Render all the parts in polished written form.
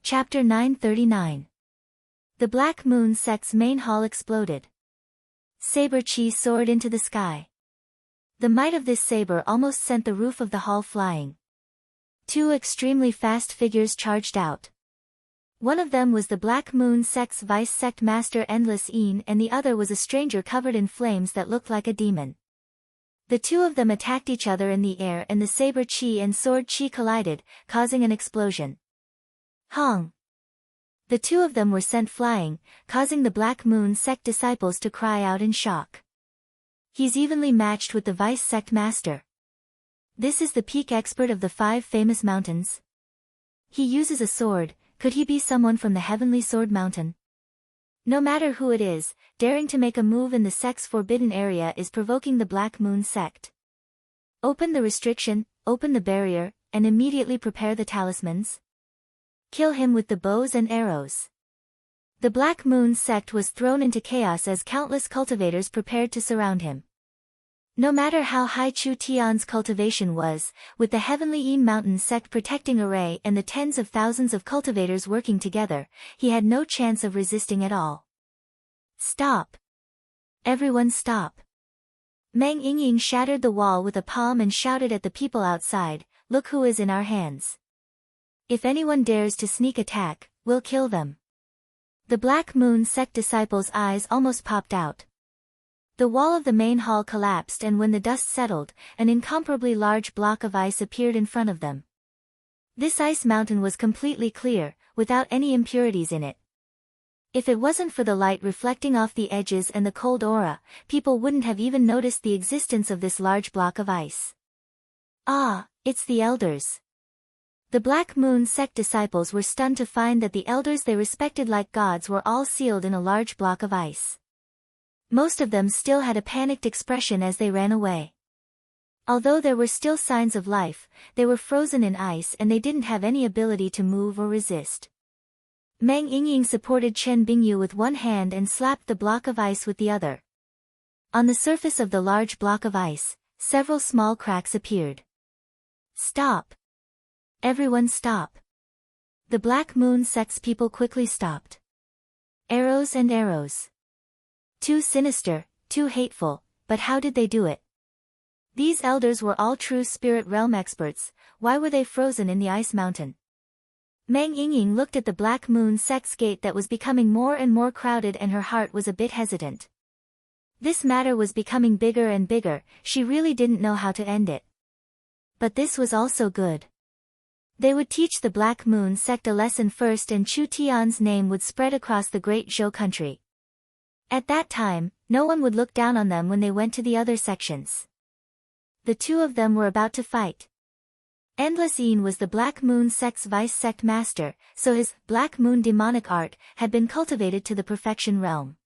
Chapter 939. The Black Moon sect's main hall exploded. Saber chi soared into the sky. The might of this saber almost sent the roof of the hall flying. Two extremely fast figures charged out. One of them was the Black Moon sect's vice sect master Endless Een, and the other was a stranger covered in flames that looked like a demon. The two of them attacked each other in the air, and the saber chi and sword chi collided, causing an explosion. Hong! The two of them were sent flying, causing the Black Moon sect disciples to cry out in shock. He's evenly matched with the vice sect master. This is the peak expert of the 5 famous mountains. He uses a sword. Could he be someone from the Heavenly Sword Mountain? No matter who it is, daring to make a move in the sect's forbidden area is provoking the Black Moon sect. Open the restriction, open the barrier, and immediately prepare the talismans. Kill him with the bows and arrows. The Black Moon sect was thrown into chaos as countless cultivators prepared to surround him. No matter how high Chu Tian's cultivation was, with the Heavenly Een Mountain sect protecting Array and the tens of thousands of cultivators working together, he had no chance of resisting at all. Stop! Everyone stop! Meng Yingying shattered the wall with a palm and shouted at the people outside, "Look who is in our hands. If anyone dares to sneak attack, we'll kill them." The Black Moon sect disciples' eyes almost popped out. The wall of the main hall collapsed, and when the dust settled, an incomparably large block of ice appeared in front of them. This ice mountain was completely clear, without any impurities in it. If it wasn't for the light reflecting off the edges and the cold aura, people wouldn't have even noticed the existence of this large block of ice. Ah, it's the elders. The Black Moon sect disciples were stunned to find that the elders they respected like gods were all sealed in a large block of ice. Most of them still had a panicked expression as they ran away. Although there were still signs of life, they were frozen in ice and they didn't have any ability to move or resist. Meng Yingying supported Chen Bingyu with one hand and slapped the block of ice with the other. On the surface of the large block of ice, several small cracks appeared. Stop! Everyone stop! The Black Moon sect's people quickly stopped. Arrows and arrows. Too sinister, too hateful, but how did they do it? These elders were all true spirit realm experts. Why were they frozen in the ice mountain? Meng Yingying looked at the Black Moon sect's gate that was becoming more and more crowded, and her heart was a bit hesitant. This matter was becoming bigger and bigger. She really didn't know how to end it. But this was also good. They would teach the Black Moon sect a lesson first, and Chu Tian's name would spread across the great Zhou country. At that time, no one would look down on them when they went to the other sections. The two of them were about to fight. Endless Een was the Black Moon sect's vice sect master, so his Black Moon demonic art had been cultivated to the perfection realm.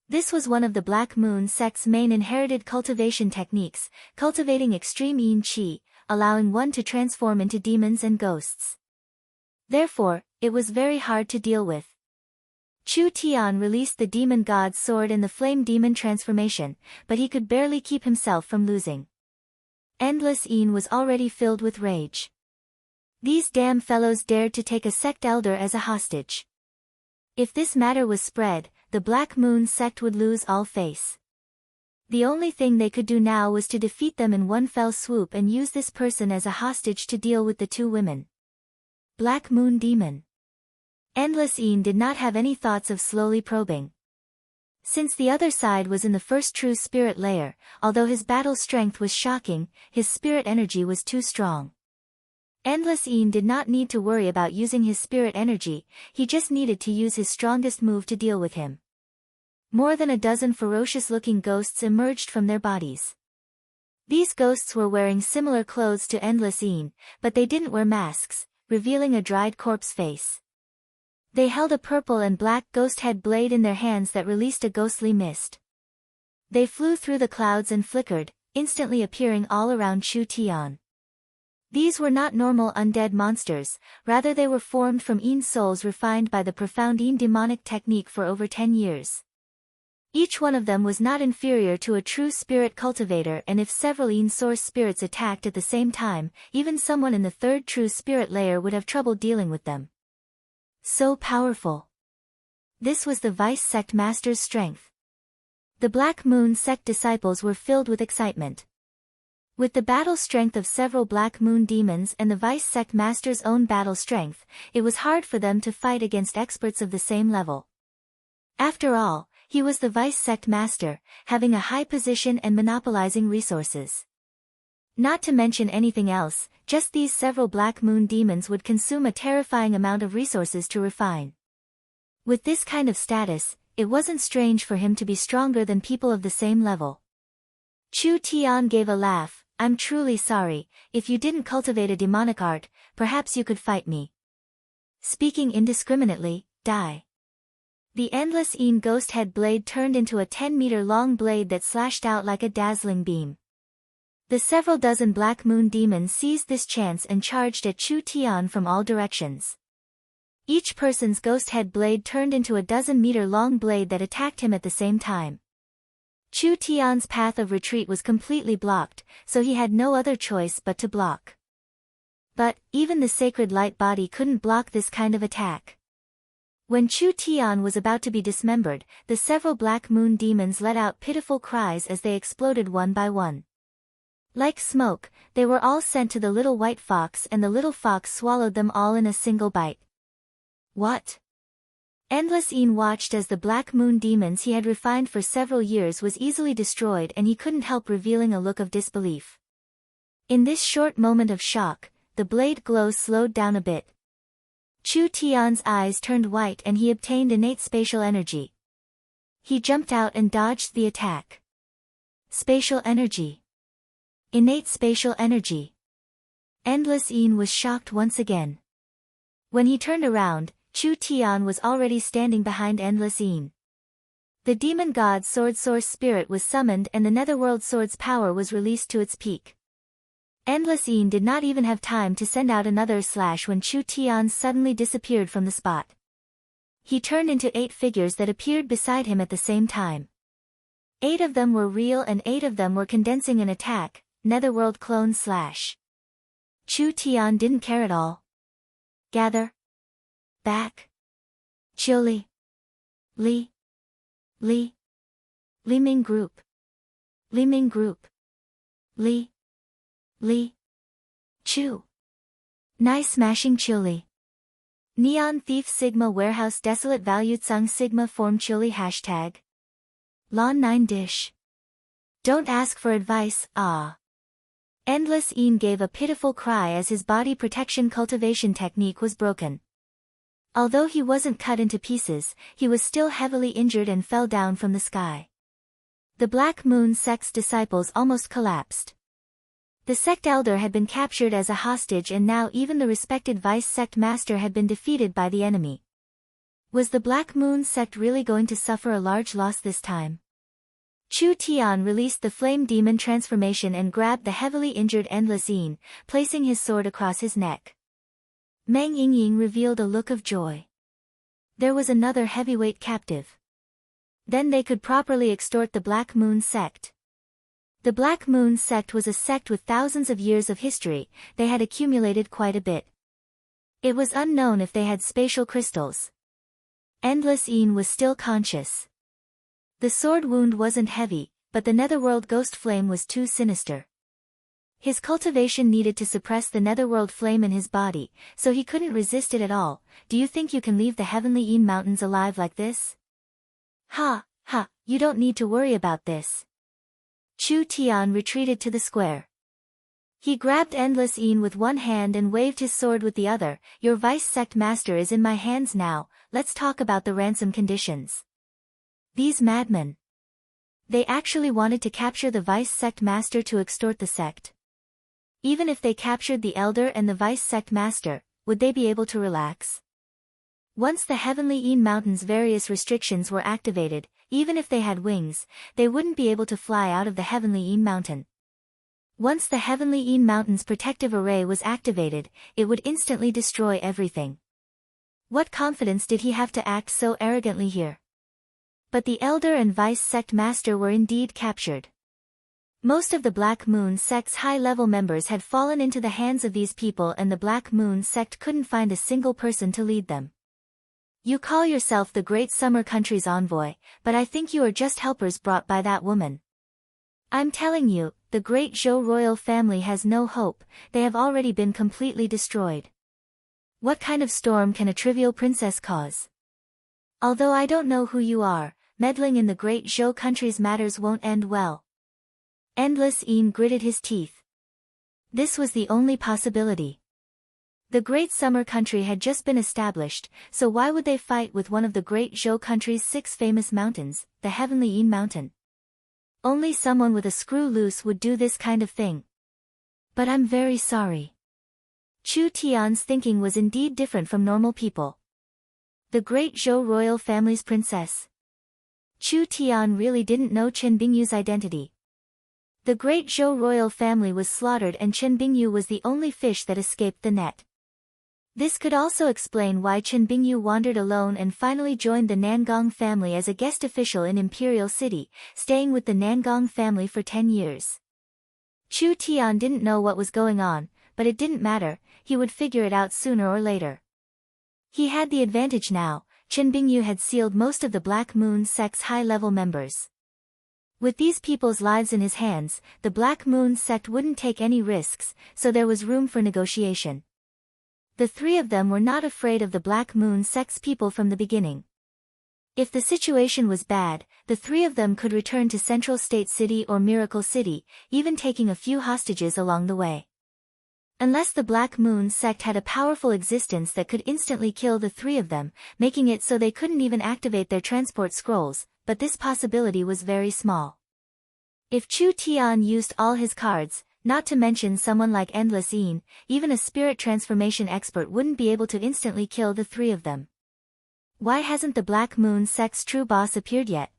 This was one of the Black Moon sect's main inherited cultivation techniques, cultivating extreme Een Qi, allowing one to transform into demons and ghosts. Therefore, it was very hard to deal with. Chu Tian released the demon god's sword and the flame demon transformation, but he could barely keep himself from losing. Endless Een was already filled with rage. These damn fellows dared to take a sect elder as a hostage. If this matter was spread, the Black Moon sect would lose all face. The only thing they could do now was to defeat them in one fell swoop and use this person as a hostage to deal with the two women. Black Moon Demon. Endless Een did not have any thoughts of slowly probing. Since the other side was in the first true spirit layer, although his battle strength was shocking, his spirit energy was too strong. Endless Een did not need to worry about using his spirit energy, he just needed to use his strongest move to deal with him. More than a dozen ferocious-looking ghosts emerged from their bodies. These ghosts were wearing similar clothes to Endless Een, but they didn't wear masks, revealing a dried corpse face. They held a purple and black ghost head blade in their hands that released a ghostly mist. They flew through the clouds and flickered, instantly appearing all around Chu Tian. These were not normal undead monsters, rather they were formed from Een souls refined by the profound Een demonic technique for over 10 years. Each one of them was not inferior to a true spirit cultivator, and if several Een source spirits attacked at the same time, even someone in the third true spirit layer would have trouble dealing with them. So powerful. This was the Vice Sect Master's strength. The Black Moon Sect disciples were filled with excitement. With the battle strength of several Black Moon demons and the Vice Sect Master's own battle strength, it was hard for them to fight against experts of the same level. After all, he was the Vice Sect Master, having a high position and monopolizing resources. Not to mention anything else, just these several Black Moon demons would consume a terrifying amount of resources to refine. With this kind of status, it wasn't strange for him to be stronger than people of the same level. Chu Tian gave a laugh. I'm truly sorry, if you didn't cultivate a demonic art, perhaps you could fight me. Speaking indiscriminately, die. The endless Een ghost head blade turned into a 10-meter-long blade that slashed out like a dazzling beam. The several dozen Black Moon demons seized this chance and charged at Chu Tian from all directions. Each person's ghost head blade turned into a dozen-meter-long blade that attacked him at the same time. Chu Tian's path of retreat was completely blocked, so he had no other choice but to block. But, even the sacred light body couldn't block this kind of attack. When Chu Tian was about to be dismembered, the several Black Moon demons let out pitiful cries as they exploded one by one. Like smoke, they were all sent to the little white fox and the little fox swallowed them all in a single bite. What? Endless Een watched as the Black Moon demons he had refined for several years was easily destroyed and he couldn't help revealing a look of disbelief. In this short moment of shock, the blade glow slowed down a bit. Chu Tian's eyes turned white and he obtained innate spatial energy. He jumped out and dodged the attack. Spatial energy. Innate spatial energy. Endless Een was shocked once again. When he turned around, Chu Tian was already standing behind Endless Een. The demon god Sword Source Spirit was summoned and the Netherworld Sword's power was released to its peak. Endless Een did not even have time to send out another slash when Chu Tian suddenly disappeared from the spot. He turned into 8 figures that appeared beside him at the same time. 8 of them were real and 8 of them were condensing an attack, Netherworld Clone Slash. Chu Tian didn't care at all. Gather. Back. Chili. Li. Ming Group. Ming Group. Li. Chu. Nice smashing Chili. Neon Thief Sigma Warehouse Desolate Value Tsung Sigma Form Chili Hashtag. Lawn 9 Dish. Don't ask for advice, ah. Endless Een gave a pitiful cry as his body protection cultivation technique was broken. Although he wasn't cut into pieces, he was still heavily injured and fell down from the sky. The Black Moon Sect's disciples almost collapsed. The sect elder had been captured as a hostage and now even the respected Vice Sect Master had been defeated by the enemy. Was the Black Moon Sect really going to suffer a large loss this time? Chu Tian released the Flame Demon transformation and grabbed the heavily injured Endless Een, placing his sword across his neck. Meng Yingying revealed a look of joy. There was another heavyweight captive. Then they could properly extort the Black Moon Sect. The Black Moon Sect was a sect with thousands of years of history, they had accumulated quite a bit. It was unknown if they had spatial crystals. Endless Een was still conscious. The sword wound wasn't heavy, but the Netherworld Ghost Flame was too sinister. His cultivation needed to suppress the Netherworld Flame in his body, so he couldn't resist it at all. Do you think you can leave the Heavenly Een Mountains alive like this? Ha, you don't need to worry about this. Chu Tian retreated to the square. He grabbed Endless Een with one hand and waved his sword with the other. Your Vice Sect Master is in my hands now, let's talk about the ransom conditions. These madmen. They actually wanted to capture the Vice Sect Master to extort the sect. Even if they captured the Elder and the Vice Sect Master, would they be able to relax? Once the Heavenly Een Mountains' various restrictions were activated, even if they had wings, they wouldn't be able to fly out of the Heavenly Een Mountain. Once the Heavenly Een Mountain's protective array was activated, it would instantly destroy everything. What confidence did he have to act so arrogantly here? But the Elder and Vice Sect Master were indeed captured. Most of the Black Moon Sect's high-level members had fallen into the hands of these people and the Black Moon Sect couldn't find a single person to lead them. You call yourself the great summer country's envoy, but I think you are just helpers brought by that woman. I'm telling you, the great Zhou royal family has no hope, they have already been completely destroyed. What kind of storm can a trivial princess cause? Although I don't know who you are, meddling in the great Zhou country's matters won't end well. Endless Een gritted his teeth. This was the only possibility. The great summer country had just been established, so why would they fight with one of the great Zhou country's 6 famous mountains, the heavenly Een mountain? Only someone with a screw loose would do this kind of thing. But I'm very sorry. Chu Tian's thinking was indeed different from normal people. The great Zhou royal family's princess. Chu Tian really didn't know Chen Bingyu's identity. The great Zhou royal family was slaughtered and Chen Bingyu was the only fish that escaped the net. This could also explain why Chen Bingyu wandered alone and finally joined the Nangong family as a guest official in Imperial City, staying with the Nangong family for 10 years. Chu Tian didn't know what was going on, but it didn't matter, he would figure it out sooner or later. He had the advantage now, Chen Bingyu had sealed most of the Black Moon sect's high-level members. With these people's lives in his hands, the Black Moon sect wouldn't take any risks, so there was room for negotiation. The 3 of them were not afraid of the Black Moon sect's people from the beginning. If the situation was bad, the 3 of them could return to Central State City or Miracle City, even taking a few hostages along the way. Unless the Black Moon sect had a powerful existence that could instantly kill the 3 of them, making it so they couldn't even activate their transport scrolls, but this possibility was very small. If Chu Tian used all his cards, not to mention someone like Endless Een, even a spirit transformation expert wouldn't be able to instantly kill the 3 of them. Why hasn't the Black Moon sect's true boss appeared yet?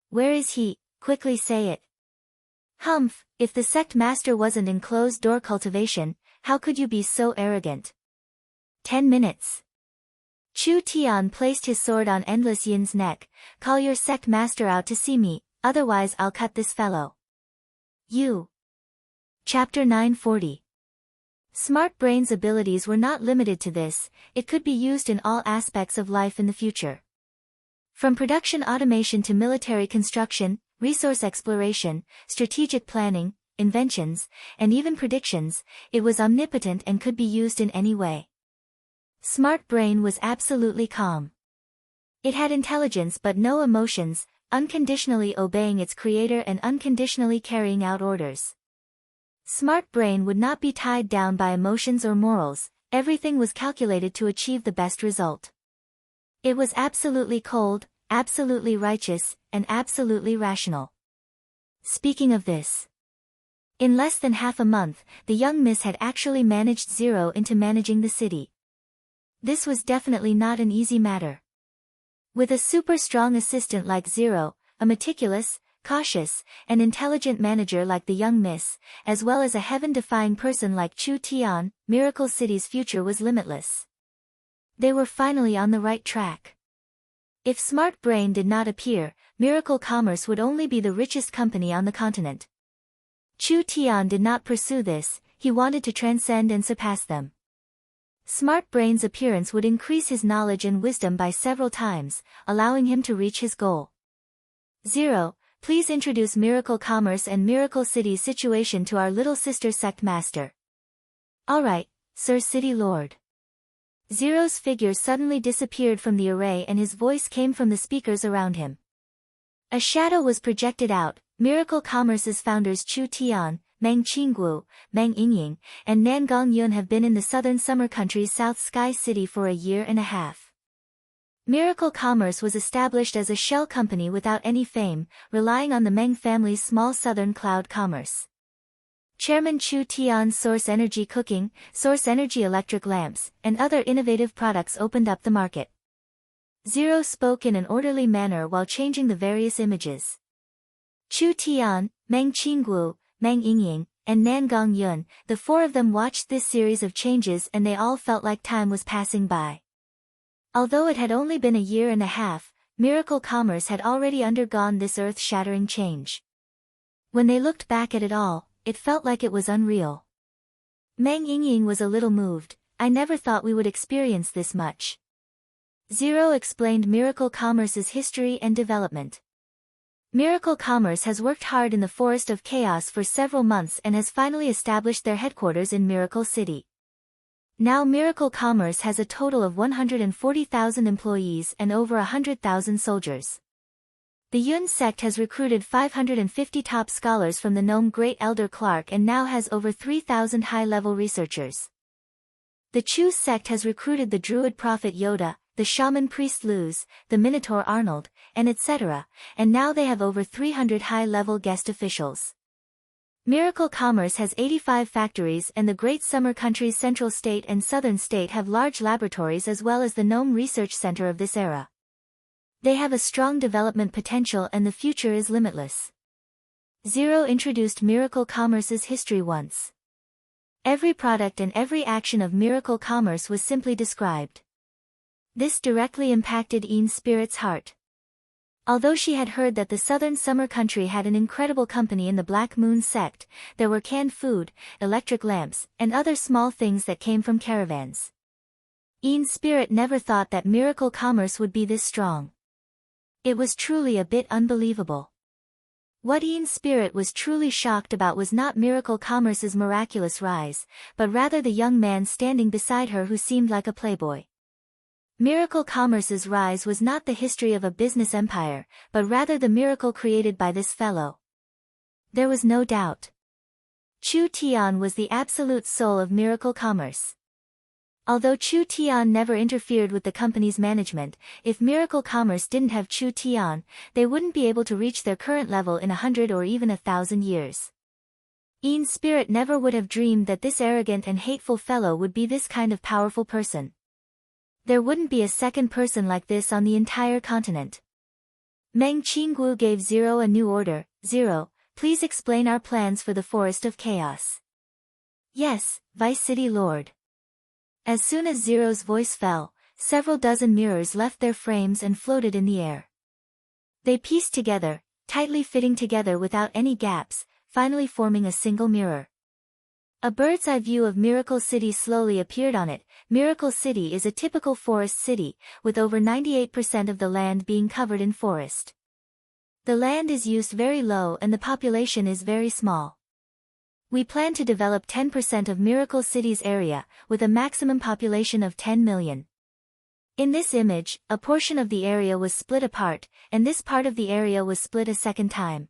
Where is he? Quickly say it. Humph, if the sect master wasn't in closed-door cultivation, how could you be so arrogant? 10 minutes. Chu Tian placed his sword on Endless Yin's neck. Call your sect master out to see me, otherwise I'll cut this fellow. You. Chapter 940. Smart Brain's abilities were not limited to this, it could be used in all aspects of life in the future. From production automation to military construction, resource exploration, strategic planning, inventions, and even predictions, it was omnipotent and could be used in any way. Smart Brain was absolutely calm. It had intelligence but no emotions, unconditionally obeying its creator and unconditionally carrying out orders. Smart Brain would not be tied down by emotions or morals, everything was calculated to achieve the best result. It was absolutely cold, absolutely righteous, and absolutely rational. Speaking of this, in less than half a month, the young miss had actually managed Zero into managing the city. This was definitely not an easy matter. With a super strong assistant like Zero, a meticulous, cautious, and intelligent manager like the young miss, as well as a heaven-defying person like Chu Tian, Miracle City's future was limitless. They were finally on the right track. If Smart Brain did not appear, Miracle Commerce would only be the richest company on the continent. Chu Tian did not pursue this, he wanted to transcend and surpass them. Smart Brain's appearance would increase his knowledge and wisdom by several times, allowing him to reach his goal. Zero, please introduce Miracle Commerce and Miracle City's situation to our little sister sect master. Alright, Sir City Lord. Zero's figure suddenly disappeared from the array and his voice came from the speakers around him. A shadow was projected out. Miracle Commerce's founders Chu Tian, Meng Qingguo, Meng Yingying, and Nangong Yun have been in the southern summer country's South Sky City for a year and a half. Miracle Commerce was established as a shell company without any fame, relying on the Meng family's small southern cloud commerce. Chairman Chu Tian's Source Energy Cooking, Source Energy Electric Lamps, and other innovative products opened up the market. Zero spoke in an orderly manner while changing the various images. Chu Tian, Meng Qingguo, Meng Yingying, and Nangong Yun, the 4 of them watched this series of changes and they all felt like time was passing by. Although it had only been a year and a half, Miracle Commerce had already undergone this earth-shattering change. When they looked back at it all, it felt like it was unreal. Meng Yingying was a little moved. I never thought we would experience this much. Zero explained Miracle Commerce's history and development. Miracle Commerce has worked hard in the Forest of Chaos for several months and has finally established their headquarters in Miracle City. Now Miracle Commerce has a total of 140,000 employees and over 100,000 soldiers. The Yun sect has recruited 550 top scholars from the Gnome Great Elder Clark and now has over 3,000 high-level researchers. The Chu sect has recruited the Druid Prophet Yoda, the Shaman Priest Luz, the Minotaur Arnold, and etc., and now they have over 300 high-level guest officials. Miracle Commerce has 85 factories and the Great Summer Country's Central State and Southern State have large laboratories as well as the Gnome Research Center of this era. They have a strong development potential and the future is limitless. Zero introduced Miracle Commerce's history once. Every product and every action of Miracle Commerce was simply described. This directly impacted Ian's spirit's heart. Although she had heard that the Southern Summer Country had an incredible company in the Black Moon sect, there were canned food, electric lamps, and other small things that came from caravans. Ian's spirit never thought that Miracle Commerce would be this strong. It was truly a bit unbelievable. What Ian's spirit was truly shocked about was not Miracle Commerce's miraculous rise, but rather the young man standing beside her who seemed like a playboy. Miracle Commerce's rise was not the history of a business empire, but rather the miracle created by this fellow. There was no doubt. Chu Tian was the absolute soul of Miracle Commerce. Although Chu Tian never interfered with the company's management, if Miracle Commerce didn't have Chu Tian, they wouldn't be able to reach their current level in 100 or even 1,000 years. Ian's spirit never would have dreamed that this arrogant and hateful fellow would be this kind of powerful person. There wouldn't be a second person like this on the entire continent. Meng Qinggu gave Zero a new order. Zero, please explain our plans for the Forest of Chaos. Yes, Vice City Lord. As soon as Zero's voice fell, several dozen mirrors left their frames and floated in the air. They pieced together, tightly fitting together without any gaps, finally forming a single mirror. A bird's-eye view of Miracle City slowly appeared on it. Miracle City is a typical forest city, with over 98% of the land being covered in forest. The land is used very low and the population is very small. We plan to develop 10% of Miracle City's area, with a maximum population of 10 million. In this image, a portion of the area was split apart, and this part of the area was split a second time.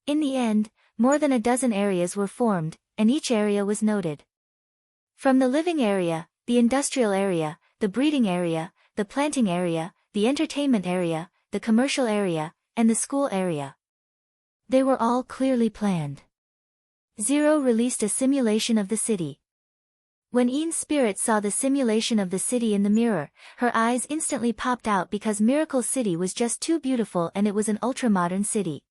In the end, more than a dozen areas were formed, and each area was noted. From the living area, the industrial area, the breeding area, the planting area, the entertainment area, the commercial area, and the school area. They were all clearly planned. Zero released a simulation of the city. When Ian's spirit saw the simulation of the city in the mirror, her eyes instantly popped out because Miracle City was just too beautiful and it was an ultra-modern city.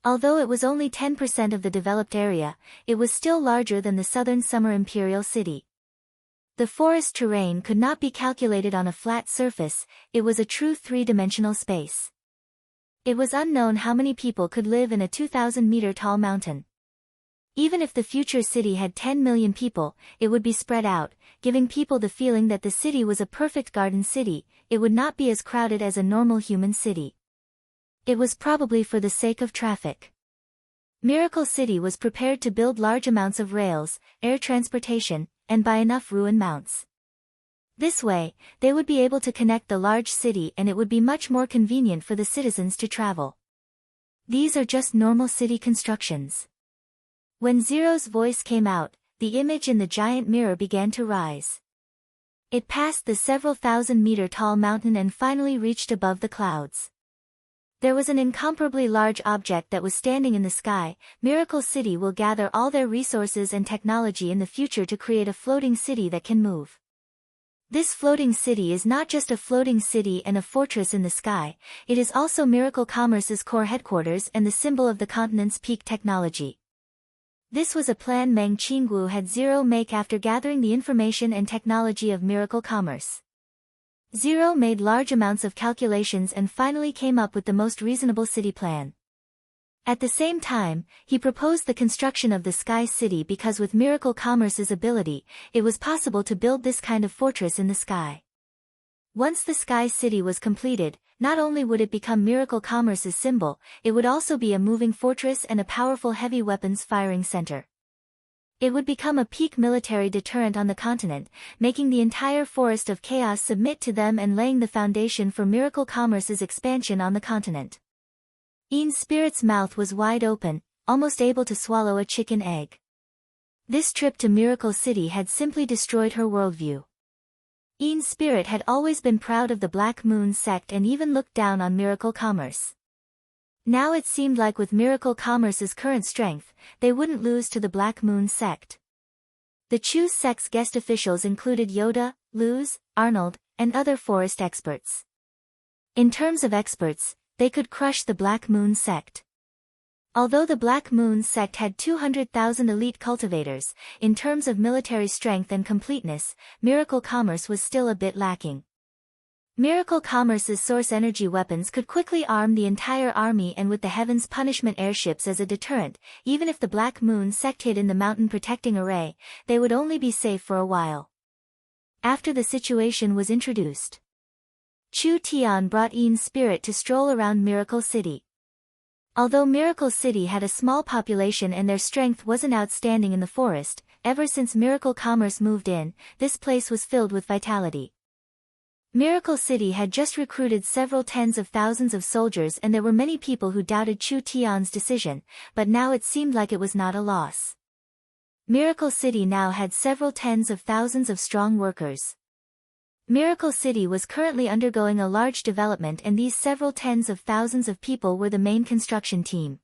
Although it was only 10% of the developed area, it was still larger than the Southern Summer Imperial City. The forest terrain could not be calculated on a flat surface, it was a true three-dimensional space. It was unknown how many people could live in a 2,000-meter-tall mountain. Even if the future city had 10 million people, it would be spread out, giving people the feeling that the city was a perfect garden city. It would not be as crowded as a normal human city. It was probably for the sake of traffic. Miracle City was prepared to build large amounts of rails, air transportation, and buy enough ruin mounts. This way, they would be able to connect the large city and it would be much more convenient for the citizens to travel. These are just normal city constructions. When Zero's voice came out, the image in the giant mirror began to rise. It passed the several thousand-meter-tall mountain and finally reached above the clouds. There was an incomparably large object that was standing in the sky. Miracle City will gather all their resources and technology in the future to create a floating city that can move. This floating city is not just a floating city and a fortress in the sky, it is also Miracle Commerce's core headquarters and the symbol of the continent's peak technology. This was a plan Meng Qinggu had Zero make after gathering the information and technology of Miracle Commerce. Zero made large amounts of calculations and finally came up with the most reasonable city plan. At the same time, he proposed the construction of the Sky City because with Miracle Commerce's ability, it was possible to build this kind of fortress in the sky. Once the Sky City was completed, not only would it become Miracle Commerce's symbol, it would also be a moving fortress and a powerful heavy weapons firing center. It would become a peak military deterrent on the continent, making the entire Forest of Chaos submit to them and laying the foundation for Miracle Commerce's expansion on the continent. Ian Spirit's mouth was wide open, almost able to swallow a chicken egg. This trip to Miracle City had simply destroyed her worldview. Ian Spirit had always been proud of the Black Moon sect and even looked down on Miracle Commerce. Now it seemed like with Miracle Commerce's current strength, they wouldn't lose to the Black Moon sect. The Choose sect's guest officials included Yoda, Luz, Arnold, and other forest experts. In terms of experts, they could crush the Black Moon sect. Although the Black Moon sect had 200,000 elite cultivators, in terms of military strength and completeness, Miracle Commerce was still a bit lacking. Miracle Commerce's source energy weapons could quickly arm the entire army, and with the Heaven's Punishment airships as a deterrent, even if the Black Moon sect hid in the mountain protecting array, they would only be safe for a while. After the situation was introduced, Chu Tian brought Ian Spirit to stroll around Miracle City. Although Miracle City had a small population and their strength wasn't outstanding in the forest, ever since Miracle Commerce moved in, this place was filled with vitality. Miracle City had just recruited several tens of thousands of soldiers, and there were many people who doubted Chu Tian's decision, but now it seemed like it was not a loss. Miracle City now had several tens of thousands of strong workers. Miracle City was currently undergoing a large development, and these several tens of thousands of people were the main construction team.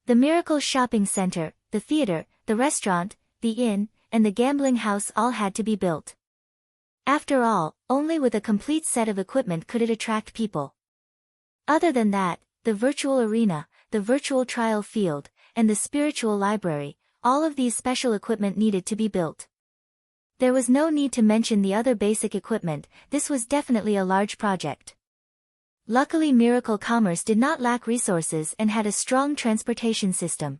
The Miracle Shopping Center, the theater, the restaurant, the inn, and the gambling house all had to be built. After all, only with a complete set of equipment could it attract people. Other than that, the virtual arena, the virtual trial field, and the spiritual library, all of these special equipment needed to be built. There was no need to mention the other basic equipment. This was definitely a large project. Luckily, Miracle Commerce did not lack resources and had a strong transportation system.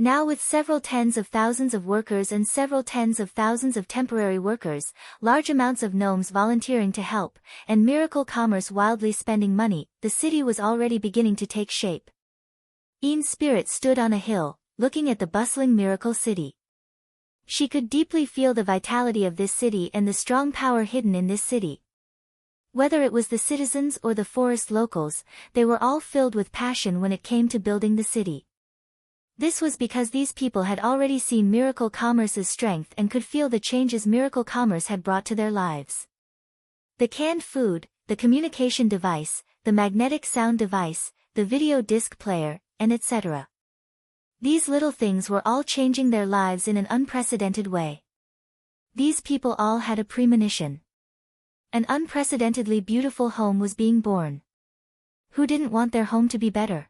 Now, with several tens of thousands of workers and several tens of thousands of temporary workers, large amounts of gnomes volunteering to help, and Miracle Commerce wildly spending money, the city was already beginning to take shape. Ian Spirit stood on a hill, looking at the bustling Miracle City. She could deeply feel the vitality of this city and the strong power hidden in this city. Whether it was the citizens or the forest locals, they were all filled with passion when it came to building the city. This was because these people had already seen Miracle Commerce's strength and could feel the changes Miracle Commerce had brought to their lives. The canned food, the communication device, the magnetic sound device, the video disc player, and etc. These little things were all changing their lives in an unprecedented way. These people all had a premonition. An unprecedentedly beautiful home was being born. Who didn't want their home to be better?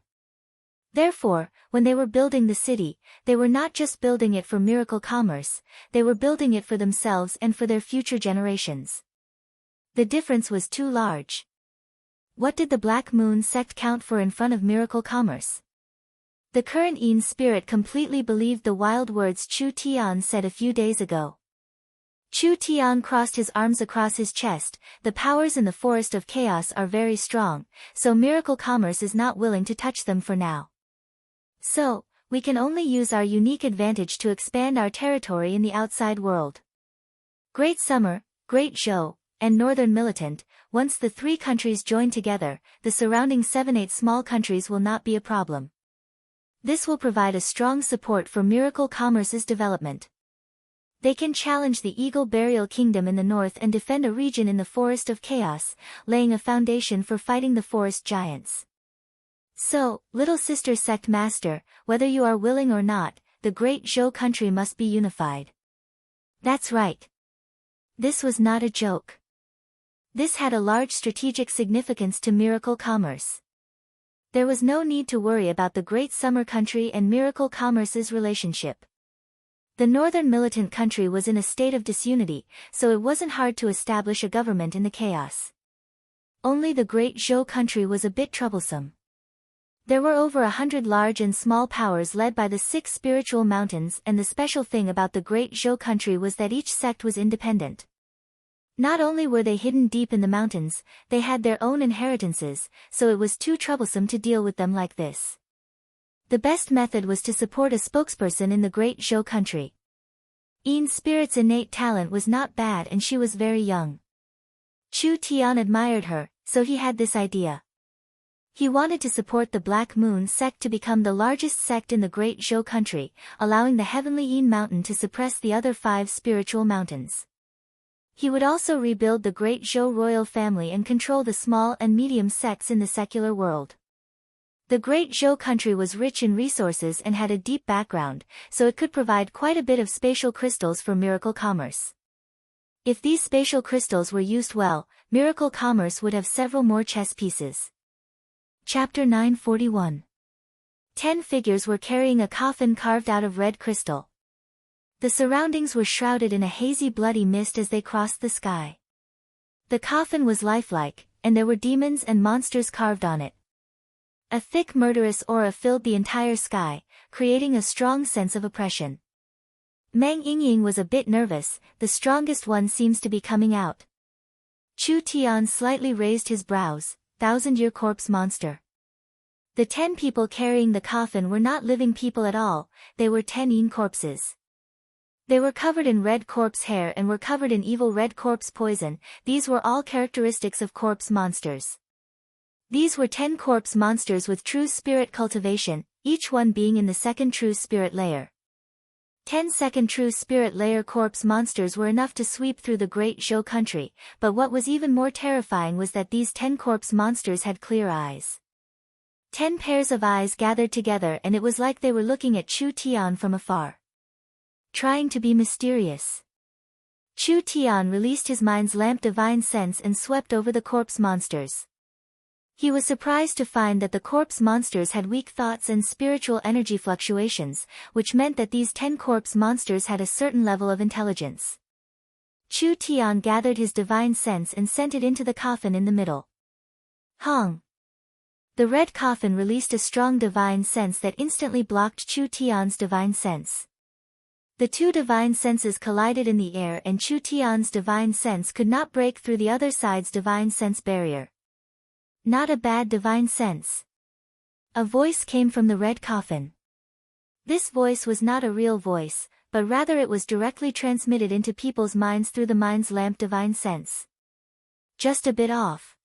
Therefore, when they were building the city, they were not just building it for Miracle Commerce, they were building it for themselves and for their future generations. The difference was too large. What did the Black Moon sect count for in front of Miracle Commerce? The current Ian Spirit completely believed the wild words Chu Tian said a few days ago. Chu Tian crossed his arms across his chest. The powers in the Forest of Chaos are very strong, so Miracle Commerce is not willing to touch them for now. So, we can only use our unique advantage to expand our territory in the outside world. Great Summer, Great Zhou, and Northern Militant, once the three countries join together, the surrounding 7-8 small countries will not be a problem. This will provide a strong support for Miracle Commerce's development. They can challenge the Eagle Burial Kingdom in the north and defend a region in the Forest of Chaos, laying a foundation for fighting the forest giants. So, Little Sister Sect Master, whether you are willing or not, the Great Zhou country must be unified. That's right. This was not a joke. This had a large strategic significance to Miracle Commerce. There was no need to worry about the Great Summer country and Miracle Commerce's relationship. The Northern Militant country was in a state of disunity, so it wasn't hard to establish a government in the chaos. Only the Great Zhou country was a bit troublesome. There were over 100 large and small powers led by the 6 spiritual mountains, and the special thing about the Great Zhou country was that each sect was independent. Not only were they hidden deep in the mountains, they had their own inheritances, so it was too troublesome to deal with them like this. The best method was to support a spokesperson in the Great Zhou country. Yin's spirit's innate talent was not bad and she was very young. Chu Tian admired her, so he had this idea. He wanted to support the Black Moon sect to become the largest sect in the Great Zhou country, allowing the heavenly Yin mountain to suppress the other 5 spiritual mountains. He would also rebuild the Great Zhou royal family and control the small and medium sects in the secular world. The Great Zhou country was rich in resources and had a deep background, so it could provide quite a bit of spatial crystals for miracle commerce. If these spatial crystals were used well, miracle commerce would have several more chess pieces. Chapter 941. 10 figures were carrying a coffin carved out of red crystal. The surroundings were shrouded in a hazy bloody mist as they crossed the sky. The coffin was lifelike, and there were demons and monsters carved on it. A thick murderous aura filled the entire sky, creating a strong sense of oppression. Meng Yingying was a bit nervous, the strongest one seems to be coming out. Chu Tian slightly raised his brows, 1,000-year corpse monster. The 10 people carrying the coffin were not living people at all, they were 10 Yin corpses. They were covered in red corpse hair and were covered in evil red corpse poison. These were all characteristics of corpse monsters. These were 10 corpse monsters with true spirit cultivation, each one being in the second true spirit layer. 10 second true spirit layer corpse monsters were enough to sweep through the Great Zhou country, but what was even more terrifying was that these 10 corpse monsters had clear eyes. 10 pairs of eyes gathered together and it was like they were looking at Chu Tian from afar. Trying to be mysterious. Chu Tian released his mind's lamp divine sense and swept over the corpse monsters. He was surprised to find that the corpse monsters had weak thoughts and spiritual energy fluctuations, which meant that these 10 corpse monsters had a certain level of intelligence. Chu Tian gathered his divine sense and sent it into the coffin in the middle. Hong! The red coffin released a strong divine sense that instantly blocked Chu Tian's divine sense. The 2 divine senses collided in the air and Chu Tian's divine sense could not break through the other side's divine sense barrier. Not a bad divine sense. A voice came from the red coffin. This voice was not a real voice, but rather it was directly transmitted into people's minds through the mind's lamp divine sense. Just a bit off.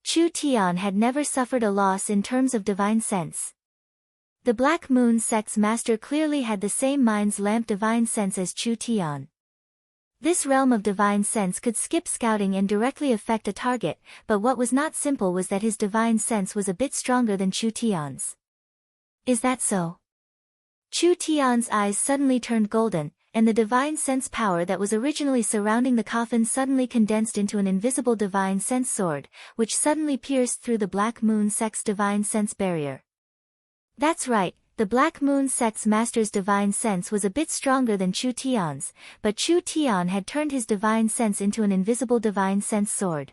Chu Tian had never suffered a loss in terms of divine sense. The Black Moon sect's master clearly had the same mind's lamp divine sense as Chu Tian. This realm of divine sense could skip scouting and directly affect a target, but what was not simple was that his divine sense was a bit stronger than Chu Tian's. Is that so? Chu Tian's eyes suddenly turned golden, and the divine sense power that was originally surrounding the coffin suddenly condensed into an invisible divine sense sword, which suddenly pierced through the Black Moon sect's divine sense barrier. That's right, the Black Moon sect's master's divine sense was a bit stronger than Chu Tian's, but Chu Tian had turned his divine sense into an invisible divine sense sword.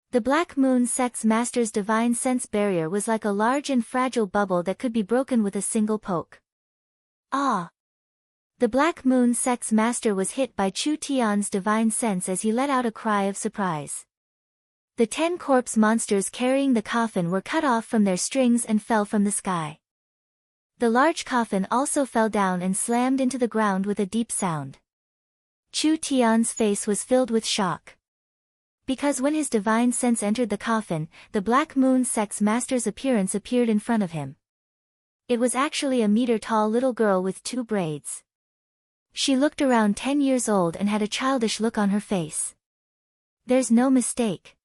The Black Moon sect's master's divine sense barrier was like a large and fragile bubble that could be broken with a single poke. Ah! The Black Moon sect's master was hit by Chu Tian's divine sense as he let out a cry of surprise. The 10 corpse monsters carrying the coffin were cut off from their strings and fell from the sky. The large coffin also fell down and slammed into the ground with a deep sound. Chu Tian's face was filled with shock. Because when his divine sense entered the coffin, the Black Moon sect's master's appearance appeared in front of him. It was actually a meter-tall little girl with 2 braids. She looked around 10 years old and had a childish look on her face. There's no mistake.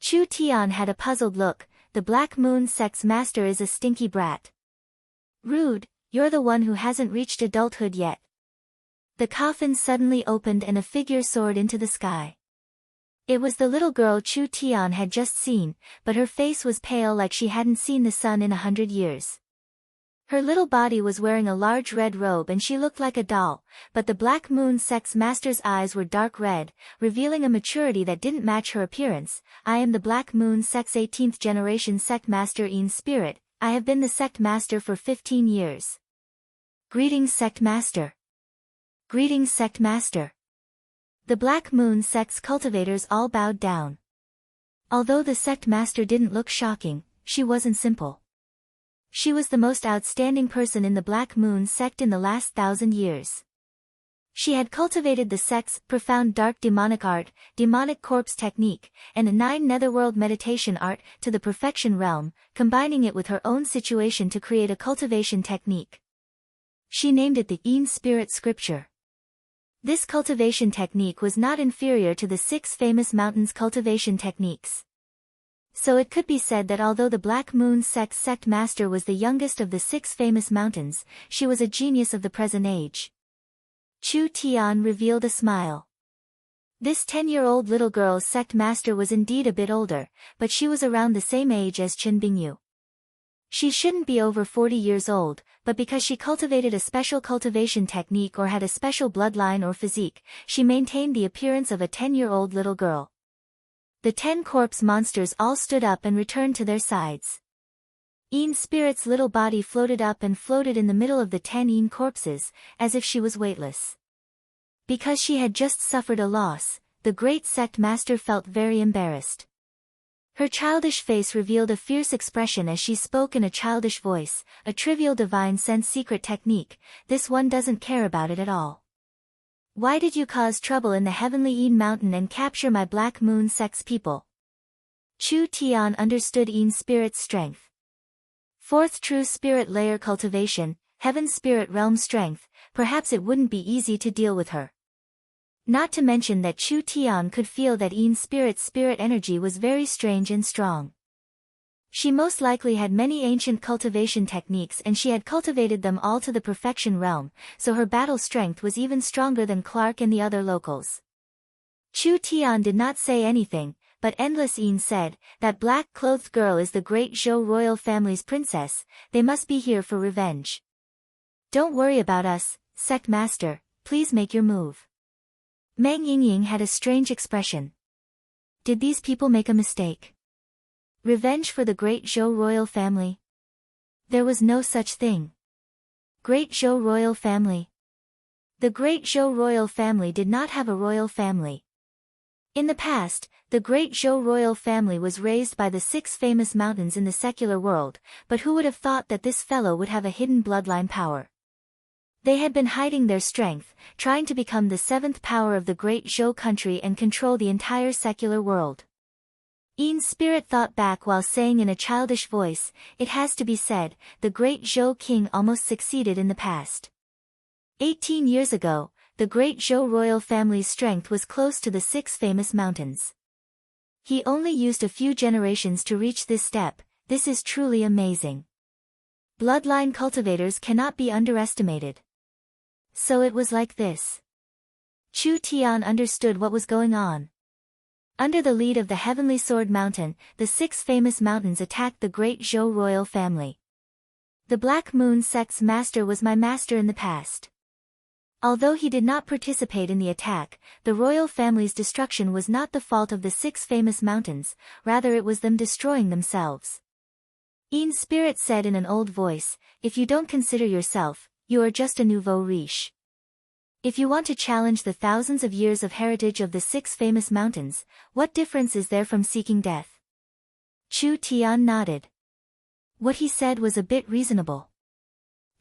Chu Tian had a puzzled look. The Black Moon sect's master is a stinky brat. Rude, you're the one who hasn't reached adulthood yet. The coffin suddenly opened and a figure soared into the sky. It was the little girl Chu Tian had just seen, but her face was pale like she hadn't seen the sun in 100 years. Her little body was wearing a large red robe and she looked like a doll, but the Black Moon sect's master's eyes were dark red, revealing a maturity that didn't match her appearance. I am the Black Moon sect's 18th generation sect master in spirit. I have been the sect master for 15 years. Greetings, sect master. Greetings, sect master. The Black Moon sect's cultivators all bowed down. Although the sect master didn't look shocking, she wasn't simple. She was the most outstanding person in the Black Moon sect in the last 1,000 years. She had cultivated the sect's profound dark demonic art, demonic corpse technique, and a 9 netherworld meditation art to the perfection realm, combining it with her own situation to create a cultivation technique. She named it the Een Spirit Scripture. This cultivation technique was not inferior to the 6 famous mountains cultivation techniques. So it could be said that although the Black Moon sect's sect master was the youngest of the 6 famous mountains, she was a genius of the present age. Chu Tian revealed a smile. This 10-year-old little girl's sect master was indeed a bit older, but she was around the same age as Chen Bingyu. She shouldn't be over 40 years old, but because she cultivated a special cultivation technique or had a special bloodline or physique, she maintained the appearance of a 10-year-old little girl. The 10 corpse monsters all stood up and returned to their sides. Een Spirit's little body floated up and floated in the middle of the 10 Een corpses, as if she was weightless. Because she had just suffered a loss, the great sect master felt very embarrassed. Her childish face revealed a fierce expression as she spoke in a childish voice, a trivial divine sense secret technique, this one doesn't care about it at all. Why did you cause trouble in the heavenly Een mountain and capture my Black Moon sect's people? Chu Tian understood Een Spirit's strength. 4th true spirit layer cultivation, heaven spirit realm strength, perhaps it wouldn't be easy to deal with her. Not to mention that Chu Tian could feel that Een Spirit's spirit energy was very strange and strong. She most likely had many ancient cultivation techniques and she had cultivated them all to the perfection realm, so her battle strength was even stronger than Clark and the other locals. Chu Tian did not say anything, but Endless Een said, that black-clothed girl is the great Zhou royal family's princess, they must be here for revenge. Don't worry about us, sect master, please make your move. Meng Yingying had a strange expression. Did these people make a mistake? Revenge for the great Zhou royal family? There was no such thing. Great Zhou royal family? The great Zhou royal family did not have a royal family. In the past, the great Zhou royal family was raised by the 6 famous mountains in the secular world, but who would have thought that this fellow would have a hidden bloodline power? They had been hiding their strength, trying to become the 7th power of the great Zhou country and control the entire secular world. Een Spirit thought back while saying in a childish voice, it has to be said, the great Zhou king almost succeeded in the past. 18 years ago, the great Zhou royal family's strength was close to the 6 famous mountains. He only used a few generations to reach this step, this is truly amazing. Bloodline cultivators cannot be underestimated. So it was like this. Chu Tian understood what was going on. Under the lead of the Heavenly Sword Mountain, the 6 famous mountains attacked the great Zhou royal family. The Black Moon sect's master was my master in the past. Although he did not participate in the attack, the royal family's destruction was not the fault of the 6 famous mountains, rather it was them destroying themselves. Een Spirit said in an old voice, if you don't consider yourself, you are just a nouveau riche. If you want to challenge the thousands of years of heritage of the 6 famous mountains, what difference is there from seeking death? Chu Tian nodded. What he said was a bit reasonable.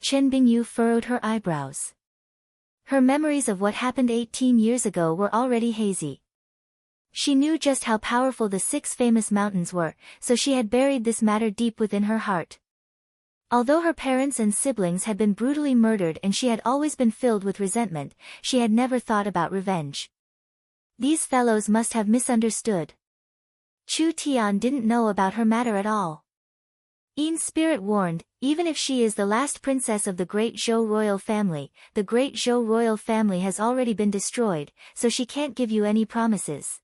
Chen Bingyu furrowed her eyebrows. Her memories of what happened 18 years ago were already hazy. She knew just how powerful the 6 famous mountains were, so she had buried this matter deep within her heart. Although her parents and siblings had been brutally murdered and she had always been filled with resentment, she had never thought about revenge. These fellows must have misunderstood. Chu Tian didn't know about her matter at all. Een Spirit warned, even if she is the last princess of the great Zhou royal family, the great Zhou royal family has already been destroyed, so she can't give you any promises.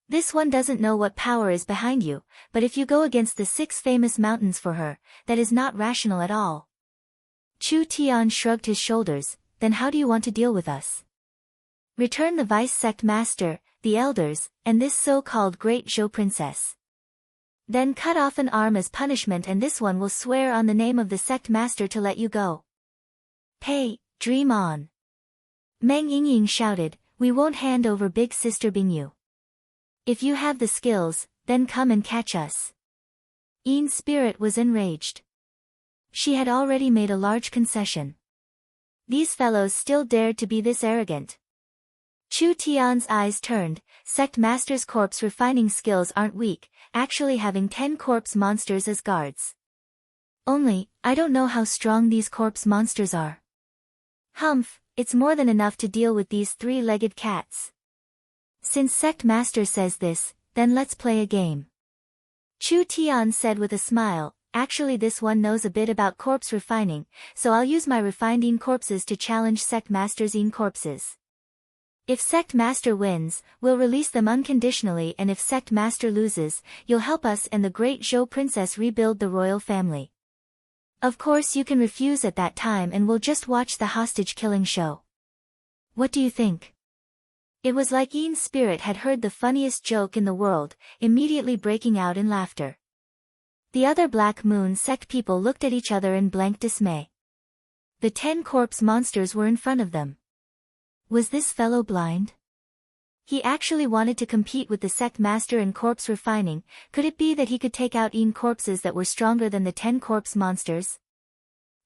This one doesn't know what power is behind you, but if you go against the 6 famous mountains for her, that is not rational at all. Chu Tian shrugged his shoulders, then how do you want to deal with us? Return the vice sect master, the elders, and this so-called great Zhou princess. Then cut off an arm as punishment and this one will swear on the name of the sect master to let you go. Hey, dream on. Meng Yingying shouted, we won't hand over big sister Bingyu. If you have the skills, then come and catch us. Yin Spirit was enraged. She had already made a large concession. These fellows still dared to be this arrogant. Chu Tian's eyes turned. Sect Master's corpse refining skills aren't weak, actually having 10 corpse monsters as guards. Only, I don't know how strong these corpse monsters are. Humph, it's more than enough to deal with these three-legged cats. Since Sect Master says this, then let's play a game. Chu Tian said with a smile, actually this one knows a bit about corpse refining, so I'll use my refined Yin corpses to challenge Sect Master's Yin corpses. If Sect Master wins, we'll release them unconditionally, and if Sect Master loses, you'll help us and the great Zhou princess rebuild the royal family. Of course you can refuse at that time and we'll just watch the hostage-killing show. What do you think? It was like Yin Spirit had heard the funniest joke in the world, immediately breaking out in laughter. The other Black Moon sect people looked at each other in blank dismay. The 10 corpse monsters were in front of them. Was this fellow blind? He actually wanted to compete with the sect master in corpse refining. Could it be that he could take out Yin corpses that were stronger than the 10 corpse monsters?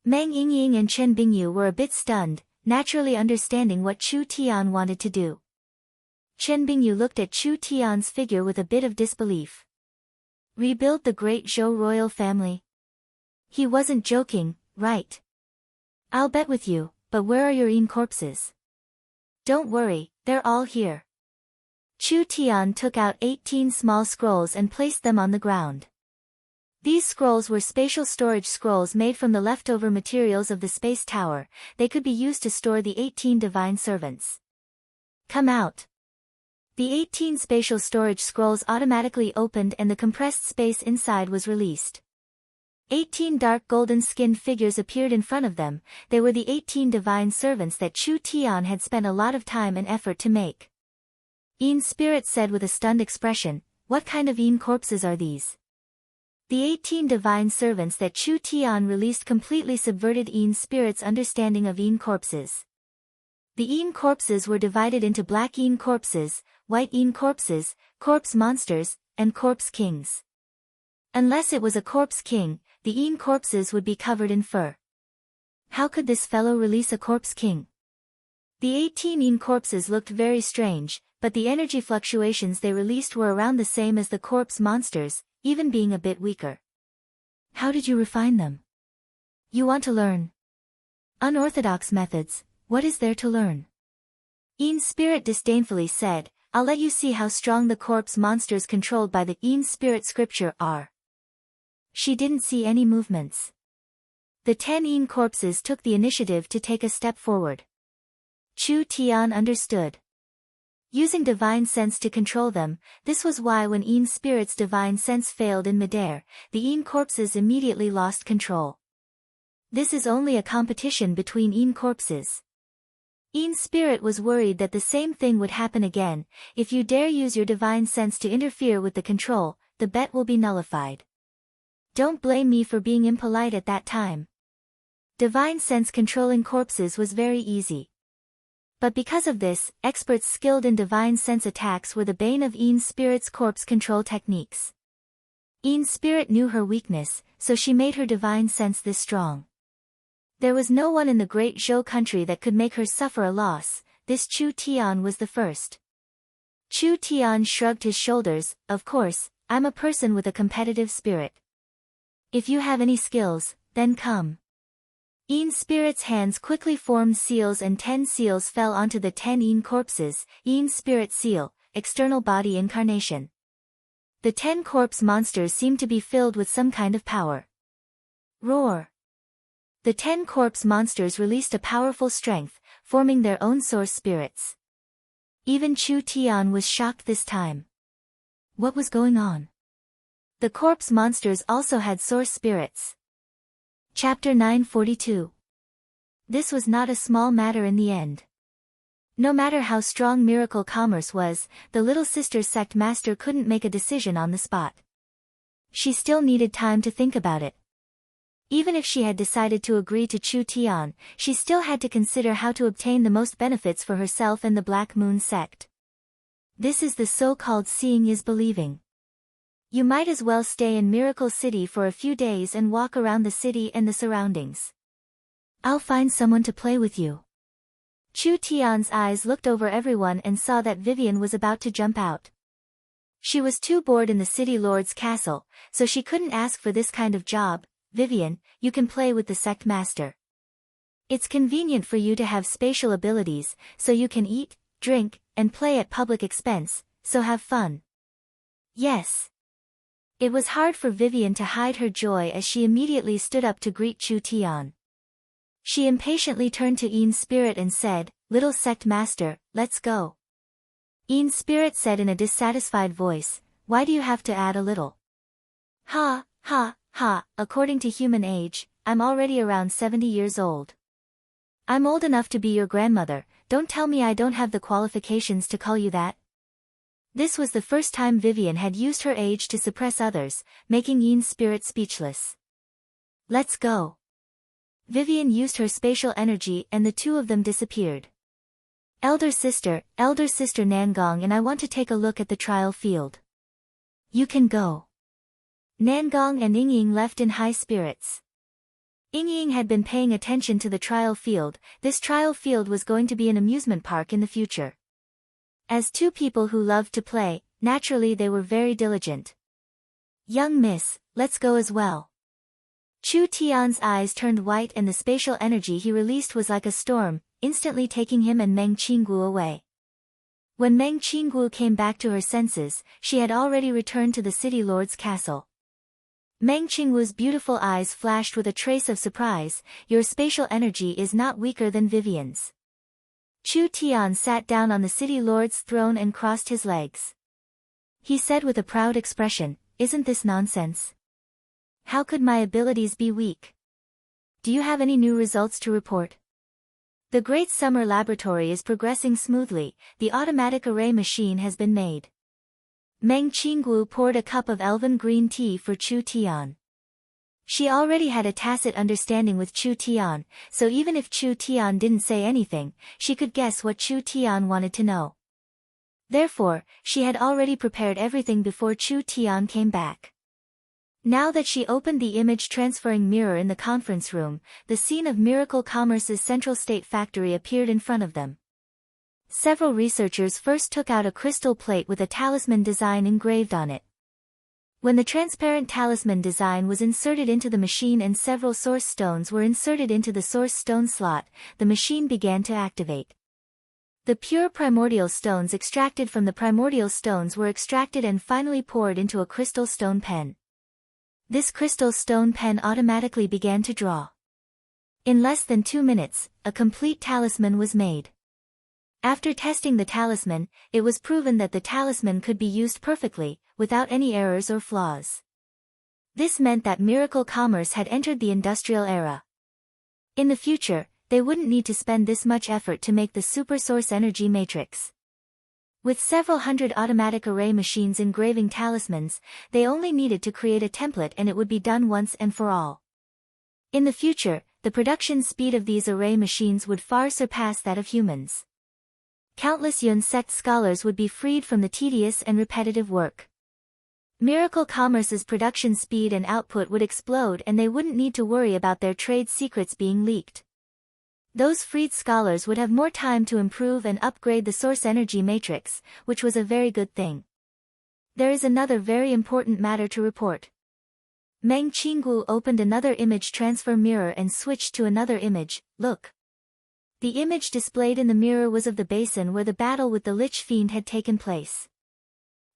Meng Yingying and Chen Bingyu were a bit stunned, naturally understanding what Chu Tian wanted to do. Chen Bingyu looked at Chu Tian's figure with a bit of disbelief. Rebuild the great Zhou royal family? He wasn't joking, right? I'll bet with you, but where are your Yin corpses? Don't worry, they're all here. Chu Tian took out 18 small scrolls and placed them on the ground. These scrolls were spatial storage scrolls made from the leftover materials of the space tower. They could be used to store the 18 divine servants. Come out. The 18 spatial storage scrolls automatically opened and the compressed space inside was released. 18 dark golden-skinned figures appeared in front of them. They were the 18 divine servants that Chu Tian had spent a lot of time and effort to make. Yin Spirit said with a stunned expression, what kind of Yin corpses are these? The 18 divine servants that Chu Tian released completely subverted Yin Spirit's understanding of Yin corpses. The Yin corpses were divided into black Yin corpses, white Yin corpses, corpse monsters, and corpse kings. Unless it was a corpse king, the Yin corpses would be covered in fur. How could this fellow release a corpse king? The 18 Yin corpses looked very strange, but the energy fluctuations they released were around the same as the corpse monsters, even being a bit weaker. How did you refine them? You want to learn unorthodox methods, what is there to learn? Yin Spirit disdainfully said, I'll let you see how strong the corpse monsters controlled by the Yin Spirit scripture are. She didn't see any movements. The 10 Yin corpses took the initiative to take a step forward. Chu Tian understood. Using divine sense to control them, this was why when Yin Spirit's divine sense failed in midair, the Yin corpses immediately lost control. This is only a competition between Yin corpses. Yin Spirit was worried that the same thing would happen again. If you dare use your divine sense to interfere with the control, the bet will be nullified. Don't blame me for being impolite at that time. Divine sense controlling corpses was very easy. But because of this, experts skilled in divine sense attacks were the bane of Yin Spirit's corpse control techniques. Yin Spirit knew her weakness, so she made her divine sense this strong. There was no one in the great Zhou country that could make her suffer a loss. This Chu Tian was the first. Chu Tian shrugged his shoulders, of course, I'm a person with a competitive spirit. If you have any skills, then come. Yin Spirit's hands quickly formed seals and 10 seals fell onto the 10 Yin corpses. Yin Spirit seal, external body incarnation. The 10 corpse monsters seemed to be filled with some kind of power. Roar! The 10 corpse monsters released a powerful strength, forming their own source spirits. Even Chu Tian was shocked this time. What was going on? The corpse monsters also had source spirits. Chapter 942. This was not a small matter in the end. No matter how strong Miracle Commerce was, the Little Sister sect master couldn't make a decision on the spot. She still needed time to think about it. Even if she had decided to agree to Chu Tian, she still had to consider how to obtain the most benefits for herself and the Black Moon sect. This is the so-called seeing is believing. You might as well stay in Miracle City for a few days and walk around the city and the surroundings. I'll find someone to play with you. Chu Tian's eyes looked over everyone and saw that Vivian was about to jump out. She was too bored in the city lord's castle, so she couldn't ask for this kind of job. Vivian, you can play with the sect master. It's convenient for you to have spatial abilities, so you can eat, drink, and play at public expense, so have fun. Yes. It was hard for Vivian to hide her joy as she immediately stood up to greet Chu Tian. She impatiently turned to Yin Spirit and said, "Little sect master, let's go." Yin Spirit said in a dissatisfied voice, "Why do you have to add a little?" Ha, ha, ha, according to human age, I'm already around 70 years old. I'm old enough to be your grandmother, don't tell me I don't have the qualifications to call you that. This was the first time Vivian had used her age to suppress others, making Yin Spirit speechless. Let's go. Vivian used her spatial energy and the two of them disappeared. Elder sister Nangong and I want to take a look at the trial field. You can go. Nangong and Yingying left in high spirits. Yingying had been paying attention to the trial field. This trial field was going to be an amusement park in the future. As two people who loved to play, naturally they were very diligent. Young miss, let's go as well. Chu Tian's eyes turned white and the spatial energy he released was like a storm, instantly taking him and Meng Qinggu away. When Meng Qinggu came back to her senses, she had already returned to the city lord's castle. Meng Qinggu's beautiful eyes flashed with a trace of surprise. Your spatial energy is not weaker than Vivian's. Chu Tian sat down on the city lord's throne and crossed his legs. He said with a proud expression, "Isn't this nonsense? How could my abilities be weak? Do you have any new results to report?" The Great Summer Laboratory is progressing smoothly, the automatic array machine has been made. Meng Qinggu poured a cup of elven green tea for Chu Tian. She already had a tacit understanding with Chu Tian, so even if Chu Tian didn't say anything, she could guess what Chu Tian wanted to know. Therefore, she had already prepared everything before Chu Tian came back. Now that she opened the image transferring mirror in the conference room, the scene of Miracle Commerce's Central State Factory appeared in front of them. Several researchers first took out a crystal plate with a talisman design engraved on it. When the transparent talisman design was inserted into the machine and several source stones were inserted into the source stone slot, the machine began to activate. The pure primordial stones extracted from the primordial stones were extracted and finally poured into a crystal stone pen. This crystal stone pen automatically began to draw. In less than 2 minutes, a complete talisman was made. After testing the talisman, it was proven that the talisman could be used perfectly, without any errors or flaws. This meant that Miracle Commerce had entered the industrial era. In the future, they wouldn't need to spend this much effort to make the super source energy matrix. With several hundred automatic array machines engraving talismans, they only needed to create a template and it would be done once and for all. In the future, the production speed of these array machines would far surpass that of humans. Countless Yun sect scholars would be freed from the tedious and repetitive work. Miracle Commerce's production speed and output would explode and they wouldn't need to worry about their trade secrets being leaked. Those freed scholars would have more time to improve and upgrade the source energy matrix, which was a very good thing. There is another very important matter to report. Meng Qinggu opened another image transfer mirror and switched to another image. Look. The image displayed in the mirror was of the basin where the battle with the Lich Fiend had taken place.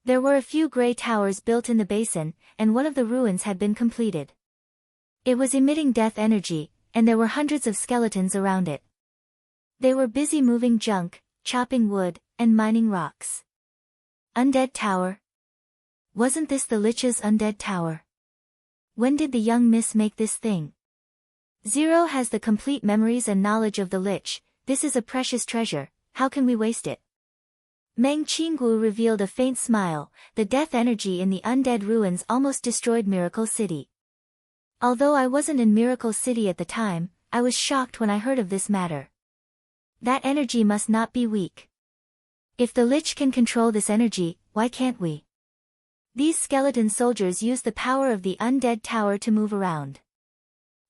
There were a few grey towers built in the basin, and one of the ruins had been completed. It was emitting death energy, and there were hundreds of skeletons around it. They were busy moving junk, chopping wood, and mining rocks. Undead Tower? Wasn't this the Lich's undead tower? When did the young miss make this thing? Zero has the complete memories and knowledge of the Lich. This is a precious treasure, how can we waste it? Meng Qinggu revealed a faint smile. The death energy in the undead ruins almost destroyed Miracle City. Although I wasn't in Miracle City at the time, I was shocked when I heard of this matter. That energy must not be weak. If the Lich can control this energy, why can't we? These skeleton soldiers use the power of the undead tower to move around.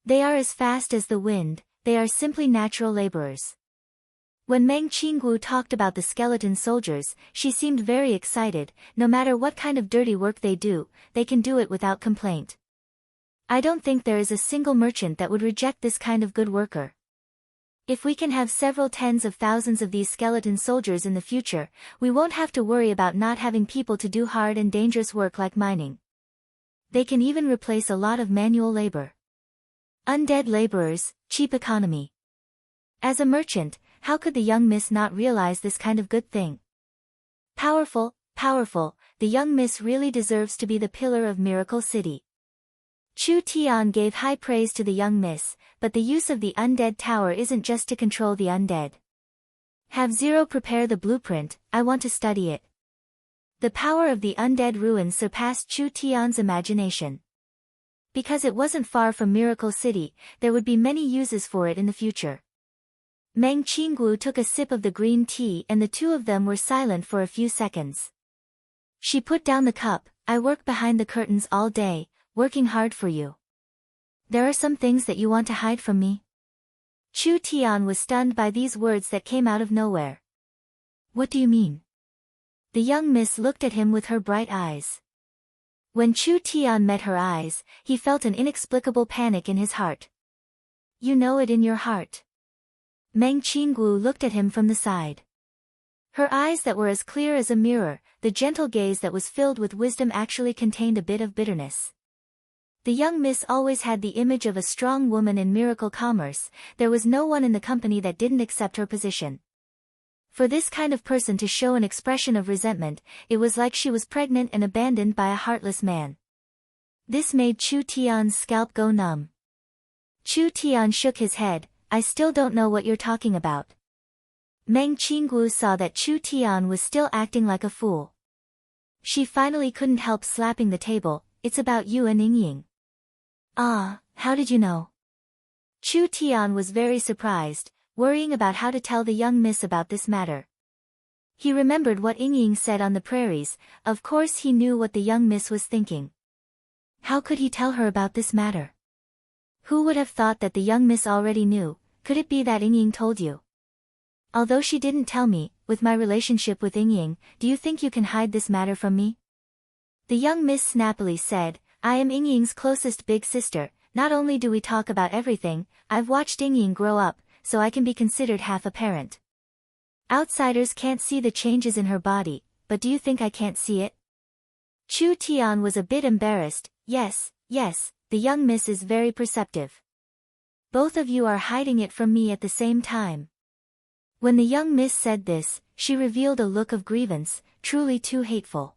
They are as fast as the wind, they are simply natural laborers. When Meng Qinggu talked about the skeleton soldiers, she seemed very excited. No matter what kind of dirty work they do, they can do it without complaint. I don't think there is a single merchant that would reject this kind of good worker. If we can have several tens of thousands of these skeleton soldiers in the future, we won't have to worry about not having people to do hard and dangerous work like mining. They can even replace a lot of manual labor. Undead laborers, cheap economy. As a merchant, how could the young miss not realize this kind of good thing? Powerful, powerful, the young miss really deserves to be the pillar of Miracle City. Chu Tian gave high praise to the young miss, but the use of the undead tower isn't just to control the undead. Have Zero prepare the blueprint, I want to study it. The power of the undead ruins surpassed Chu Tian's imagination. Because it wasn't far from Miracle City, there would be many uses for it in the future. Meng Qinggu took a sip of the green tea and the two of them were silent for a few seconds. She put down the cup. I work behind the curtains all day, working hard for you. There are some things that you want to hide from me? Chu Tian was stunned by these words that came out of nowhere. What do you mean? The young miss looked at him with her bright eyes. When Chu Tian met her eyes, he felt an inexplicable panic in his heart. You know it in your heart. Meng Qinggu looked at him from the side. Her eyes that were as clear as a mirror, the gentle gaze that was filled with wisdom actually contained a bit of bitterness. The young miss always had the image of a strong woman in miracle commerce. There was no one in the company that didn't accept her position. For this kind of person to show an expression of resentment, it was like she was pregnant and abandoned by a heartless man. This made Chu Tian's scalp go numb. Chu Tian shook his head. I still don't know what you're talking about. Meng Qinggu saw that Chu Tian was still acting like a fool. She finally couldn't help slapping the table. It's about you and Yingying. Ah, how did you know? Chu Tian was very surprised, worrying about how to tell the young miss about this matter. He remembered what Yingying said on the prairies. Of course he knew what the young miss was thinking. How could he tell her about this matter? Who would have thought that the young miss already knew? Could it be that Yingying told you? Although she didn't tell me, with my relationship with Yingying, do you think you can hide this matter from me? The young miss snappily said, I am Yingying's closest big sister. Not only do we talk about everything, I've watched Yingying grow up, so I can be considered half a parent. Outsiders can't see the changes in her body, but do you think I can't see it? Chu Tian was a bit embarrassed. Yes, the young miss is very perceptive. Both of you are hiding it from me at the same time. When the young miss said this, she revealed a look of grievance, truly too hateful.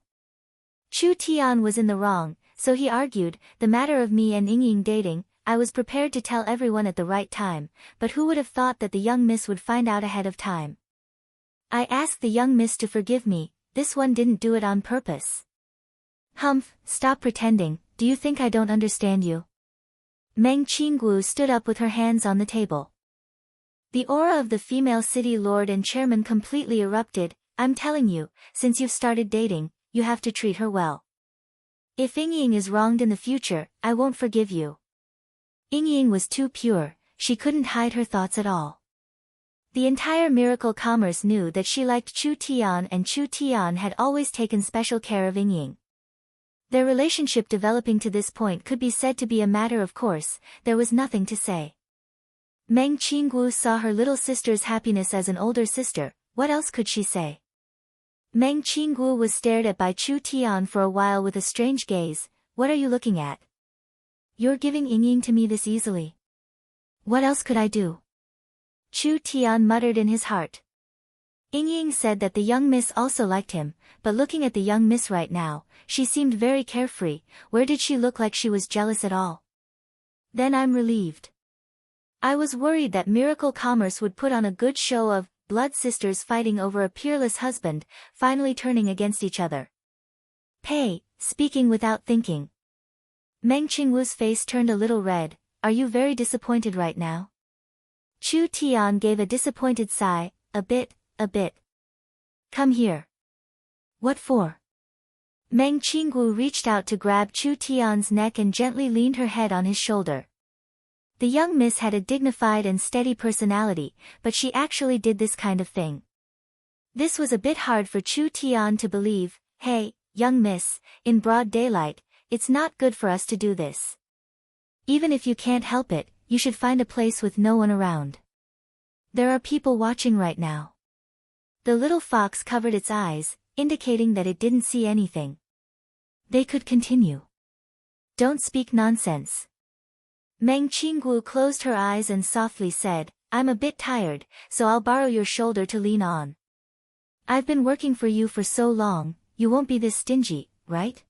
Chu Tian was in the wrong, so he argued, the matter of me and Yingying dating, I was prepared to tell everyone at the right time, but who would have thought that the young miss would find out ahead of time? I asked the young miss to forgive me, this one didn't do it on purpose. Humph, stop pretending, do you think I don't understand you? Meng Qinggu stood up with her hands on the table. The aura of the female city lord and chairman completely erupted. I'm telling you, since you've started dating, you have to treat her well. If Yingying is wronged in the future, I won't forgive you. Yingying was too pure, she couldn't hide her thoughts at all. The entire Miracle Commerce knew that she liked Chu Tian and Chu Tian had always taken special care of Yingying. Their relationship developing to this point could be said to be a matter of course, there was nothing to say. Meng Qinggu saw her little sister's happiness as an older sister, what else could she say? Meng Qinggu was stared at by Chu Tian for a while with a strange gaze. What are you looking at? You're giving Yingying to me this easily. What else could I do? Chu Tian muttered in his heart. Yingying said that the young miss also liked him, but looking at the young miss right now, she seemed very carefree. Where did she look like she was jealous at all? Then I'm relieved. I was worried that Miracle Commerce would put on a good show of blood sisters fighting over a peerless husband, finally turning against each other. Pei, speaking without thinking. Meng Qingwu's face turned a little red. Are you very disappointed right now? Chu Tian gave a disappointed sigh. A bit. Come here. What for? Meng Qingwu reached out to grab Chu Tian's neck and gently leaned her head on his shoulder. The young miss had a dignified and steady personality, but she actually did this kind of thing. This was a bit hard for Chu Tian to believe. Hey, young miss, in broad daylight, it's not good for us to do this. Even if you can't help it, you should find a place with no one around. There are people watching right now. The little fox covered its eyes, indicating that it didn't see anything. They could continue. Don't speak nonsense. Meng Qingwu closed her eyes and softly said, I'm a bit tired, so I'll borrow your shoulder to lean on. I've been working for you for so long, you won't be this stingy, right?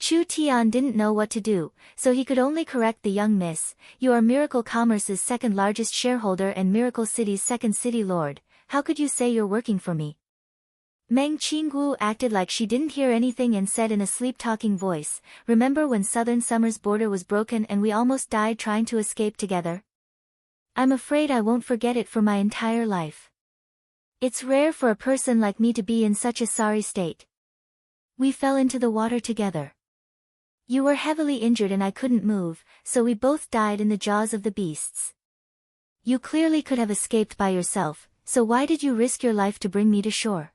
Chu Tian didn't know what to do, so he could only correct the young miss. You are Miracle Commerce's second largest shareholder and Miracle City's second city lord. How could you say you're working for me? Meng Qingwu acted like she didn't hear anything and said in a sleep-talking voice, remember when Southern Summer's border was broken and we almost died trying to escape together? I'm afraid I won't forget it for my entire life. It's rare for a person like me to be in such a sorry state. We fell into the water together. You were heavily injured and I couldn't move, so we both died in the jaws of the beasts. You clearly could have escaped by yourself, so why did you risk your life to bring me to shore?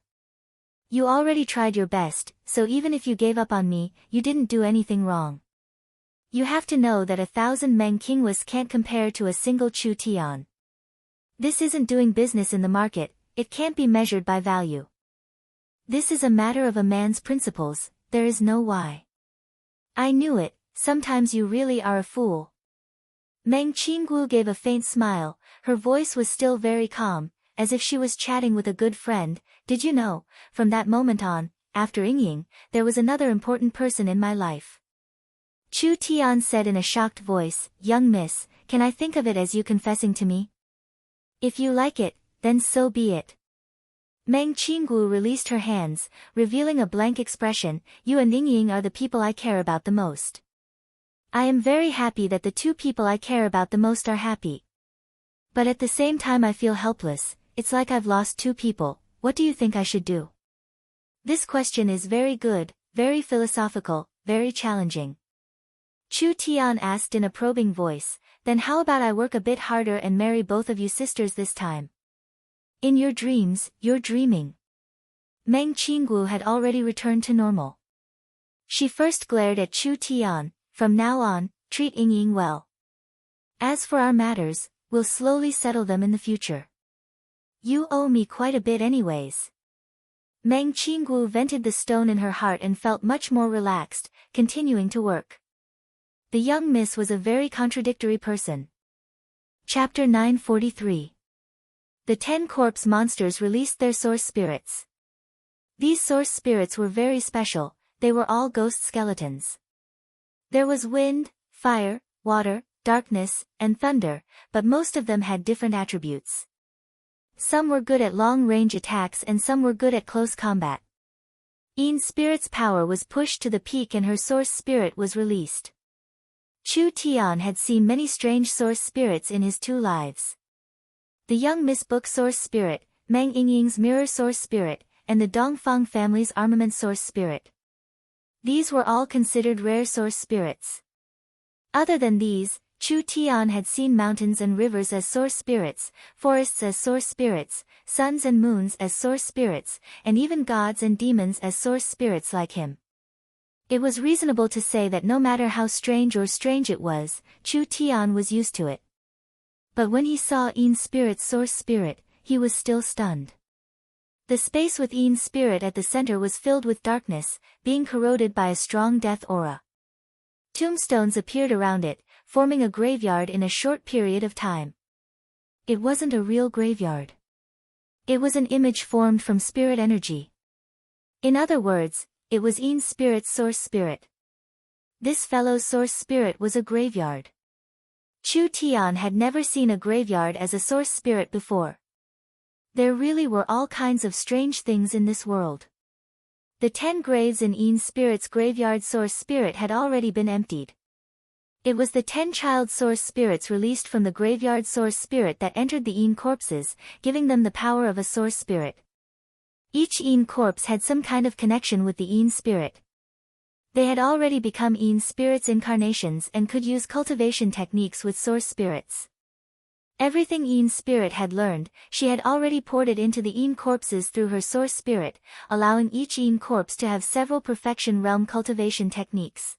You already tried your best, so even if you gave up on me, you didn't do anything wrong. You have to know that 1,000 Meng Qingwus can't compare to a single Chu Tian. This isn't doing business in the market, it can't be measured by value. This is a matter of a man's principles, there is no why. I knew it, sometimes you really are a fool. Meng Qingwu gave a faint smile, her voice was still very calm, as if she was chatting with a good friend. Did you know, from that moment on, after Yingying, there was another important person in my life. Chu Tian said in a shocked voice, young miss, can I think of it as you confessing to me? If you like it, then so be it. Meng Qingwu released her hands, revealing a blank expression. You and Yingying are the people I care about the most. I am very happy that the two people I care about the most are happy. But at the same time I feel helpless, it's like I've lost two people. What do you think I should do? This question is very good, very philosophical, very challenging. Chu Tian asked in a probing voice, then how about I work a bit harder and marry both of you sisters this time? In your dreams, you're dreaming. Meng Qingwu had already returned to normal. She first glared at Chu Tian. From now on, treat Yingying well. As for our matters, we'll slowly settle them in the future. You owe me quite a bit anyways. Meng Qingwu vented the stone in her heart and felt much more relaxed, continuing to work. The young miss was a very contradictory person. Chapter 943. The 10 corpse monsters released their source spirits. These source spirits were very special, they were all ghost skeletons. There was wind, fire, water, darkness, and thunder, but most of them had different attributes. Some were good at long-range attacks and some were good at close combat. Yin's spirit's power was pushed to the peak and her source spirit was released. Chu Tian had seen many strange source spirits in his 2 lives. The young Miss Book source spirit, Meng Yingying's mirror source spirit, and the Dongfang family's armament source spirit. These were all considered rare source spirits. Other than these, Chu Tian had seen mountains and rivers as source spirits, forests as source spirits, suns and moons as source spirits, and even gods and demons as source spirits like him. It was reasonable to say that no matter how strange it was, Chu Tian was used to it. But when he saw Yin's spirit's source spirit, he was still stunned. The space with Yin's spirit at the center was filled with darkness, being corroded by a strong death aura. Tombstones appeared around it, forming a graveyard in a short period of time. It wasn't a real graveyard. It was an image formed from spirit energy. In other words, it was Yin's spirit's source spirit. This fellow's source spirit was a graveyard. Chu Tian had never seen a graveyard as a source spirit before. There really were all kinds of strange things in this world. The 10 graves in Yin's spirit's graveyard source spirit had already been emptied. It was the 10 child source spirits released from the graveyard source spirit that entered the Een corpses, giving them the power of a source spirit. Each Een corpse had some kind of connection with the Een spirit. They had already become Een spirits incarnations and could use cultivation techniques with source spirits. Everything Een spirit had learned, she had already poured it into the Een corpses through her source spirit, allowing each Een corpse to have several perfection realm cultivation techniques.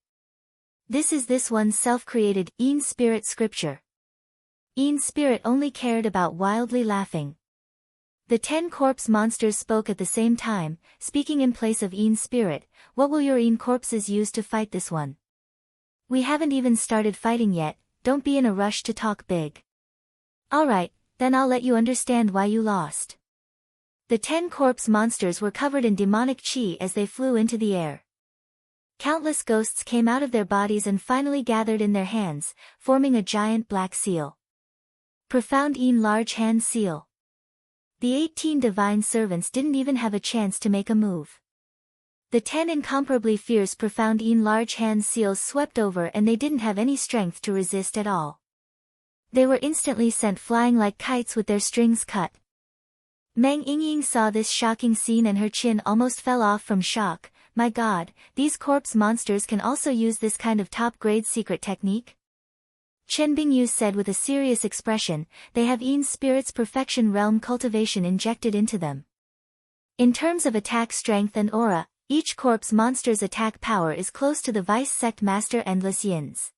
This is this one's self-created Een spirit scripture. Een spirit only cared about wildly laughing. The 10 corpse monsters spoke at the same time, speaking in place of Een spirit. What will your Een corpses use to fight this one? We haven't even started fighting yet, don't be in a rush to talk big. Alright, then I'll let you understand why you lost. The 10 corpse monsters were covered in demonic chi as they flew into the air. Countless ghosts came out of their bodies and finally gathered in their hands, forming a giant black seal. Profound Een large hand seal. The 18 divine servants didn't even have a chance to make a move. The 10 incomparably fierce profound Een large hand seals swept over and they didn't have any strength to resist at all. They were instantly sent flying like kites with their strings cut. Meng Yingying saw this shocking scene and her chin almost fell off from shock. My god, these corpse monsters can also use this kind of top-grade secret technique? Chen Bingyu said with a serious expression, they have Een spirit's perfection realm cultivation injected into them. In terms of attack strength and aura, each corpse monster's attack power is close to the Vice Sect Master Endless Yin's.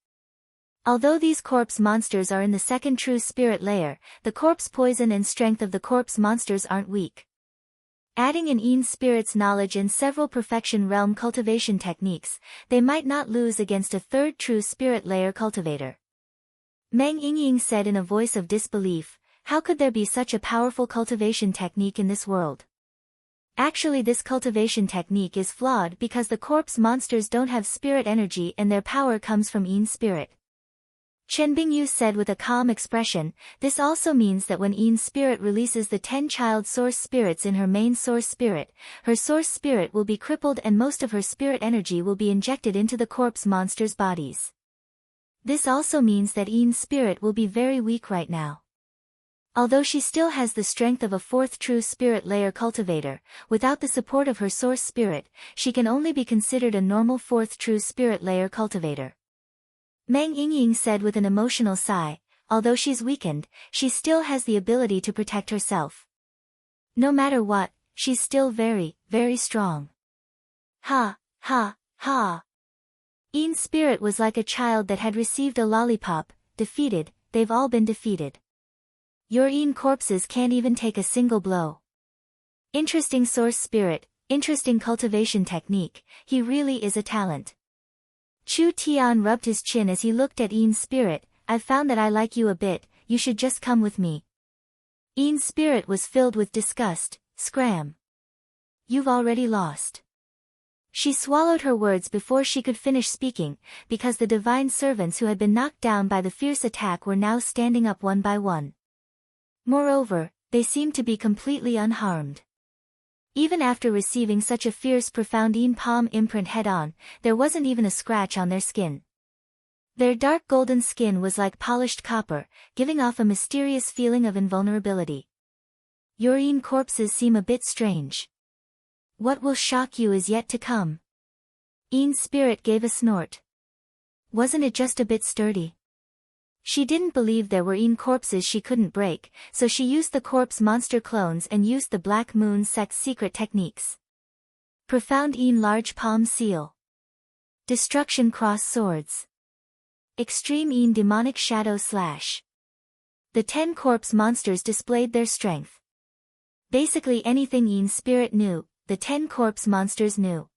Although these corpse monsters are in the second true spirit layer, the corpse poison and strength of the corpse monsters aren't weak. Adding in Een spirit's knowledge and several perfection realm cultivation techniques, they might not lose against a third true spirit layer cultivator. Meng Yingying said in a voice of disbelief, how could there be such a powerful cultivation technique in this world? Actually, this cultivation technique is flawed because the corpse monsters don't have spirit energy and their power comes from Een spirit. Chen Bingyu said with a calm expression, this also means that when Een spirit releases the 10 child source spirits in her main source spirit, her source spirit will be crippled and most of her spirit energy will be injected into the corpse monsters' bodies. This also means that Een spirit will be very weak right now. Although she still has the strength of a fourth true spirit layer cultivator, without the support of her source spirit, she can only be considered a normal fourth true spirit layer cultivator. Meng Yingying said with an emotional sigh, although she's weakened, she still has the ability to protect herself. No matter what, she's still very, very strong. Ha, ha, ha. Een spirit was like a child that had received a lollipop, defeated, they've all been defeated. Your Een corpses can't even take a single blow. Interesting source spirit, interesting cultivation technique, he really is a talent. Chu Tian rubbed his chin as he looked at Een spirit, I've found that I like you a bit, you should just come with me. Een spirit was filled with disgust, scram. You've already lost. She swallowed her words before she could finish speaking, because the divine servants who had been knocked down by the fierce attack were now standing up one by one. Moreover, they seemed to be completely unharmed. Even after receiving such a fierce profound Een palm imprint head-on, there wasn't even a scratch on their skin. Their dark golden skin was like polished copper, giving off a mysterious feeling of invulnerability. Your Een corpses seem a bit strange. What will shock you is yet to come. Een spirit gave a snort. Wasn't it just a bit sturdy? She didn't believe there were Een corpses she couldn't break, so she used the corpse monster clones and used the Black Moon sect's secret techniques. Profound Een large palm seal. Destruction cross swords. Extreme Een demonic shadow slash. The 10 corpse monsters displayed their strength. Basically anything Een spirit knew, the 10 corpse monsters knew.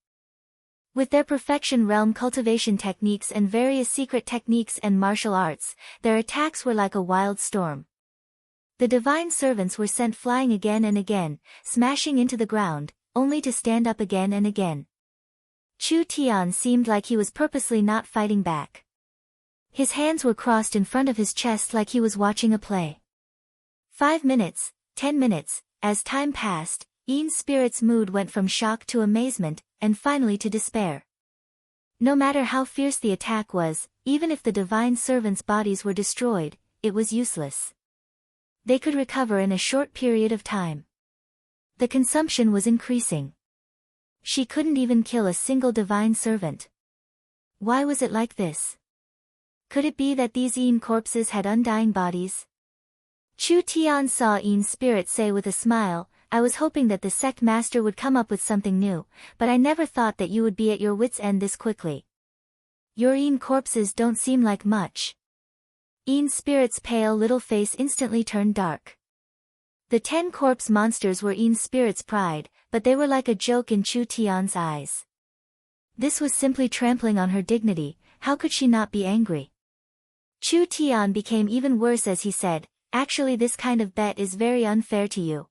With their perfection realm cultivation techniques and various secret techniques and martial arts, their attacks were like a wild storm. The divine servants were sent flying again and again, smashing into the ground, only to stand up again and again. Chu Tian seemed like he was purposely not fighting back. His hands were crossed in front of his chest like he was watching a play. 5 minutes, 10 minutes, as time passed, Een spirit's mood went from shock to amazement, and finally to despair. No matter how fierce the attack was, even if the divine servants' bodies were destroyed, it was useless. They could recover in a short period of time. The consumption was increasing. She couldn't even kill a single divine servant. Why was it like this? Could it be that these Yin corpses had undying bodies? Chu Tian saw Yin's spirit say with a smile, I was hoping that the sect master would come up with something new, but I never thought that you would be at your wits' end this quickly. Your Yin corpses don't seem like much. Yin's spirit's pale little face instantly turned dark. The 10 corpse monsters were Yin's spirit's pride, but they were like a joke in Chu Tian's eyes. This was simply trampling on her dignity. How could she not be angry? Chu Tian became even worse as he said, actually this kind of bet is very unfair to you.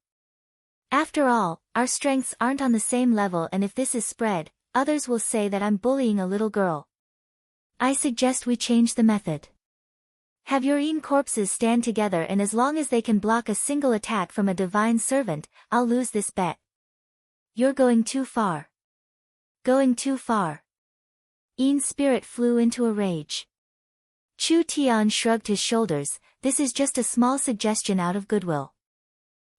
After all, our strengths aren't on the same level, and if this is spread, others will say that I'm bullying a little girl. I suggest we change the method. Have your Yin corpses stand together, and as long as they can block a single attack from a divine servant, I'll lose this bet. You're going too far. Going too far. Yin's spirit flew into a rage. Chu Tian shrugged his shoulders, this is just a small suggestion out of goodwill.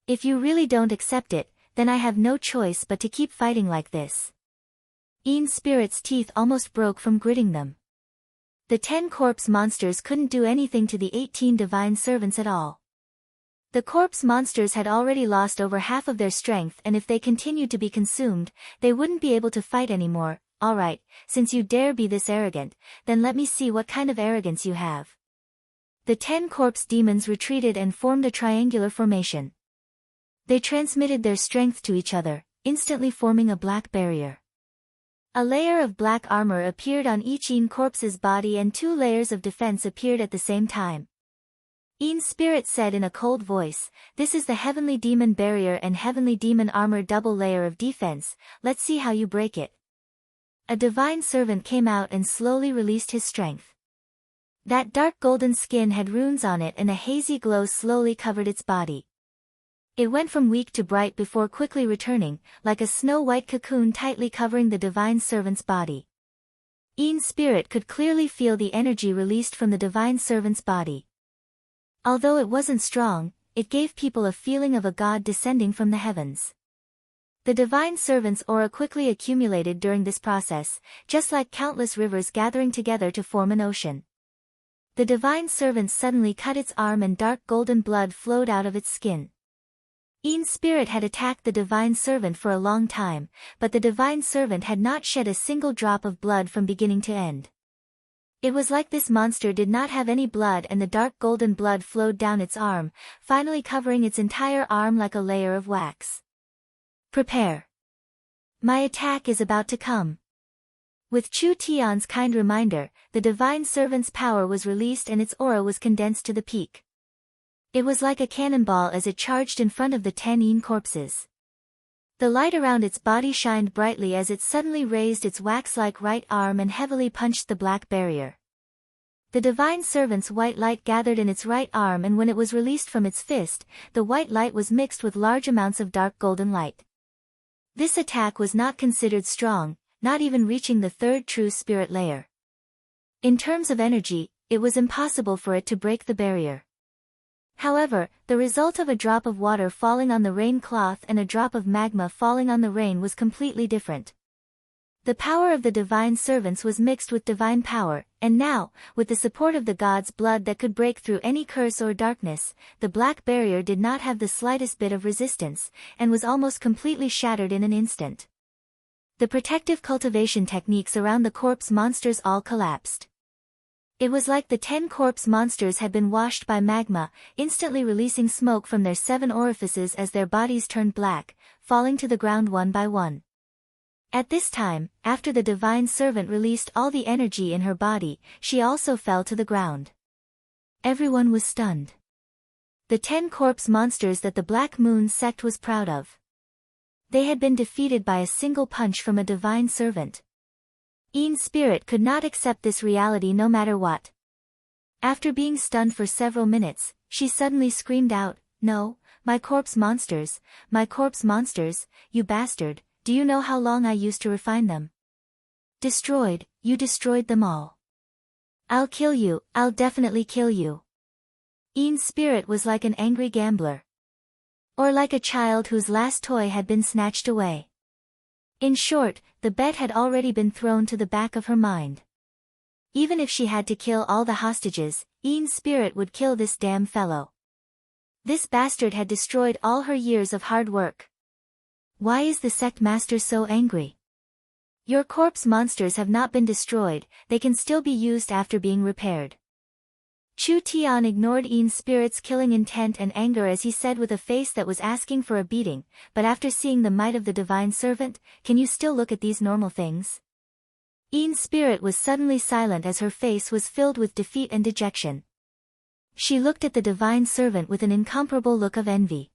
If you really don't accept it, then I have no choice but to keep fighting like this. Yin's spirit's teeth almost broke from gritting them. The 10 corpse monsters couldn't do anything to the 18 divine servants at all. The corpse monsters had already lost over half of their strength, and if they continued to be consumed, they wouldn't be able to fight anymore. Alright, since you dare be this arrogant, then let me see what kind of arrogance you have. The 10 corpse demons retreated and formed a triangular formation. They transmitted their strength to each other, instantly forming a black barrier. A layer of black armor appeared on each Yin corpse's body, and 2 layers of defense appeared at the same time. Yin's spirit said in a cold voice, this is the heavenly demon barrier and heavenly demon armor double layer of defense, let's see how you break it. A divine servant came out and slowly released his strength. That dark golden skin had runes on it, and a hazy glow slowly covered its body. It went from weak to bright before quickly returning, like a snow-white cocoon tightly covering the divine servant's body. Yin's spirit could clearly feel the energy released from the divine servant's body. Although it wasn't strong, it gave people a feeling of a god descending from the heavens. The divine servant's aura quickly accumulated during this process, just like countless rivers gathering together to form an ocean. The divine servant suddenly cut its arm, and dark golden blood flowed out of its skin. Yin's spirit had attacked the divine servant for a long time, but the divine servant had not shed a single drop of blood from beginning to end. It was like this monster did not have any blood, and the dark golden blood flowed down its arm, finally covering its entire arm like a layer of wax. Prepare. My attack is about to come. With Chu Tian's kind reminder, the divine servant's power was released and its aura was condensed to the peak. It was like a cannonball as it charged in front of the 10 Yin corpses. The light around its body shined brightly as it suddenly raised its wax-like right arm and heavily punched the black barrier. The divine servant's white light gathered in its right arm, and when it was released from its fist, the white light was mixed with large amounts of dark golden light. This attack was not considered strong, not even reaching the 3rd true spirit layer. In terms of energy, it was impossible for it to break the barrier. However, the result of a drop of water falling on the rain cloth and a drop of magma falling on the rain was completely different. The power of the divine servants was mixed with divine power, and now, with the support of the god's blood that could break through any curse or darkness, the black barrier did not have the slightest bit of resistance, and was almost completely shattered in an instant. The protective cultivation techniques around the corpse monsters all collapsed. It was like the 10 corpse monsters had been washed by magma, instantly releasing smoke from their 7 orifices as their bodies turned black, falling to the ground one by one. At this time, after the divine servant released all the energy in her body, she also fell to the ground. Everyone was stunned. The 10 corpse monsters that the Black Moon sect was proud of. They had been defeated by a single punch from a divine servant. Yin's spirit could not accept this reality no matter what. After being stunned for several minutes, she suddenly screamed out, "No, my corpse monsters, you bastard, do you know how long I used to refine them? Destroyed, you destroyed them all. I'll kill you, I'll definitely kill you. Ian's spirit was like an angry gambler. Or like a child whose last toy had been snatched away. In short, the bet had already been thrown to the back of her mind. Even if she had to kill all the hostages, Ian's spirit would kill this damn fellow. This bastard had destroyed all her years of hard work. Why is the sect master so angry? Your corpse monsters have not been destroyed, they can still be used after being repaired. Chu Tian ignored Ian's spirit's killing intent and anger as he said with a face that was asking for a beating, but after seeing the might of the divine servant, can you still look at these normal things? Ian's spirit was suddenly silent as her face was filled with defeat and dejection. She looked at the divine servant with an incomparable look of envy.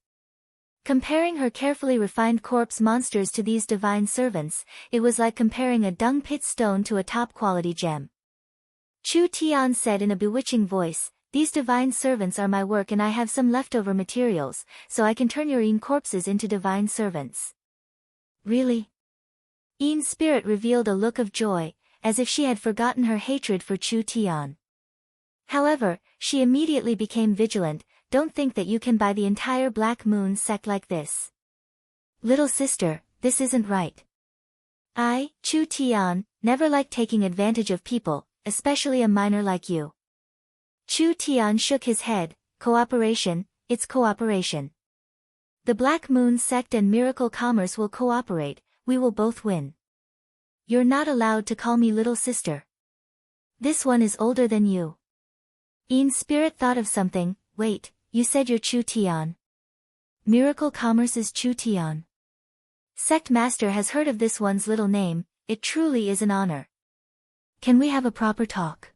Comparing her carefully refined corpse monsters to these divine servants, it was like comparing a dung pit stone to a top-quality gem. Chu Tian said in a bewitching voice, "These divine servants are my work and I have some leftover materials, so I can turn your Ian corpses into divine servants." Really? Ian's spirit revealed a look of joy, as if she had forgotten her hatred for Chu Tian. However, she immediately became vigilant. Don't think that you can buy the entire Black Moon sect like this. Little sister, this isn't right. I, Chu Tian, never liked taking advantage of people, especially a minor like you. Chu Tian shook his head. Cooperation, it's cooperation. The Black Moon sect and Miracle Commerce will cooperate, we will both win. You're not allowed to call me little sister. This one is older than you. Ian's spirit thought of something. Wait, you said you're Chu Tian. Miracle Commerce is Chu Tian. Sect Master has heard of this one's little name, it truly is an honor. Can we have a proper talk?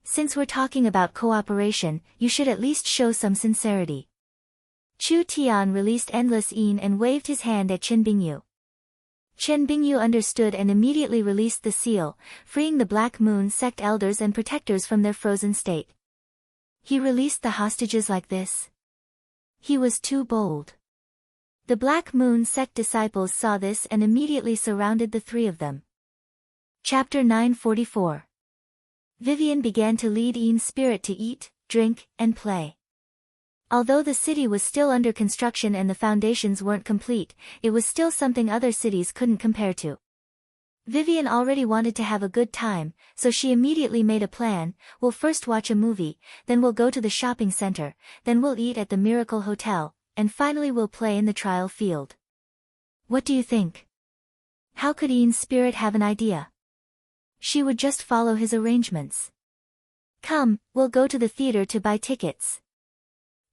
Since we're talking about cooperation, you should at least show some sincerity. Chu Tian released Endless Ian and waved his hand at Chen Bingyu. Chen Bingyu understood and immediately released the seal, freeing the Black Moon sect elders and protectors from their frozen state. He released the hostages like this? He was too bold. The Black Moon sect disciples saw this and immediately surrounded the three of them. Chapter 944. Vivian began to lead Ian's spirit to eat, drink, and play. Although the city was still under construction and the foundations weren't complete, it was still something other cities couldn't compare to. Vivian already wanted to have a good time, so she immediately made a plan. We'll first watch a movie, then we'll go to the shopping center, then we'll eat at the Miracle Hotel, and finally we'll play in the trial field. What do you think? How could Ian's spirit have an idea? She would just follow his arrangements. Come, we'll go to the theater to buy tickets.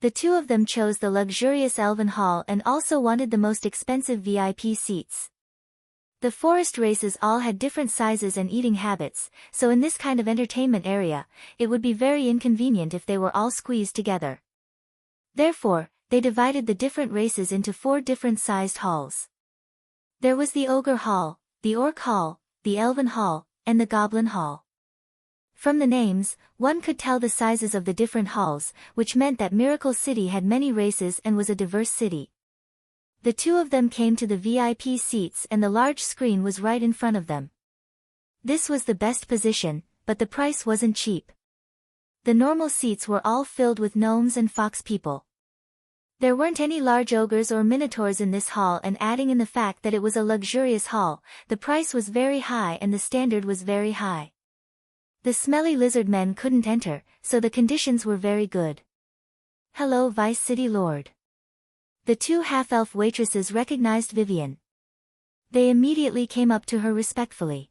The two of them chose the luxurious Elven Hall and also wanted the most expensive VIP seats. The forest races all had different sizes and eating habits, so in this kind of entertainment area, it would be very inconvenient if they were all squeezed together. Therefore, they divided the different races into 4 different sized halls. There was the Ogre Hall, the Orc Hall, the Elven Hall, and the Goblin Hall. From the names, one could tell the sizes of the different halls, which meant that Miracle City had many races and was a diverse city. The two of them came to the VIP seats and the large screen was right in front of them. This was the best position, but the price wasn't cheap. The normal seats were all filled with gnomes and fox people. There weren't any large ogres or minotaurs in this hall, and adding in the fact that it was a luxurious hall, the price was very high and the standard was very high. The smelly lizard men couldn't enter, so the conditions were very good. Hello, Vice City Lord. The 2 half-elf waitresses recognized Vivian. They immediately came up to her respectfully.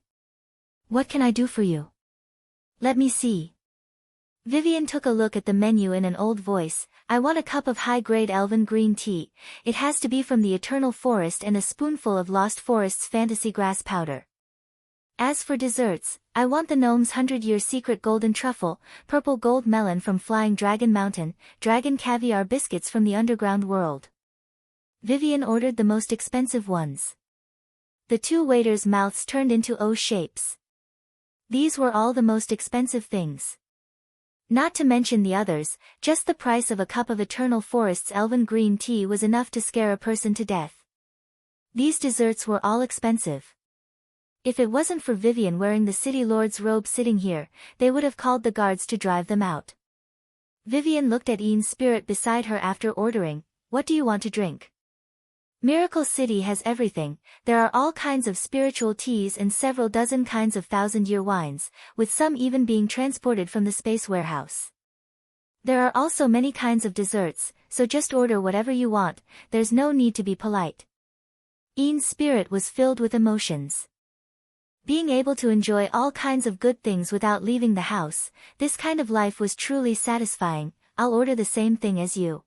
What can I do for you? Let me see. Vivian took a look at the menu in an old voice. I want a cup of high-grade elven green tea. It has to be from the Eternal Forest and a spoonful of Lost Forest's fantasy grass powder. As for desserts, I want the gnome's 100-year secret golden truffle, purple gold melon from Flying Dragon Mountain, dragon caviar biscuits from the underground world. Vivian ordered the most expensive ones. The 2 waiters' mouths turned into O shapes. These were all the most expensive things. Not to mention the others, just the price of a cup of Eternal Forest's elven green tea was enough to scare a person to death. These desserts were all expensive. If it wasn't for Vivian wearing the city lord's robe sitting here, they would have called the guards to drive them out. Vivian looked at Ian's spirit beside her after ordering, "What do you want to drink?" Miracle City has everything. There are all kinds of spiritual teas and several dozen kinds of thousand-year wines, with some even being transported from the space warehouse. There are also many kinds of desserts, so just order whatever you want, there's no need to be polite. Ian's spirit was filled with emotions. Being able to enjoy all kinds of good things without leaving the house, this kind of life was truly satisfying. I'll order the same thing as you.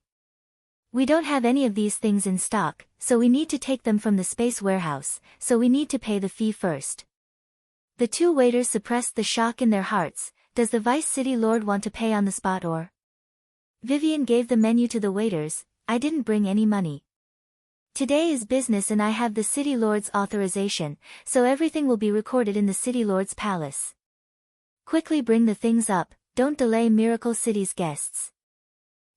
We don't have any of these things in stock, so we need to take them from the space warehouse, so we need to pay the fee first. The two waiters suppressed the shock in their hearts. Does the Vice City Lord want to pay on the spot or? Vivian gave the menu to the waiters. I didn't bring any money. Today is business and I have the City Lord's authorization, so everything will be recorded in the City Lord's palace. Quickly bring the things up, don't delay Miracle City's guests.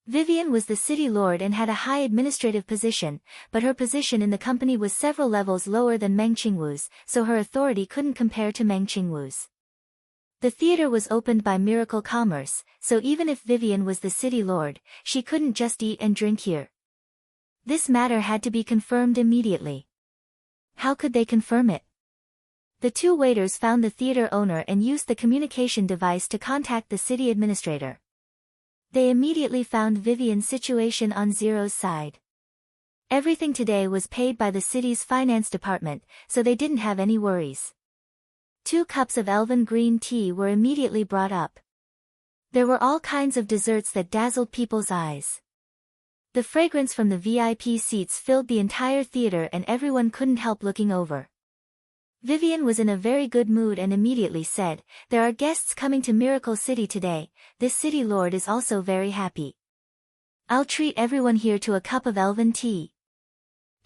Vivian was the city lord and had a high administrative position, but her position in the company was several levels lower than Meng Qingwu's, so her authority couldn't compare to Meng Qingwu's. The theater was opened by Miracle Commerce, so even if Vivian was the city lord, she couldn't just eat and drink here. This matter had to be confirmed immediately. How could they confirm it? The two waiters found the theater owner and used the communication device to contact the city administrator. They immediately found Vivian's situation on Zero's side. Everything today was paid by the city's finance department, so they didn't have any worries. 2 cups of elven green tea were immediately brought up. There were all kinds of desserts that dazzled people's eyes. The fragrance from the VIP seats filled the entire theater and everyone couldn't help looking over. Vivian was in a very good mood and immediately said, "There are guests coming to Miracle City today, this city lord is also very happy. I'll treat everyone here to a cup of elven tea."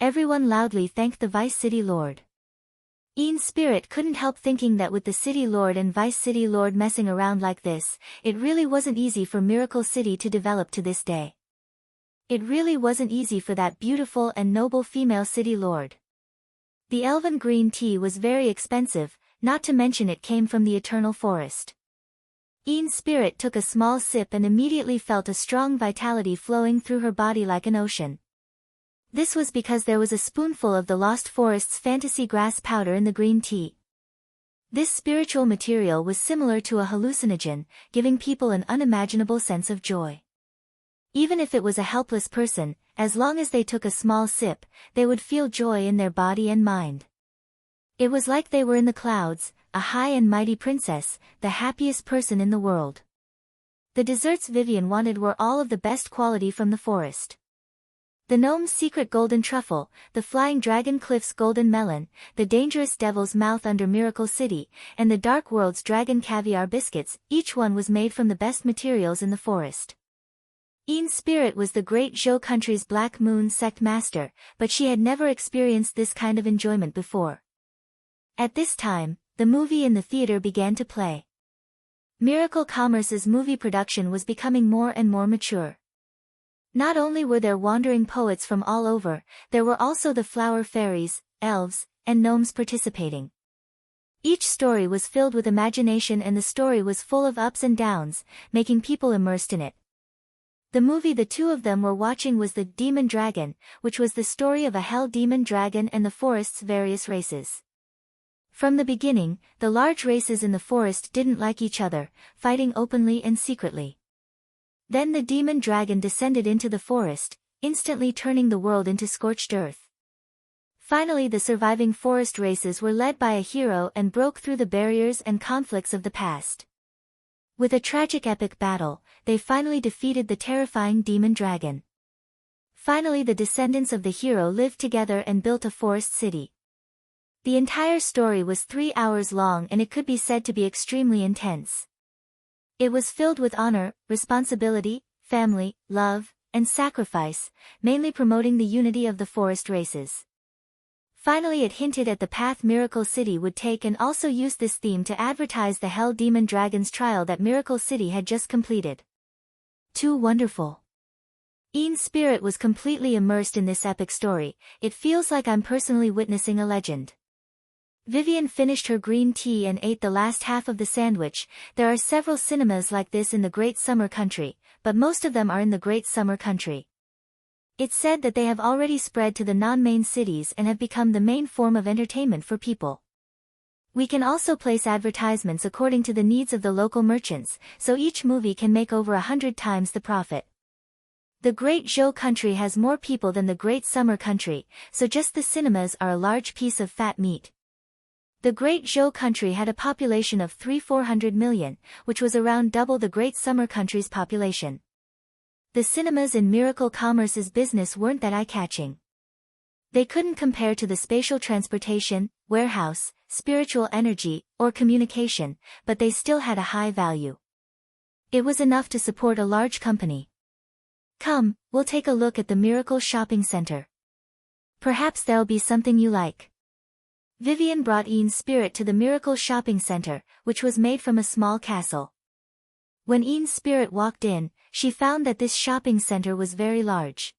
Everyone loudly thanked the Vice City Lord. Ian's spirit couldn't help thinking that with the City Lord and Vice City Lord messing around like this, it really wasn't easy for Miracle City to develop to this day. It really wasn't easy for that beautiful and noble female City Lord. The elven green tea was very expensive, not to mention it came from the eternal forest. Ian's spirit took a small sip and immediately felt a strong vitality flowing through her body like an ocean. This was because there was a spoonful of the Lost Forest's fantasy grass powder in the green tea. This spiritual material was similar to a hallucinogen, giving people an unimaginable sense of joy. Even if it was a helpless person, as long as they took a small sip, they would feel joy in their body and mind. It was like they were in the clouds, a high and mighty princess, the happiest person in the world. The desserts Vivian wanted were all of the best quality from the forest. The gnome's secret golden truffle, the flying dragon cliff's golden melon, the dangerous devil's mouth under Miracle City, and the dark world's dragon caviar biscuits, each one was made from the best materials in the forest. Ian's spirit was the great Zhou country's Black Moon sect master, but she had never experienced this kind of enjoyment before. At this time, the movie in the theater began to play. Miracle Commerce's movie production was becoming more and more mature. Not only were there wandering poets from all over, there were also the flower fairies, elves, and gnomes participating. Each story was filled with imagination and the story was full of ups and downs, making people immersed in it. The movie the two of them were watching was The Demon Dragon, which was the story of a hell demon dragon and the forest's various races. From the beginning, the large races in the forest didn't like each other, fighting openly and secretly. Then the demon dragon descended into the forest, instantly turning the world into scorched earth. Finally, the surviving forest races were led by a hero and broke through the barriers and conflicts of the past. With a tragic epic battle, they finally defeated the terrifying demon dragon. Finally, the descendants of the hero lived together and built a forest city. The entire story was 3 hours long and it could be said to be extremely intense. It was filled with honor, responsibility, family, love, and sacrifice, mainly promoting the unity of the forest races. Finally, it hinted at the path Miracle City would take and also used this theme to advertise the Hell Demon Dragon's trial that Miracle City had just completed. Too wonderful. Ian's spirit was completely immersed in this epic story. It feels like I'm personally witnessing a legend. Vivian finished her green tea and ate the last half of the sandwich. There are several cinemas like this in the Great Summer Country, but most of them are in the Great Summer Country. It's said that they have already spread to the non-main cities and have become the main form of entertainment for people. We can also place advertisements according to the needs of the local merchants, so each movie can make over 100 times the profit. The Great Zhou Country has more people than the Great Summer Country, so just the cinemas are a large piece of fat meat. The Great Zhou Country had a population of 300–400 million, which was around double the Great Summer Country's population. The cinemas in Miracle Commerce's business weren't that eye-catching. They couldn't compare to the spatial transportation, warehouse, spiritual energy, or communication, but they still had a high value. It was enough to support a large company. Come, we'll take a look at the Miracle Shopping Center. Perhaps there'll be something you like. Vivian brought Ian's spirit to the Miracle Shopping Center, which was made from a small castle. When Ian's spirit walked in, she found that this shopping center was very large.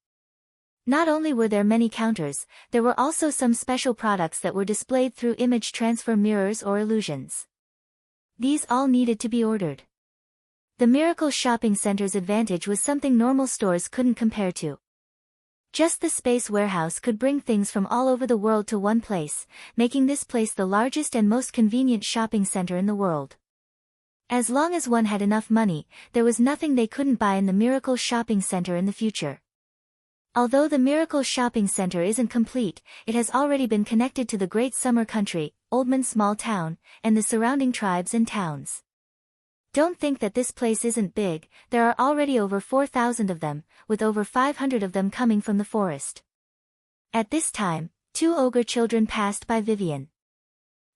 Not only were there many counters, there were also some special products that were displayed through image transfer mirrors or illusions. These all needed to be ordered. The Miracle Shopping Center's advantage was something normal stores couldn't compare to. Just the space warehouse could bring things from all over the world to one place, making this place the largest and most convenient shopping center in the world. As long as one had enough money, there was nothing they couldn't buy in the Miracle Shopping Center in the future. Although the Miracle Shopping Center isn't complete, it has already been connected to the Great Summer Country, Oldman Small Town, and the surrounding tribes and towns. Don't think that this place isn't big, there are already over 4,000 of them, with over 500 of them coming from the forest. At this time, 2 ogre children passed by Vivian.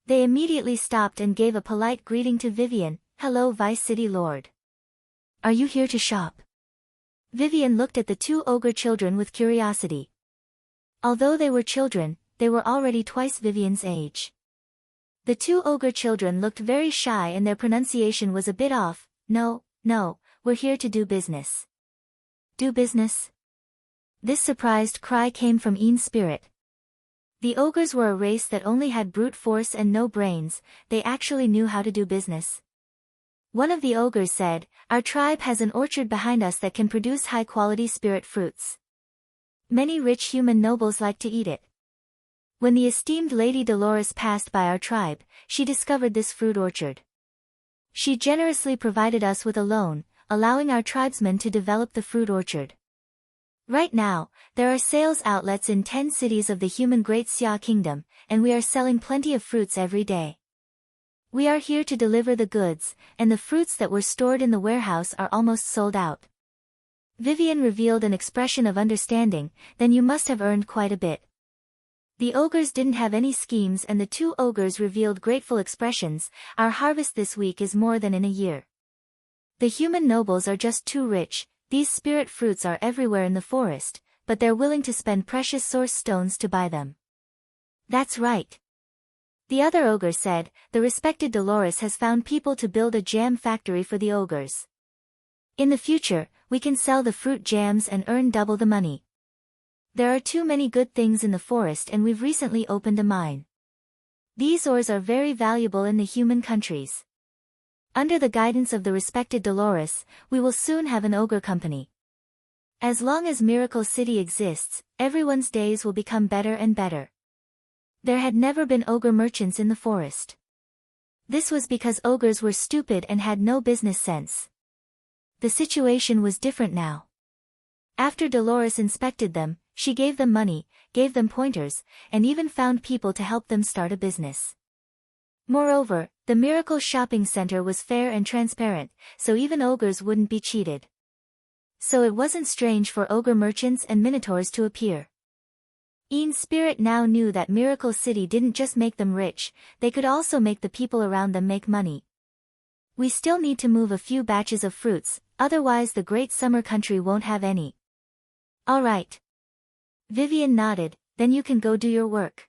They immediately stopped and gave a polite greeting to Vivian. "Hello, Vice City Lord. Are you here to shop?" Vivian looked at the 2 ogre children with curiosity. Although they were children, they were already twice Vivian's age. The 2 ogre children looked very shy and their pronunciation was a bit off. No, we're here to do business." "Do business?" This surprised cry came from Ian's spirit. The ogres were a race that only had brute force and no brains, they actually knew how to do business. One of the ogres said, "Our tribe has an orchard behind us that can produce high-quality spirit fruits. Many rich human nobles like to eat it. When the esteemed Lady Dolores passed by our tribe, she discovered this fruit orchard. She generously provided us with a loan, allowing our tribesmen to develop the fruit orchard. Right now, there are sales outlets in 10 cities of the human Great Xia Kingdom, and we are selling plenty of fruits every day. We are here to deliver the goods, and the fruits that were stored in the warehouse are almost sold out." Vivian revealed an expression of understanding. "Then you must have earned quite a bit." The ogres didn't have any schemes and the 2 ogres revealed grateful expressions. "Our harvest this week is more than in a year. The human nobles are just too rich, these spirit fruits are everywhere in the forest, but they're willing to spend precious source stones to buy them." "That's right." The other ogre said, "The respected Dolores has found people to build a jam factory for the ogres. In the future, we can sell the fruit jams and earn double the money. There are too many good things in the forest and we've recently opened a mine. These ores are very valuable in the human countries. Under the guidance of the respected Dolores, we will soon have an ogre company. As long as Miracle City exists, everyone's days will become better and better." There had never been ogre merchants in the forest. This was because ogres were stupid and had no business sense. The situation was different now. After Dolores inspected them, she gave them money, gave them pointers, and even found people to help them start a business. Moreover, the Miracle Shopping Center was fair and transparent, so even ogres wouldn't be cheated. So it wasn't strange for ogre merchants and minotaurs to appear. Ian's spirit now knew that Miracle City didn't just make them rich, they could also make the people around them make money. "We still need to move a few batches of fruits, otherwise the Great Summer Country won't have any." "All right." Vivian nodded, "Then you can go do your work."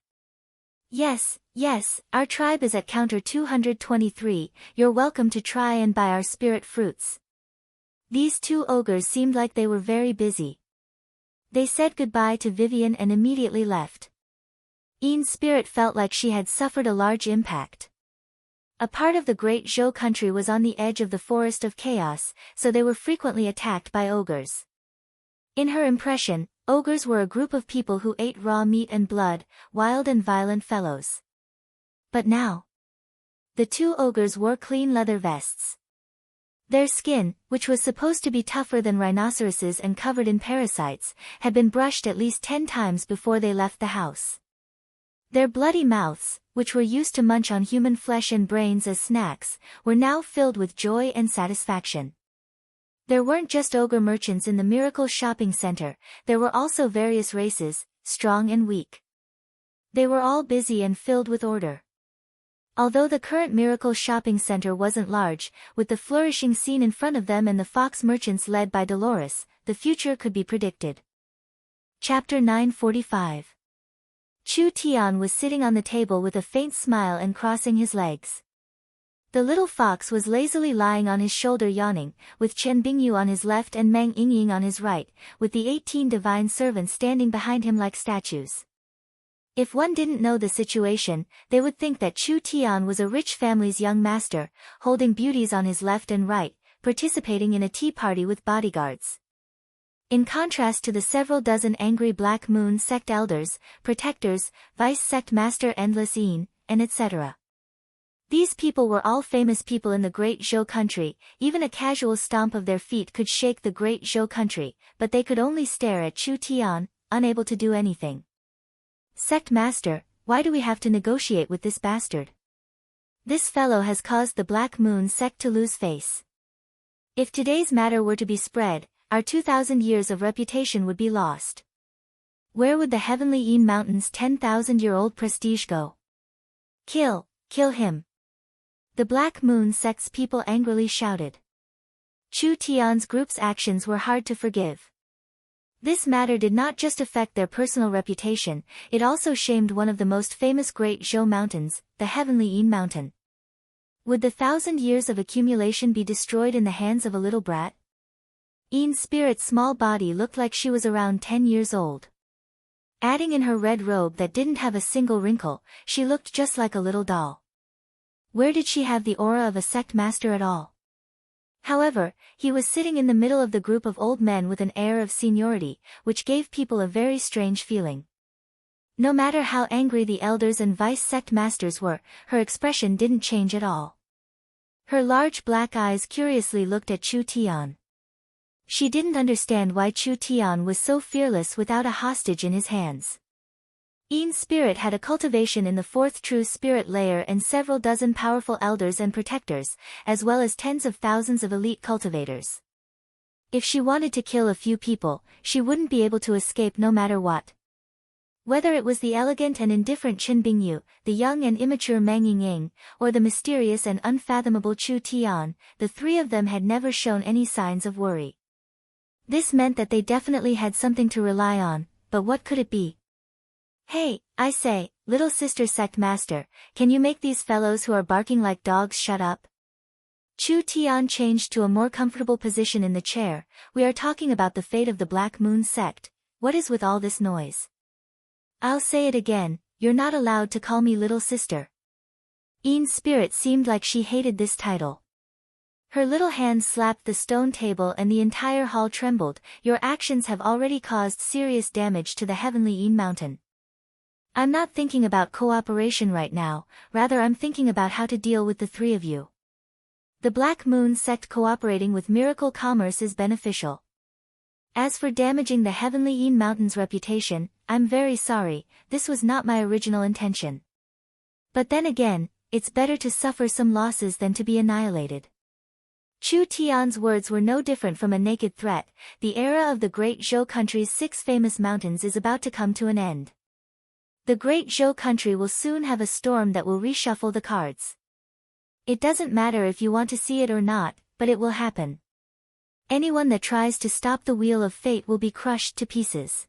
Yes, our tribe is at counter 223, you're welcome to try and buy our spirit fruits." These 2 ogres seemed like they were very busy. They said goodbye to Vivian and immediately left. Yin's spirit felt like she had suffered a large impact. A part of the Great Zhou country was on the edge of the Forest of Chaos, so they were frequently attacked by ogres. In her impression, ogres were a group of people who ate raw meat and blood, wild and violent fellows. But now, the two ogres wore clean leather vests. Their skin, which was supposed to be tougher than rhinoceroses and covered in parasites, had been brushed at least 10 times before they left the house. Their bloody mouths, which were used to munch on human flesh and brains as snacks, were now filled with joy and satisfaction. There weren't just ogre merchants in the Miracle shopping center, there were also various races, strong and weak. They were all busy and filled with order. Although the current Miracle shopping center wasn't large, with the flourishing scene in front of them and the fox merchants led by Dolores, the future could be predicted. Chapter 945. Chu Tian was sitting on the table with a faint smile and crossing his legs. The little fox was lazily lying on his shoulder yawning, with Chen Bingyu on his left and Meng Yingying on his right, with the 18 divine servants standing behind him like statues. If one didn't know the situation, they would think that Chu Tian was a rich family's young master, holding beauties on his left and right, participating in a tea party with bodyguards. In contrast to the several dozen angry Black Moon sect elders, protectors, vice sect master Endless Yin, and etc. These people were all famous people in the Great Zhou country, even a casual stomp of their feet could shake the Great Zhou country, but they could only stare at Chu Tian, unable to do anything. Sect Master, why do we have to negotiate with this bastard? This fellow has caused the Black Moon sect to lose face. If today's matter were to be spread, our 2,000 years of reputation would be lost. Where would the Heavenly Yin Mountain's 10,000-year-old prestige go? Kill him. The Black Moon sect's people angrily shouted. Chu Tian's group's actions were hard to forgive. This matter did not just affect their personal reputation, it also shamed one of the most famous Great Zhou mountains, the Heavenly Yin Mountain. Would the 1,000 years of accumulation be destroyed in the hands of a little brat? Yin's spirit's small body looked like she was around 10 years old. Adding in her red robe that didn't have a single wrinkle, she looked just like a little doll. Where did she have the aura of a sect master at all? However, he was sitting in the middle of the group of old men with an air of seniority, which gave people a very strange feeling. No matter how angry the elders and vice sect masters were, her expression didn't change at all. Her large black eyes curiously looked at Chu Tian. She didn't understand why Chu Tian was so fearless without a hostage in his hands. Yin's spirit had a cultivation in the fourth true spirit layer and several dozen powerful elders and protectors, as well as tens of thousands of elite cultivators. If she wanted to kill a few people, she wouldn't be able to escape no matter what. Whether it was the elegant and indifferent Chen Bingyu, the young and immature Meng Yingying, or the mysterious and unfathomable Chu Tian, the three of them had never shown any signs of worry. This meant that they definitely had something to rely on, but what could it be? Hey, I say, little sister sect master, can you make these fellows who are barking like dogs shut up? Chu Tian changed to a more comfortable position in the chair. We are talking about the fate of the Black Moon sect. What is with all this noise? I'll say it again, you're not allowed to call me little sister. Yin's spirit seemed like she hated this title. Her little hand slapped the stone table and the entire hall trembled. Your actions have already caused serious damage to the Heavenly Yin Mountain. I'm not thinking about cooperation right now, rather I'm thinking about how to deal with the three of you. The Black Moon sect cooperating with Miracle Commerce is beneficial. As for damaging the Heavenly Yin Mountain's reputation, I'm very sorry, this was not my original intention. But then again, it's better to suffer some losses than to be annihilated. Chu Tian's words were no different from a naked threat. The era of the Great Zhou country's 6 famous mountains is about to come to an end. The Great Zhou country will soon have a storm that will reshuffle the cards. It doesn't matter if you want to see it or not, but it will happen. Anyone that tries to stop the wheel of fate will be crushed to pieces.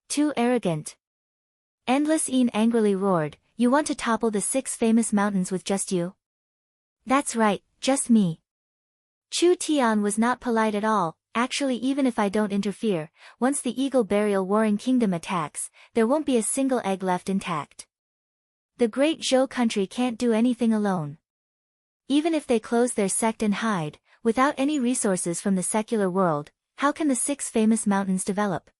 Too arrogant. Endless Yin angrily roared, you want to topple the 6 famous mountains with just you? That's right, just me. Chu Tian was not polite at all, Actually, even if I don't interfere, once the Eagle Burial Warring Kingdom attacks, there won't be a single egg left intact. The Great Zhou country can't do anything alone. Even if they close their sect and hide, without any resources from the secular world, how can the 6 famous mountains develop?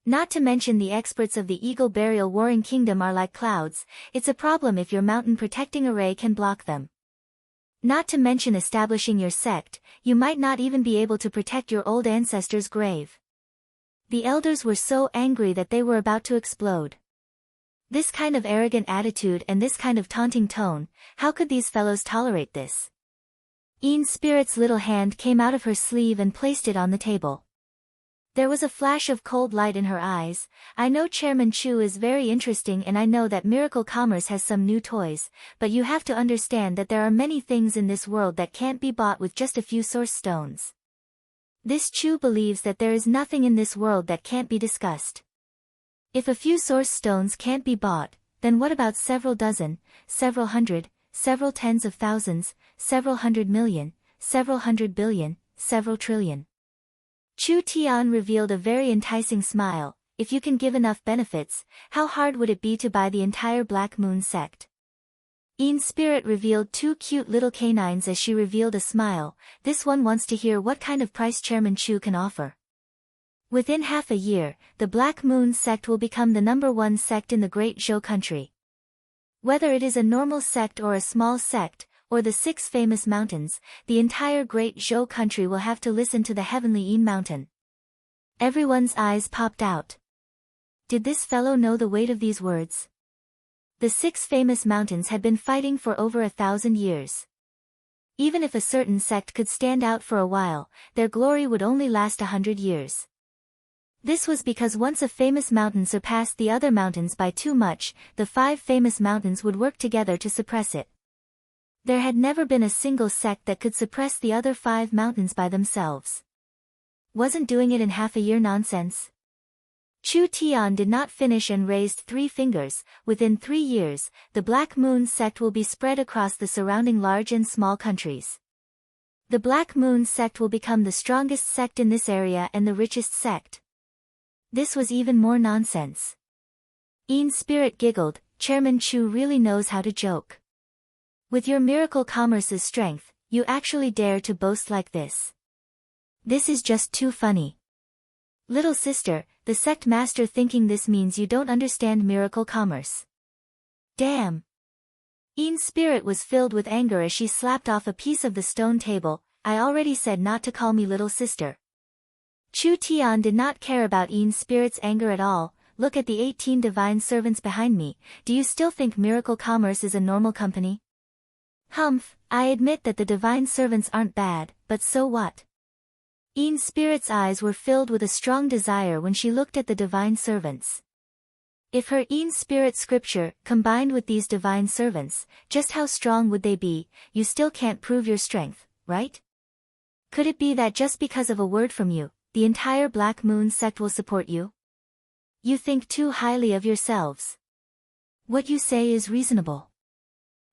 Not to mention the experts of the Eagle Burial Warring Kingdom are like clouds, it's a problem if your mountain protecting array can block them. Not to mention establishing your sect, you might not even be able to protect your old ancestors' grave. The elders were so angry that they were about to explode. This kind of arrogant attitude and this kind of taunting tone, how could these fellows tolerate this? Yin Spirit's little hand came out of her sleeve and placed it on the table. There was a flash of cold light in her eyes. I know Chairman Chu is very interesting and I know that Miracle Commerce has some new toys, but you have to understand that there are many things in this world that can't be bought with just a few source stones. This Chu believes that there is nothing in this world that can't be discussed. If a few source stones can't be bought, then what about several dozen, several hundred, several tens of thousands, several 100 million, several 100 billion, several trillion? Chu Tian revealed a very enticing smile. If you can give enough benefits, how hard would it be to buy the entire Black Moon sect? Yin Spirit revealed 2 cute little canines as she revealed a smile. This one wants to hear what kind of price Chairman Chu can offer. Within half a year, the Black Moon sect will become the #1 sect in the Great Zhou country. Whether it is a normal sect or a small sect, or the 6 famous mountains, the entire Great Zhou country will have to listen to the heavenly Yin mountain. Everyone's eyes popped out. Did this fellow know the weight of these words? The 6 famous mountains had been fighting for over 1,000 years. Even if a certain sect could stand out for a while, their glory would only last 100 years. This was because once a famous mountain surpassed the other mountains by too much, the 5 famous mountains would work together to suppress it. There had never been a single sect that could suppress the other 5 mountains by themselves. Wasn't doing it in half a year nonsense? Chu Tian did not finish and raised 3 fingers. Within 3 years, the Black Moon sect will be spread across the surrounding large and small countries. The Black Moon sect will become the strongest sect in this area and the richest sect. This was even more nonsense. Yin Spirit giggled. Chairman Chu really knows how to joke. With your Miracle Commerce's strength, you actually dare to boast like this. This is just too funny. Little sister, the sect master thinking this means you don't understand Miracle Commerce. Damn. Yin Spirit was filled with anger as she slapped off a piece of the stone table. I already said not to call me little sister. Chu Tian did not care about Yin Spirit's anger at all. Look at the 18 divine servants behind me. Do you still think Miracle Commerce is a normal company? Humph, I admit that the divine servants aren't bad, but so what? Yin Spirit's eyes were filled with a strong desire when she looked at the divine servants. If her Yin Spirit scripture, combined with these divine servants, just how strong would they be? You still can't prove your strength, right? Could it be that just because of a word from you, the entire Black Moon sect will support you? You think too highly of yourselves. What you say is reasonable.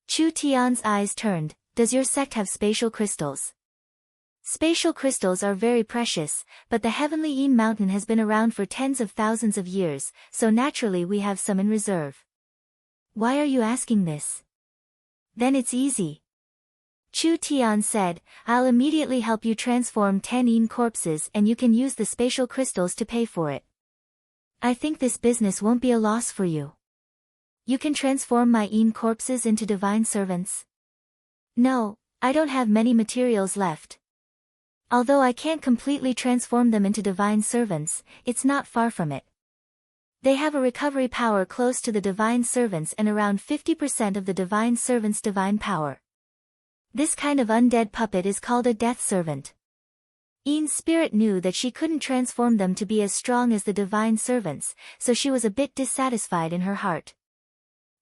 Chu Tian's eyes turned. Does your sect have spatial crystals? Spatial crystals are very precious, but the heavenly Yin mountain has been around for tens of thousands of years, so naturally we have some in reserve. Why are you asking this? Then it's easy. Chu Tian said, I'll immediately help you transform 10 Yin corpses and you can use the spatial crystals to pay for it. I think this business won't be a loss for you. You can transform my Yin corpses into divine servants? No, I don't have many materials left. Although I can't completely transform them into divine servants, it's not far from it. They have a recovery power close to the divine servants and around 50% of the divine servants' divine power. This kind of undead puppet is called a death servant. Yin Spirit knew that she couldn't transform them to be as strong as the divine servants, so she was a bit dissatisfied in her heart.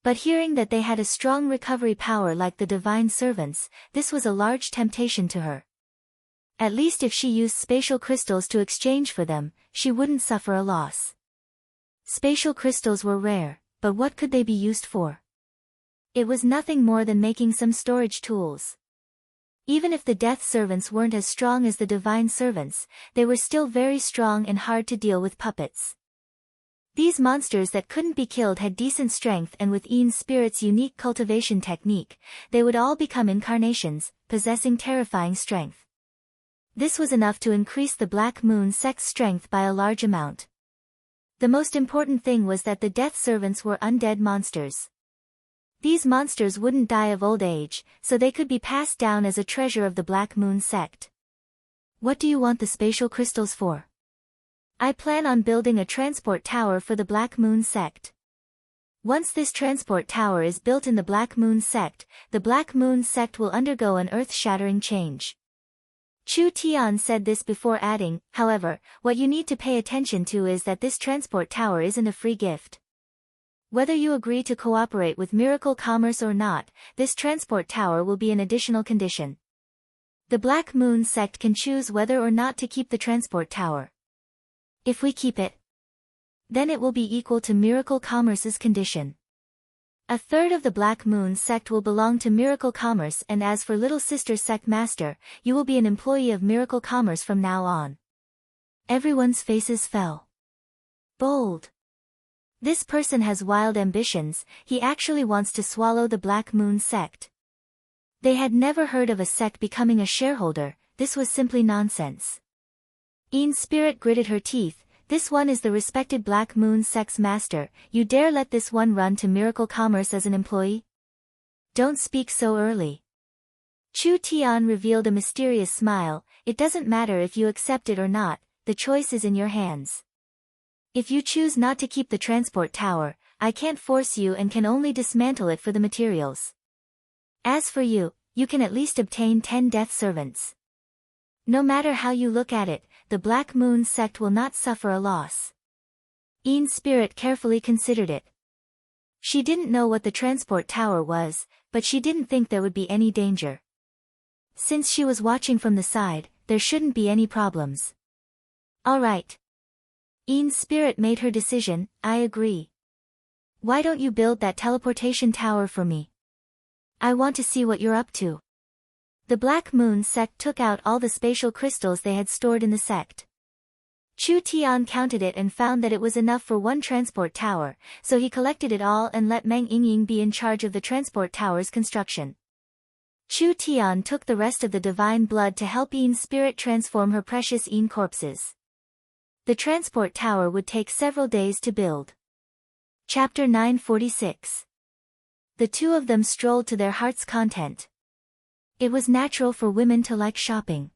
But hearing that they had a strong recovery power like the divine servants, this was a large temptation to her. At least if she used spatial crystals to exchange for them, she wouldn't suffer a loss. Spatial crystals were rare, but what could they be used for? It was nothing more than making some storage tools. Even if the death servants weren't as strong as the divine servants, they were still very strong and hard to deal with puppets. These monsters that couldn't be killed had decent strength, and with Ian's spirit's unique cultivation technique, they would all become incarnations, possessing terrifying strength. This was enough to increase the Black Moon sect's strength by a large amount. The most important thing was that the death servants were undead monsters. These monsters wouldn't die of old age, so they could be passed down as a treasure of the Black Moon sect. What do you want the spatial crystals for? I plan on building a transport tower for the Black Moon sect. Once this transport tower is built in the Black Moon sect, the Black Moon sect will undergo an earth-shattering change. Chu Tian said this before adding, however, what you need to pay attention to is that this transport tower isn't a free gift. Whether you agree to cooperate with Miracle Commerce or not, this transport tower will be an additional condition. The Black Moon sect can choose whether or not to keep the transport tower. If we keep it, then it will be equal to Miracle Commerce's condition. A third of the Black Moon sect will belong to Miracle Commerce, and as for Little Sister Sect Master, you will be an employee of Miracle Commerce from now on. Everyone's faces fell. Bold. This person has wild ambitions, he actually wants to swallow the Black Moon sect. They had never heard of a sect becoming a shareholder, this was simply nonsense. Ian's spirit gritted her teeth. This one is the respected Black Moon sect's master, you dare let this one run to Miracle Commerce as an employee? Don't speak so early. Chu Tian revealed a mysterious smile, it doesn't matter if you accept it or not, the choice is in your hands. If you choose not to keep the transport tower, I can't force you and can only dismantle it for the materials. As for you, you can at least obtain 10 death servants. No matter how you look at it, the Black Moon sect will not suffer a loss. Ian's spirit carefully considered it. She didn't know what the transport tower was, but she didn't think there would be any danger. Since she was watching from the side, there shouldn't be any problems. All right. Ian's spirit made her decision, I agree. Why don't you build that teleportation tower for me? I want to see what you're up to. The Black Moon sect took out all the spatial crystals they had stored in the sect. Chu Tian counted it and found that it was enough for one transport tower, so he collected it all and let Meng Yingying be in charge of the transport tower's construction. Chu Tian took the rest of the divine blood to help Ian's spirit transform her precious Yin corpses. The transport tower would take several days to build. Chapter 946. The two of them strolled to their heart's content. It was natural for women to like shopping.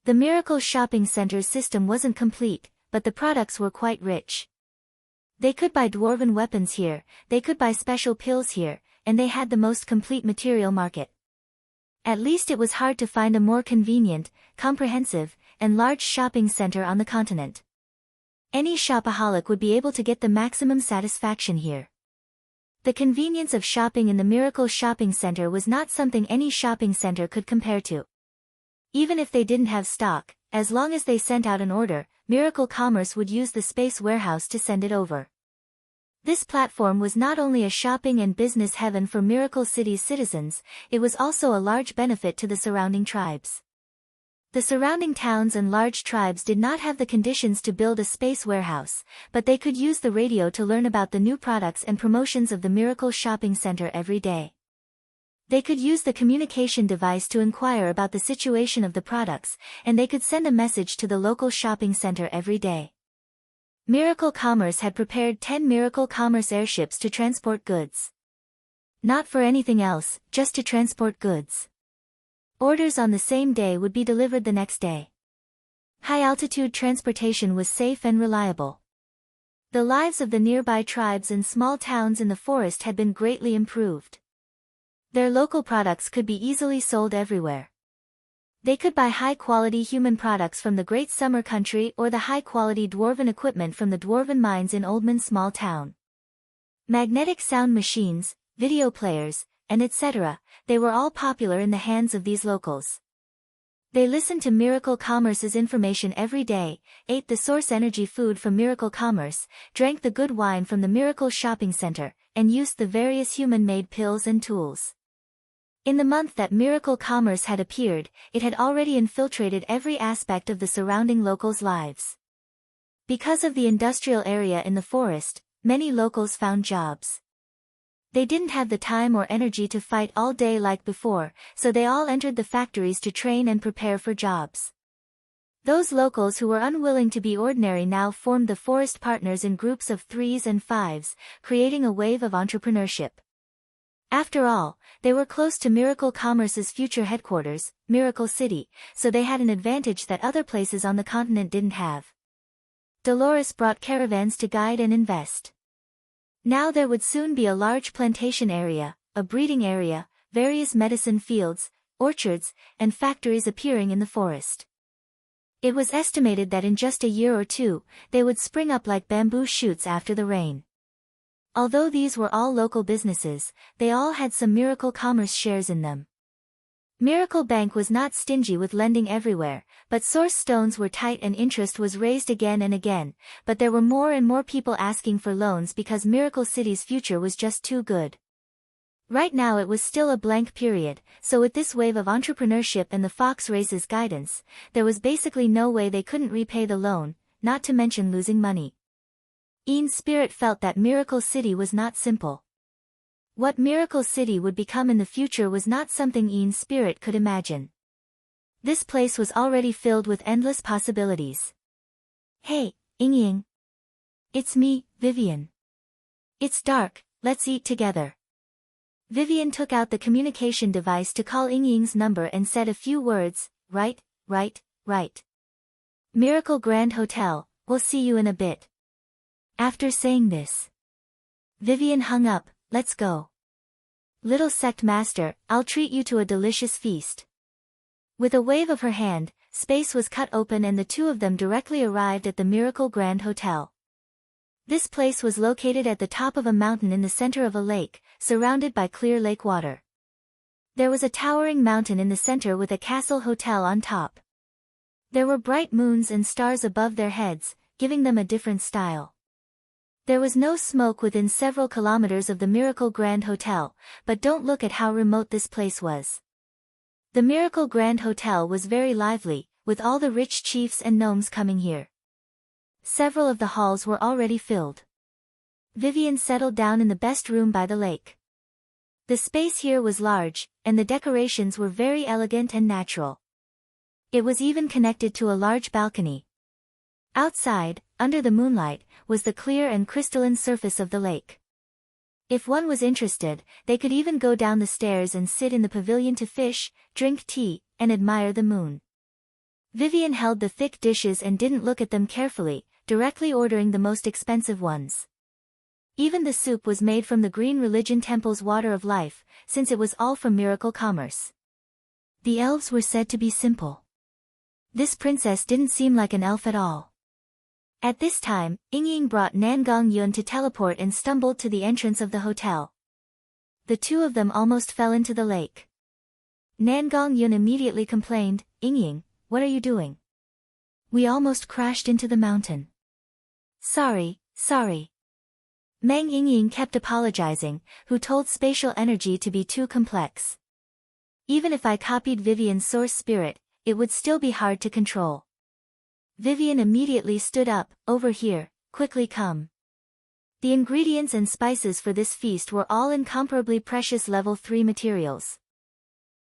The Miracle Shopping Center's system wasn't complete, but the products were quite rich. They could buy dwarven weapons here, they could buy special pills here, and they had the most complete material market. At least it was hard to find a more convenient, comprehensive, and large shopping center on the continent. Any shopaholic would be able to get the maximum satisfaction here. The convenience of shopping in the Miracle Shopping Center was not something any shopping center could compare to. Even if they didn't have stock, as long as they sent out an order, Miracle Commerce would use the space warehouse to send it over. This platform was not only a shopping and business heaven for Miracle City's citizens, it was also a large benefit to the surrounding tribes. The surrounding towns and large tribes did not have the conditions to build a space warehouse, but they could use the radio to learn about the new products and promotions of the Miracle Shopping Center every day. They could use the communication device to inquire about the situation of the products, and they could send a message to the local shopping center every day. Miracle Commerce had prepared 10 Miracle Commerce airships to transport goods. Not for anything else, just to transport goods. Orders on the same day would be delivered the next day. High-altitude transportation was safe and reliable. The lives of the nearby tribes and small towns in the forest had been greatly improved. Their local products could be easily sold everywhere. They could buy high-quality human products from the Great Summer Country or the high-quality dwarven equipment from the dwarven mines in Oldman's small town. Magnetic sound machines, video players, and etc., they were all popular in the hands of these locals. They listened to Miracle Commerce's information every day, ate the source energy food from Miracle Commerce, drank the good wine from the Miracle Shopping Center, and used the various human-made pills and tools. In the month that Miracle Commerce had appeared, it had already infiltrated every aspect of the surrounding locals' lives. Because of the industrial area in the forest, many locals found jobs. They didn't have the time or energy to fight all day like before, so they all entered the factories to train and prepare for jobs. Those locals who were unwilling to be ordinary now formed the forest partners in groups of 3s and 5s, creating a wave of entrepreneurship. After all, they were close to Miracle Commerce's future headquarters, Miracle City, so they had an advantage that other places on the continent didn't have. Dolores brought caravans to guide and invest. Now there would soon be a large plantation area, a breeding area, various medicine fields, orchards, and factories appearing in the forest. It was estimated that in just a year or two, they would spring up like bamboo shoots after the rain. Although these were all local businesses, they all had some Miracle Commerce shares in them. Miracle Bank was not stingy with lending everywhere, but source stones were tight and interest was raised again and again, but there were more and more people asking for loans because Miracle City's future was just too good. Right now it was still a blank period, so with this wave of entrepreneurship and the fox race's guidance, there was basically no way they couldn't repay the loan, not to mention losing money. Ian's spirit felt that Miracle City was not simple. What Miracle City would become in the future was not something Ian's spirit could imagine. This place was already filled with endless possibilities. Hey, Ying. It's me, Vivian. It's dark, let's eat together. Vivian took out the communication device to call Ying's number and said a few words, right. Miracle Grand Hotel, we'll see you in a bit. After saying this, Vivian hung up. Let's go. Little sect master, I'll treat you to a delicious feast. With a wave of her hand, space was cut open and the two of them directly arrived at the Miracle Grand Hotel. This place was located at the top of a mountain in the center of a lake, surrounded by clear lake water. There was a towering mountain in the center with a castle hotel on top. There were bright moons and stars above their heads, giving them a different style. There was no smoke within several kilometers of the Miracle Grand Hotel, but don't look at how remote this place was. The Miracle Grand Hotel was very lively, with all the rich chiefs and gnomes coming here. Several of the halls were already filled. Vivian settled down in the best room by the lake. The space here was large, and the decorations were very elegant and natural. It was even connected to a large balcony. Outside, under the moonlight, was the clear and crystalline surface of the lake. If one was interested, they could even go down the stairs and sit in the pavilion to fish, drink tea, and admire the moon. Vivian held the thick dishes and didn't look at them carefully, directly ordering the most expensive ones. Even the soup was made from the Green Religion Temple's water of life, since it was all from Miracle Commerce. The elves were said to be simple. This princess didn't seem like an elf at all. At this time, Ying brought Nangong Yun to teleport and stumbled to the entrance of the hotel. The two of them almost fell into the lake. Nangong Yun immediately complained, Ying, what are you doing? We almost crashed into the mountain. Sorry. Meng Ying kept apologizing, who told spatial energy to be too complex. Even if I copied Vivian's source spirit, it would still be hard to control. Vivian immediately stood up, over here, quickly come. The ingredients and spices for this feast were all incomparably precious level 3 materials.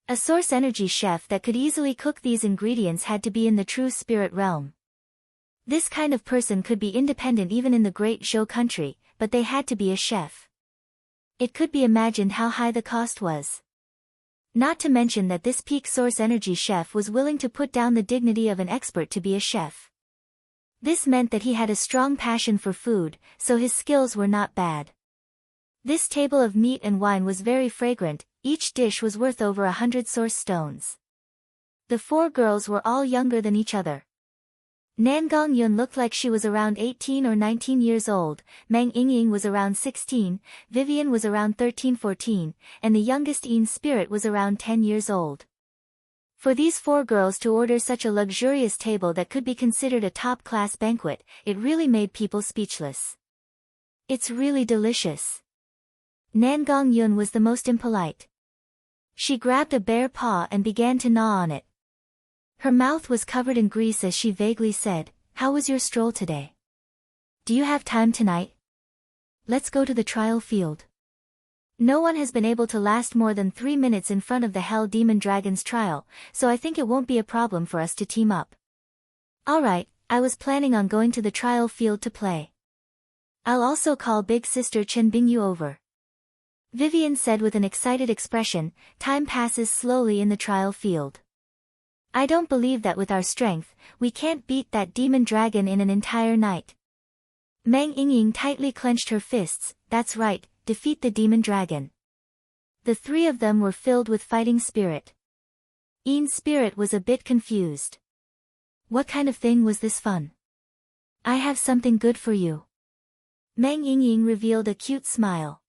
A source energy chef that could easily cook these ingredients had to be in the true spirit realm. This kind of person could be independent even in the Great Zhou country, but they had to be a chef. It could be imagined how high the cost was. Not to mention that this peak source energy chef was willing to put down the dignity of an expert to be a chef. This meant that he had a strong passion for food, so his skills were not bad. This table of meat and wine was very fragrant, each dish was worth over 100 source stones. The four girls were all younger than each other. Nangong Yun looked like she was around 18 or 19 years old, Meng Ying was around 16, Vivian was around 13-14, and the youngest Ian Spirit was around 10 years old. For these four girls to order such a luxurious table that could be considered a top-class banquet, it really made people speechless. It's really delicious. Nangong Yun was the most impolite. She grabbed a bare paw and began to gnaw on it. Her mouth was covered in grease as she vaguely said, "How was your stroll today? Do you have time tonight? Let's go to the trial field." No one has been able to last more than 3 minutes in front of the Hell Demon Dragon's trial, so I think it won't be a problem for us to team up. Alright, I was planning on going to the trial field to play. I'll also call Big Sister Chen Bingyu over. Vivian said with an excited expression. Time passes slowly in the trial field. I don't believe that with our strength, we can't beat that demon dragon in an entire night. Meng Yingying tightly clenched her fists. That's right, defeat the demon dragon. The three of them were filled with fighting spirit. Yin's spirit was a bit confused. What kind of thing was this fun? I have something good for you. Meng Yingying revealed a cute smile.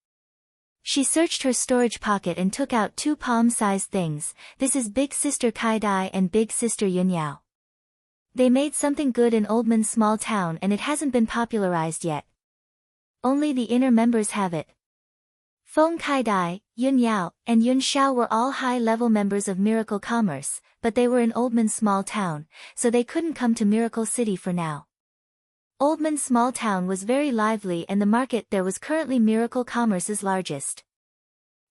She searched her storage pocket and took out 2 palm-sized things. This is Big Sister Kai Dai and Big Sister Yunyao. They made something good in Oldman's small town and it hasn't been popularized yet. Only the inner members have it. Feng Kai Dai, Yun Yao, and Yun Xiao were all high-level members of Miracle Commerce, but they were in Oldman's small town, so they couldn't come to Miracle City for now. Oldman's small town was very lively and the market there was currently Miracle Commerce's largest.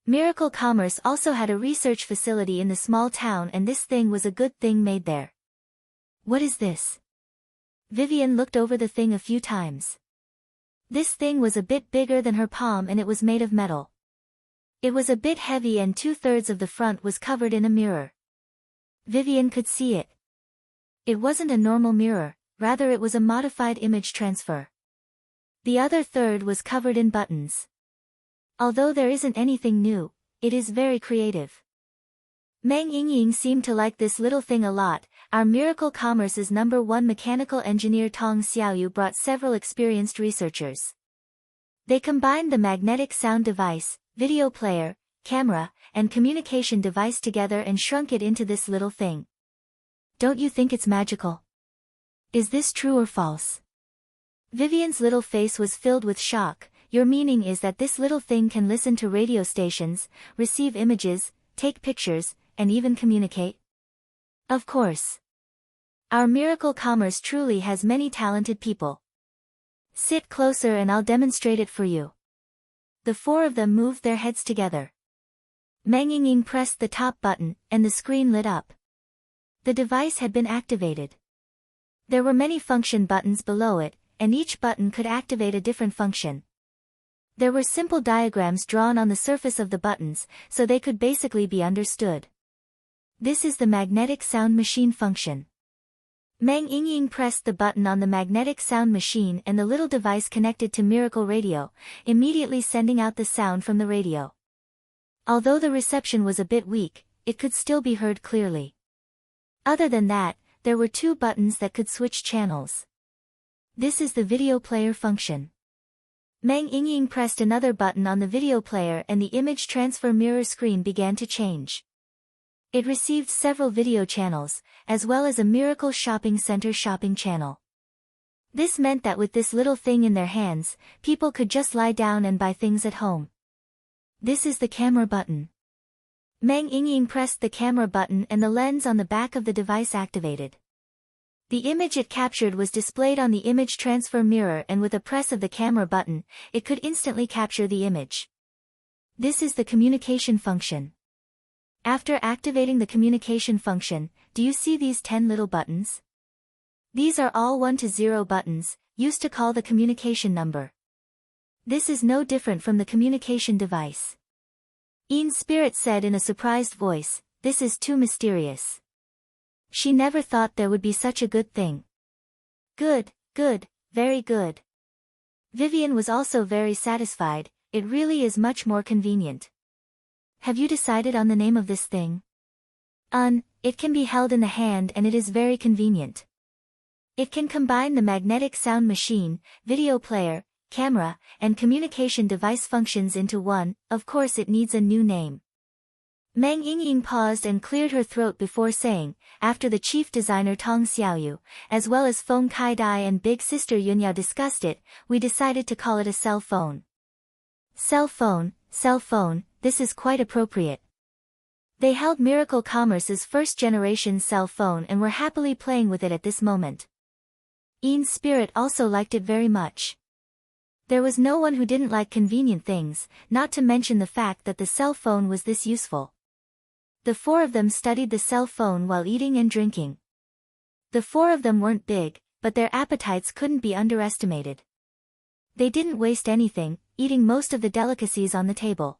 Miracle Commerce also had a research facility in the small town and this thing was a good thing made there. What is this? Vivian looked over the thing a few times. This thing was a bit bigger than her palm and it was made of metal. It was a bit heavy and 2/3 of the front was covered in a mirror. Vivian could see it. It wasn't a normal mirror, rather it was a modified image transfer. The other third was covered in buttons. Although there isn't anything new, it is very creative. Meng Yingying seemed to like this little thing a lot. Our Miracle Commerce's #1 mechanical engineer Tong Xiaoyu brought several experienced researchers. They combined the magnetic sound device, video player, camera, and communication device together and shrunk it into this little thing. Don't you think it's magical? Is this true or false? Vivian's little face was filled with shock. Your meaning is that this little thing can listen to radio stations, receive images, take pictures, and even communicate? Of course. Our Miracle Commerce truly has many talented people. Sit closer and I'll demonstrate it for you. The 4 of them moved their heads together. Meng Yingying pressed the top button, and the screen lit up. The device had been activated. There were many function buttons below it, and each button could activate a different function. There were simple diagrams drawn on the surface of the buttons, so they could basically be understood. This is the magnetic sound machine function. Meng Yingying pressed the button on the magnetic sound machine and the little device connected to Miracle Radio, immediately sending out the sound from the radio. Although the reception was a bit weak, it could still be heard clearly. Other than that, there were 2 buttons that could switch channels. This is the video player function. Meng Yingying pressed another button on the video player and the image transfer mirror screen began to change. It received several video channels, as well as a Miracle Shopping Center shopping channel. This meant that with this little thing in their hands, people could just lie down and buy things at home. This is the camera button. Meng Yingying pressed the camera button and the lens on the back of the device activated. The image it captured was displayed on the image transfer mirror and with a press of the camera button, it could instantly capture the image. This is the communication function. After activating the communication function, do you see these 10 little buttons? These are all 1 to 0 buttons, used to call the communication number. This is no different from the communication device. Yin's spirit said in a surprised voice, "This is too mysterious." She never thought there would be such a good thing. Good, good, very good. Vivian was also very satisfied. It really is much more convenient. Have you decided on the name of this thing? It can be held in the hand and it is very convenient. It can combine the magnetic sound machine, video player, camera, and communication device functions into one. Of course it needs a new name. Meng Yingying paused and cleared her throat before saying, after the chief designer Tong Xiaoyu, as well as Feng Kai Dai and Big Sister Yunyao discussed it, we decided to call it a cell phone. Cell phone, this is quite appropriate. They held Miracle Commerce's first-generation cell phone and were happily playing with it at this moment. Ian's spirit also liked it very much. There was no one who didn't like convenient things, not to mention the fact that the cell phone was this useful. The four of them studied the cell phone while eating and drinking. The four of them weren't big, but their appetites couldn't be underestimated. They didn't waste anything, eating most of the delicacies on the table.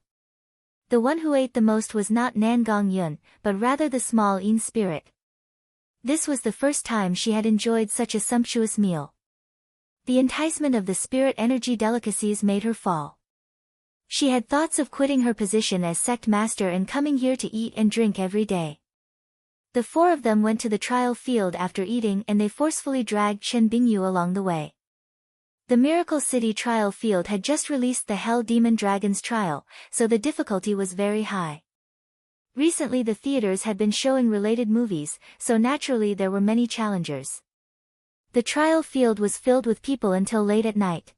The one who ate the most was not Nan Gong Yun, but rather the small Ian spirit. This was the first time she had enjoyed such a sumptuous meal. The enticement of the spirit energy delicacies made her fall. She had thoughts of quitting her position as sect master and coming here to eat and drink every day. The four of them went to the trial field after eating and they forcefully dragged Chen Bingyu along the way. The Miracle City trial field had just released the Hell Demon Dragon's trial, so the difficulty was very high. Recently the theaters had been showing related movies, so naturally there were many challengers. The trial field was filled with people until late at night.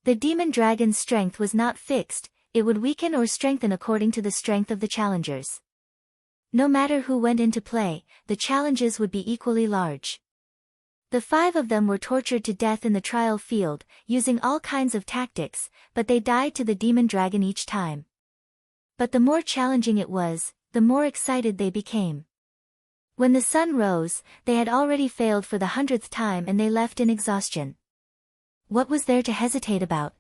The demon dragon's strength was not fixed, it would weaken or strengthen according to the strength of the challengers. No matter who went into play, the challenges would be equally large. The five of them were tortured to death in the trial field, using all kinds of tactics, but they died to the demon dragon each time. But the more challenging it was, the more excited they became. When the sun rose, they had already failed for the 100th time and they left in exhaustion. What was there to hesitate about?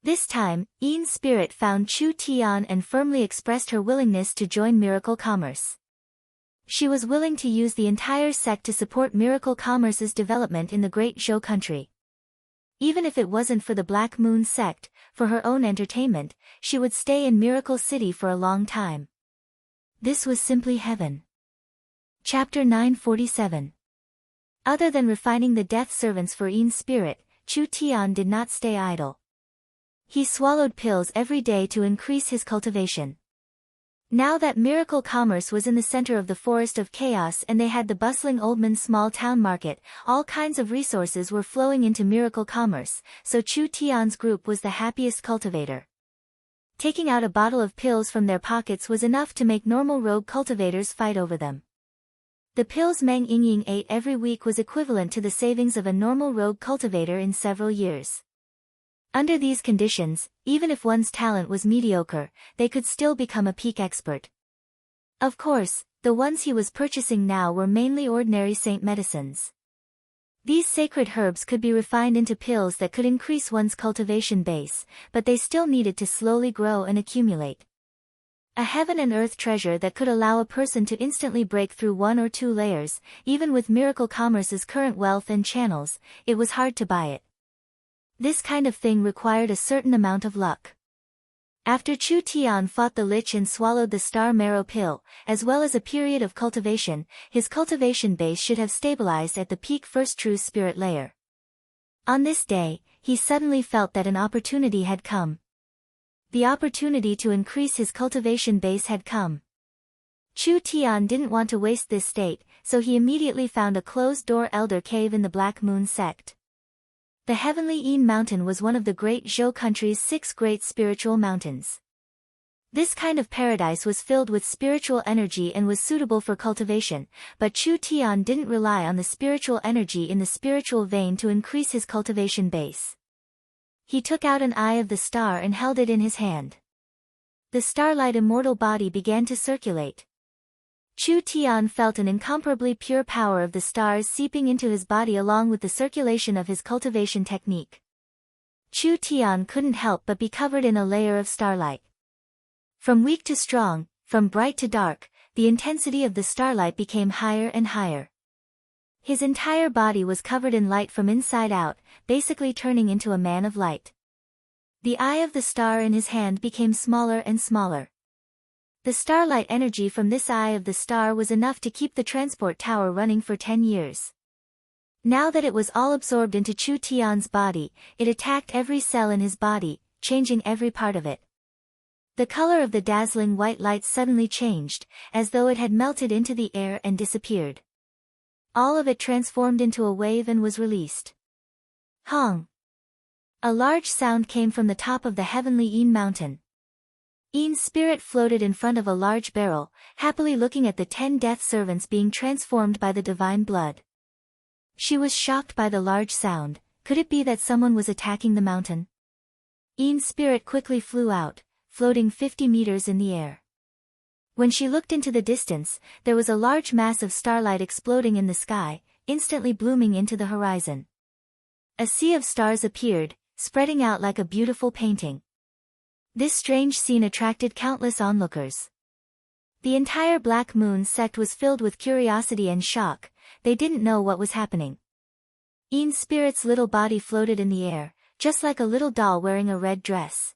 This time, Ian's spirit found Chu Tian and firmly expressed her willingness to join Miracle Commerce. She was willing to use the entire sect to support Miracle Commerce's development in the Great Zhou country. Even if it wasn't for the Black Moon sect, for her own entertainment, she would stay in Miracle City for a long time. This was simply heaven. Chapter 947. Other than refining the death servants for Ian's spirit, Chu Tian did not stay idle. He swallowed pills every day to increase his cultivation. Now that Miracle Commerce was in the center of the forest of chaos and they had the bustling Oldman small town market, all kinds of resources were flowing into Miracle Commerce, so Chu Tian's group was the happiest cultivator. Taking out a bottle of pills from their pockets was enough to make normal rogue cultivators fight over them. The pills Meng Yingying ate every week was equivalent to the savings of a normal rogue cultivator in several years. Under these conditions, even if one's talent was mediocre, they could still become a peak expert. Of course, the ones he was purchasing now were mainly ordinary saint medicines. These sacred herbs could be refined into pills that could increase one's cultivation base, but they still needed to slowly grow and accumulate. A heaven and earth treasure that could allow a person to instantly break through one or two layers, even with Miracle Commerce's current wealth and channels, it was hard to buy it. This kind of thing required a certain amount of luck. After Chu Tian fought the Lich and swallowed the Star Marrow pill, as well as a period of cultivation, his cultivation base should have stabilized at the peak first true spirit layer. On this day, he suddenly felt that an opportunity had come. The opportunity to increase his cultivation base had come. Chu Tian didn't want to waste this state, so he immediately found a closed-door elder cave in the Black Moon sect. The heavenly Yin Mountain was one of the Great Zhou country's 6 great spiritual mountains. This kind of paradise was filled with spiritual energy and was suitable for cultivation, but Chu Tian didn't rely on the spiritual energy in the spiritual vein to increase his cultivation base. He took out an eye of the star and held it in his hand. The starlight immortal body began to circulate. Chu Tian felt an incomparably pure power of the stars seeping into his body along with the circulation of his cultivation technique. Chu Tian couldn't help but be covered in a layer of starlight. From weak to strong, from bright to dark, the intensity of the starlight became higher and higher. His entire body was covered in light from inside out, basically turning into a man of light. The eye of the star in his hand became smaller and smaller. The starlight energy from this eye of the star was enough to keep the transport tower running for 10 years. Now that it was all absorbed into Chu Tian's body, it attacked every cell in his body, changing every part of it. The color of the dazzling white light suddenly changed, as though it had melted into the air and disappeared. All of it transformed into a wave and was released. Hong! A large sound came from the top of the heavenly Yin Mountain. Ian's spirit floated in front of a large barrel, happily looking at the 10 death servants being transformed by the divine blood. She was shocked by the large sound. Could it be that someone was attacking the mountain? Ian's spirit quickly flew out, floating 50 meters in the air. When she looked into the distance, there was a large mass of starlight exploding in the sky, instantly blooming into the horizon. A sea of stars appeared, spreading out like a beautiful painting. This strange scene attracted countless onlookers. The entire Black Moon sect was filled with curiosity and shock. They didn't know what was happening. Ian's spirit's little body floated in the air, just like a little doll wearing a red dress.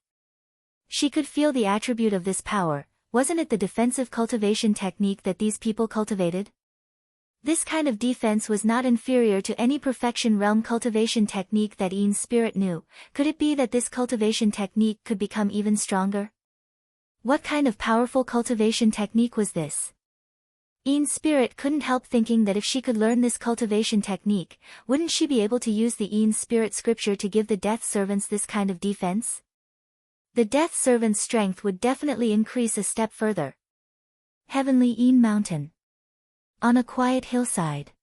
She could feel the attribute of this power. Wasn't it the defensive cultivation technique that these people cultivated? This kind of defense was not inferior to any perfection realm cultivation technique that Ian's spirit knew. Could it be that this cultivation technique could become even stronger? What kind of powerful cultivation technique was this? Ian's spirit couldn't help thinking that if she could learn this cultivation technique, wouldn't she be able to use the Ian's spirit scripture to give the death servants this kind of defense? The death servant's strength would definitely increase a step further. Heavenly Ian Mountain. On a quiet hillside.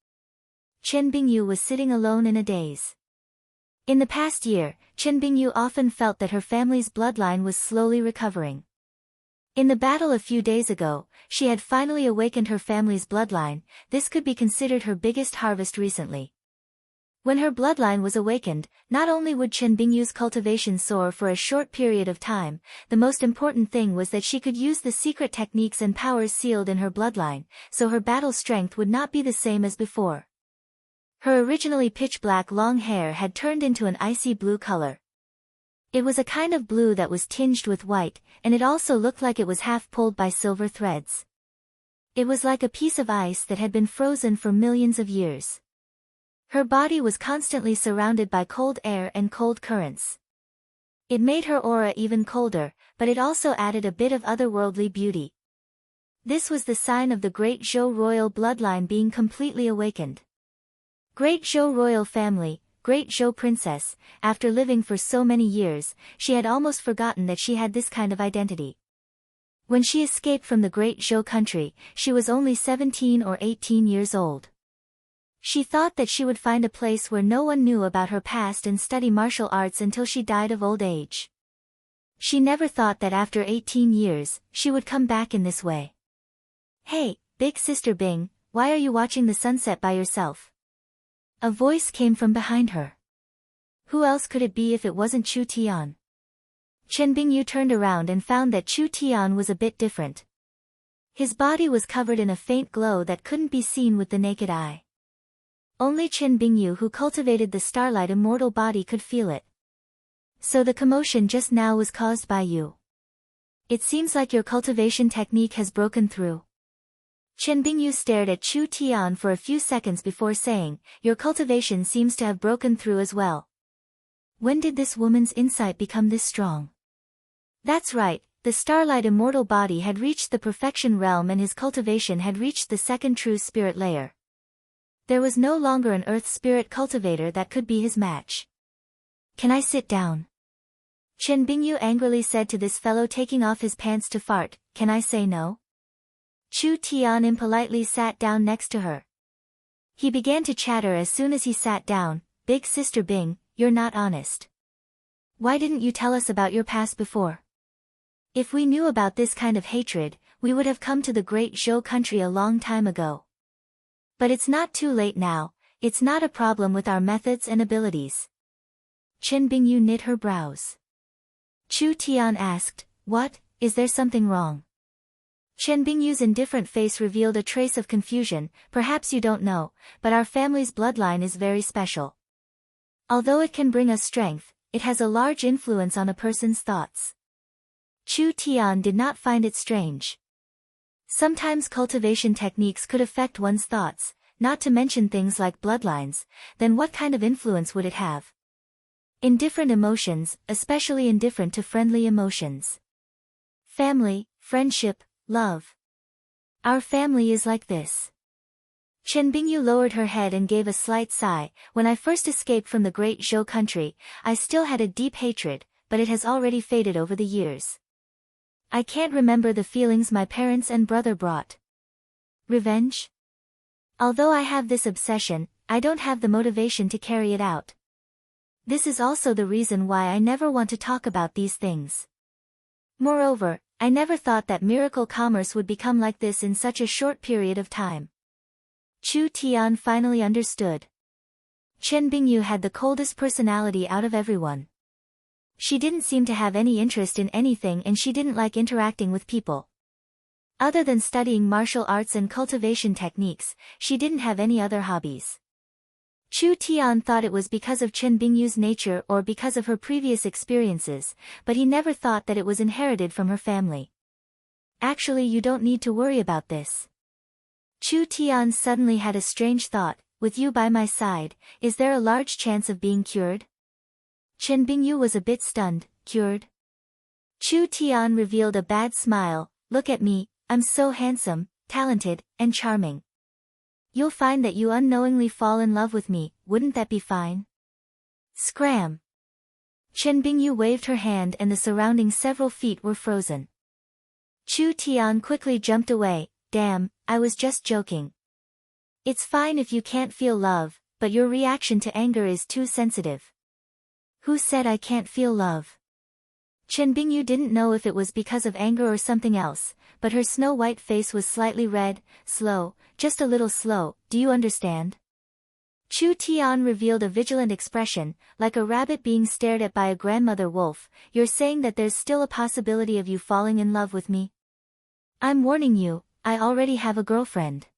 Chen Bingyu was sitting alone in a daze. In the past year, Chen Bingyu often felt that her family's bloodline was slowly recovering. In the battle a few days ago, she had finally awakened her family's bloodline. This could be considered her biggest harvest recently. When her bloodline was awakened, not only would Chen Bingyu's cultivation soar for a short period of time, the most important thing was that she could use the secret techniques and powers sealed in her bloodline, so her battle strength would not be the same as before. Her originally pitch-black long hair had turned into an icy blue color. It was a kind of blue that was tinged with white, and it also looked like it was half pulled by silver threads. It was like a piece of ice that had been frozen for millions of years. Her body was constantly surrounded by cold air and cold currents. It made her aura even colder, but it also added a bit of otherworldly beauty. This was the sign of the Great Zhou royal bloodline being completely awakened. Great Zhou royal family, Great Zhou princess. After living for so many years, she had almost forgotten that she had this kind of identity. When she escaped from the Great Zhou country, she was only 17 or 18 years old. She thought that she would find a place where no one knew about her past and study martial arts until she died of old age. She never thought that after 18 years, she would come back in this way. "Hey, big sister Bing, why are you watching the sunset by yourself?" A voice came from behind her. Who else could it be if it wasn't Chu Tian? Chen Bingyu turned around and found that Chu Tian was a bit different. His body was covered in a faint glow that couldn't be seen with the naked eye. Only Chen Bingyu, who cultivated the starlight immortal body, could feel it. "So the commotion just now was caused by you. It seems like your cultivation technique has broken through." Chen Bingyu stared at Chu Tian for a few seconds before saying, "Your cultivation seems to have broken through as well. When did this woman's insight become this strong?" That's right, the starlight immortal body had reached the perfection realm and his cultivation had reached the second true spirit layer. There was no longer an earth spirit cultivator that could be his match. "Can I sit down?" Chen Bingyu angrily said to this fellow taking off his pants to fart. "Can I say no?" Chu Tian impolitely sat down next to her. He began to chatter as soon as he sat down. "Big sister Bing, you're not honest. Why didn't you tell us about your past before? If we knew about this kind of hatred, we would have come to the Great Zhou country a long time ago. But it's not too late now, it's not a problem with our methods and abilities." Chen Bingyu knit her brows. Chu Tian asked, "What, is there something wrong?" Chen Bingyu's indifferent face revealed a trace of confusion. "Perhaps you don't know, but our family's bloodline is very special. Although it can bring us strength, it has a large influence on a person's thoughts." Chu Tian did not find it strange. Sometimes cultivation techniques could affect one's thoughts, not to mention things like bloodlines. Then what kind of influence would it have? Indifferent emotions, especially indifferent to friendly emotions. Family, friendship, love. Our family is like this. Chen Bingyu lowered her head and gave a slight sigh. "When I first escaped from the Great Zhou country, I still had a deep hatred, but it has already faded over the years. I can't remember the feelings my parents and brother brought. Revenge? Although I have this obsession, I don't have the motivation to carry it out. This is also the reason why I never want to talk about these things. Moreover, I never thought that miracle commerce would become like this in such a short period of time. Chu Tian finally understood. Chen Bingyu had the coldest personality out of everyone. She didn't seem to have any interest in anything and she didn't like interacting with people. Other than studying martial arts and cultivation techniques, she didn't have any other hobbies. Chu Tian thought it was because of Chen Bingyu's nature or because of her previous experiences, but he never thought that it was inherited from her family. Actually, you don't need to worry about this. Chu Tian suddenly had a strange thought. With you by my side, is there a large chance of being cured? Chen Bingyu was a bit stunned. Cured? Chu Tian revealed a bad smile. Look at me, I'm so handsome, talented, and charming. You'll find that you unknowingly fall in love with me, wouldn't that be fine? Scram! Chen Bingyu waved her hand and the surrounding several feet were frozen. Chu Tian quickly jumped away. Damn, I was just joking. It's fine if you can't feel love, but your reaction to anger is too sensitive. Who said I can't feel love? Chen Bingyu didn't know if it was because of anger or something else, but her snow-white face was slightly red, slow, just a little slow, do you understand? Chu Tian revealed a vigilant expression, like a rabbit being stared at by a grandmother wolf. You're saying that there's still a possibility of you falling in love with me? I'm warning you, I already have a girlfriend.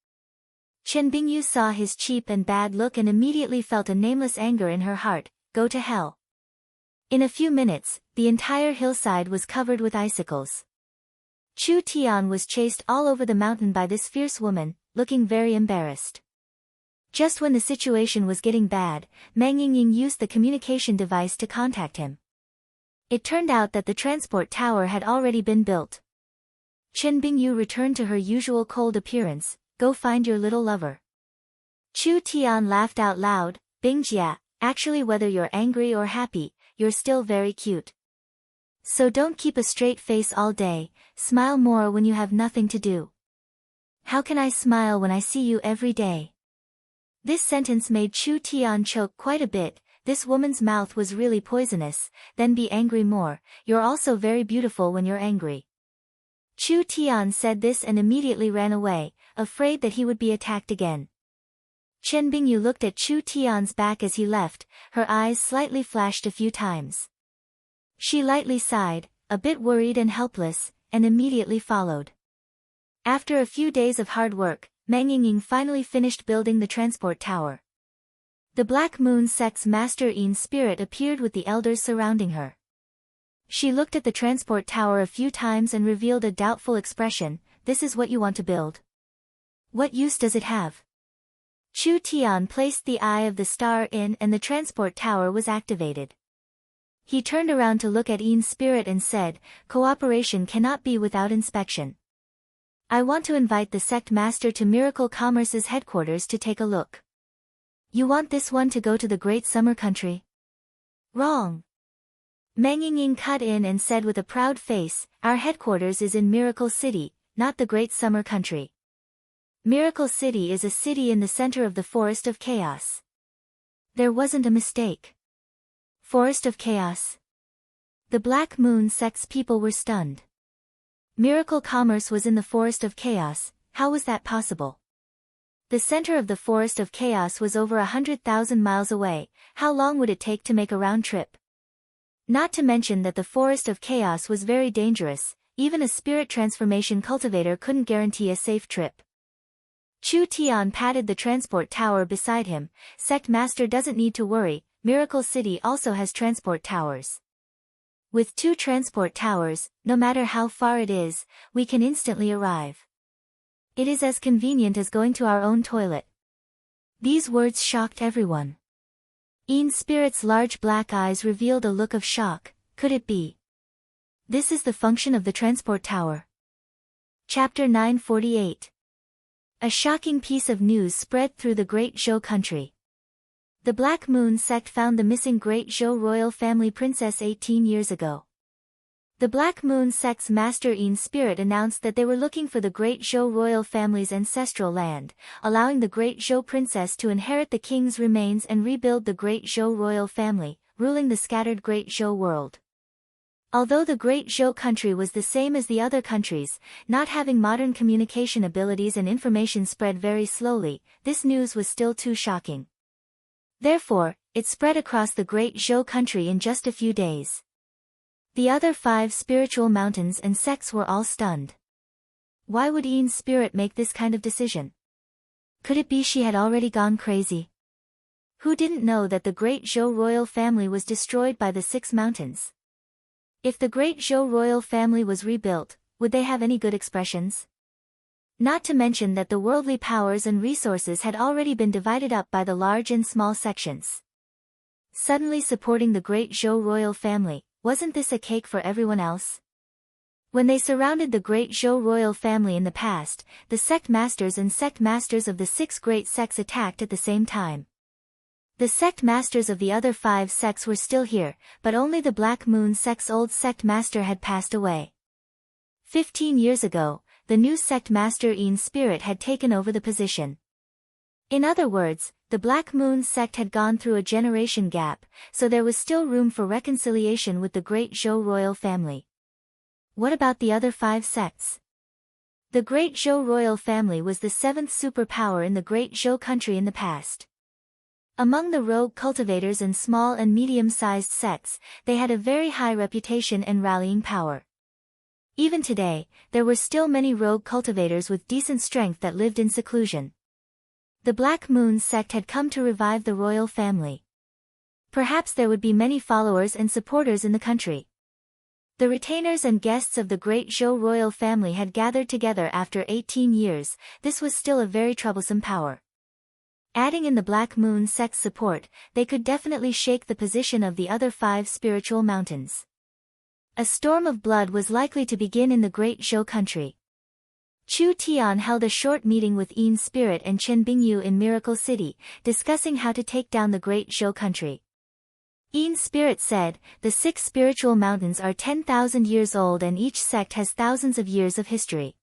Chen Bingyu saw his cheap and bad look and immediately felt a nameless anger in her heart. Go to hell. In a few minutes, the entire hillside was covered with icicles. Chu Tian was chased all over the mountain by this fierce woman, looking very embarrassed. Just when the situation was getting bad, Mang Yingying used the communication device to contact him. It turned out that the transport tower had already been built. Chen Bingyu returned to her usual cold appearance. Go find your little lover. Chu Tian laughed out loud. Bingjia, actually whether you're angry or happy, you're still very cute. So don't keep a straight face all day, smile more when you have nothing to do. How can I smile when I see you every day? This sentence made Chu Tian choke quite a bit. This woman's mouth was really poisonous. Then be angry more, you're also very beautiful when you're angry. Chu Tian said this and immediately ran away, afraid that he would be attacked again. Chen Bingyu looked at Chu Tian's back as he left, her eyes slightly flashed a few times. She lightly sighed, a bit worried and helpless, and immediately followed. After a few days of hard work, Mang Yingying finally finished building the transport tower. The Black Moon sect's master Yin spirit appeared with the elders surrounding her. She looked at the transport tower a few times and revealed a doubtful expression. This is what you want to build? What use does it have? Chu Tian placed the eye of the star in and the transport tower was activated. He turned around to look at Yin's spirit and said, cooperation cannot be without inspection. I want to invite the sect master to Miracle Commerce's headquarters to take a look. You want this one to go to the Great Summer Country? Wrong. Mang Yingying cut in and said with a proud face, our headquarters is in Miracle City, not the Great Summer Country. Miracle City is a city in the center of the Forest of Chaos. There wasn't a mistake. Forest of Chaos. The Black Moon sect's people were stunned. Miracle Commerce was in the Forest of Chaos, how was that possible? The center of the Forest of Chaos was over 100,000 miles away, how long would it take to make a round trip? Not to mention that the Forest of Chaos was very dangerous, even a spirit transformation cultivator couldn't guarantee a safe trip. Chu Tian patted the transport tower beside him. Sect Master doesn't need to worry, Miracle City also has transport towers. With 2 transport towers, no matter how far it is, we can instantly arrive. It is as convenient as going to our own toilet. These words shocked everyone. Yin Spirit's large black eyes revealed a look of shock. Could it be? This is the function of the transport tower. Chapter 948. A shocking piece of news spread through the Great Zhou country. The Black Moon sect found the missing Great Zhou royal family princess 18 years ago. The Black Moon sect's master Yin spirit announced that they were looking for the Great Zhou royal family's ancestral land, allowing the Great Zhou princess to inherit the king's remains and rebuild the Great Zhou royal family, ruling the scattered Great Zhou world. Although the Great Zhou country was the same as the other countries, not having modern communication abilities and information spread very slowly, this news was still too shocking. Therefore, it spread across the Great Zhou country in just a few days. The other 5 spiritual mountains and sects were all stunned. Why would Yin's spirit make this kind of decision? Could it be she had already gone crazy? Who didn't know that the Great Zhou royal family was destroyed by the 6 mountains? If the Great Zhou royal family was rebuilt, would they have any good expressions? Not to mention that the worldly powers and resources had already been divided up by the large and small sections. Suddenly supporting the Great Zhou royal family, wasn't this a cake for everyone else? When they surrounded the Great Zhou royal family in the past, the sect masters and sect masters of the 6 great sects attacked at the same time. The sect masters of the other 5 sects were still here, but only the Black Moon sect's old sect master had passed away. 15 years ago, the new sect master Yin's spirit had taken over the position. In other words, the Black Moon sect had gone through a generation gap, so there was still room for reconciliation with the Great Zhou royal family. What about the other 5 sects? The Great Zhou royal family was the 7th superpower in the Great Zhou country in the past. Among the rogue cultivators and small and medium-sized sects, they had a very high reputation and rallying power. Even today, there were still many rogue cultivators with decent strength that lived in seclusion. The Black Moon sect had come to revive the royal family. Perhaps there would be many followers and supporters in the country. The retainers and guests of the Great Zhou royal family had gathered together after 18 years, this was still a very troublesome power. Adding in the Black Moon sect's support, they could definitely shake the position of the other 5 spiritual mountains. A storm of blood was likely to begin in the Great Zhou country. Chu Tian held a short meeting with Yin's spirit and Chen Bingyu in Miracle City, discussing how to take down the Great Zhou country. Yin's spirit said, the 6 spiritual mountains are 10,000 years old and each sect has thousands of years of history.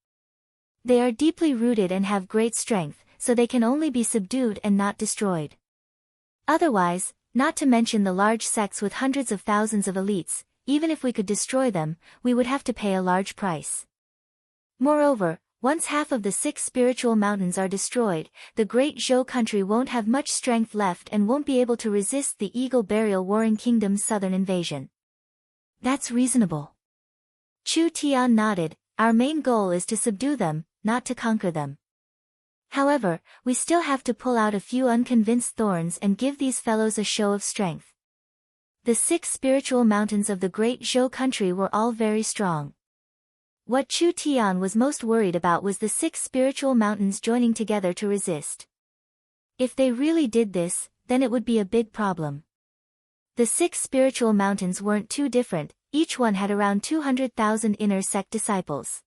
They are deeply rooted and have great strength, so they can only be subdued and not destroyed. Otherwise, not to mention the large sects with hundreds of thousands of elites, even if we could destroy them, we would have to pay a large price. Moreover, once half of the 6 spiritual mountains are destroyed, the Great Zhou country won't have much strength left and won't be able to resist the Eagle Burial Warring Kingdom's southern invasion. That's reasonable. Chu Tian nodded, our main goal is to subdue them, not to conquer them. However, we still have to pull out a few unconvinced thorns and give these fellows a show of strength. The 6 spiritual mountains of the Great Zhou country were all very strong. What Chu Tian was most worried about was the 6 spiritual mountains joining together to resist. If they really did this, then it would be a big problem. The 6 spiritual mountains weren't too different, each one had around 200,000 inner sect disciples.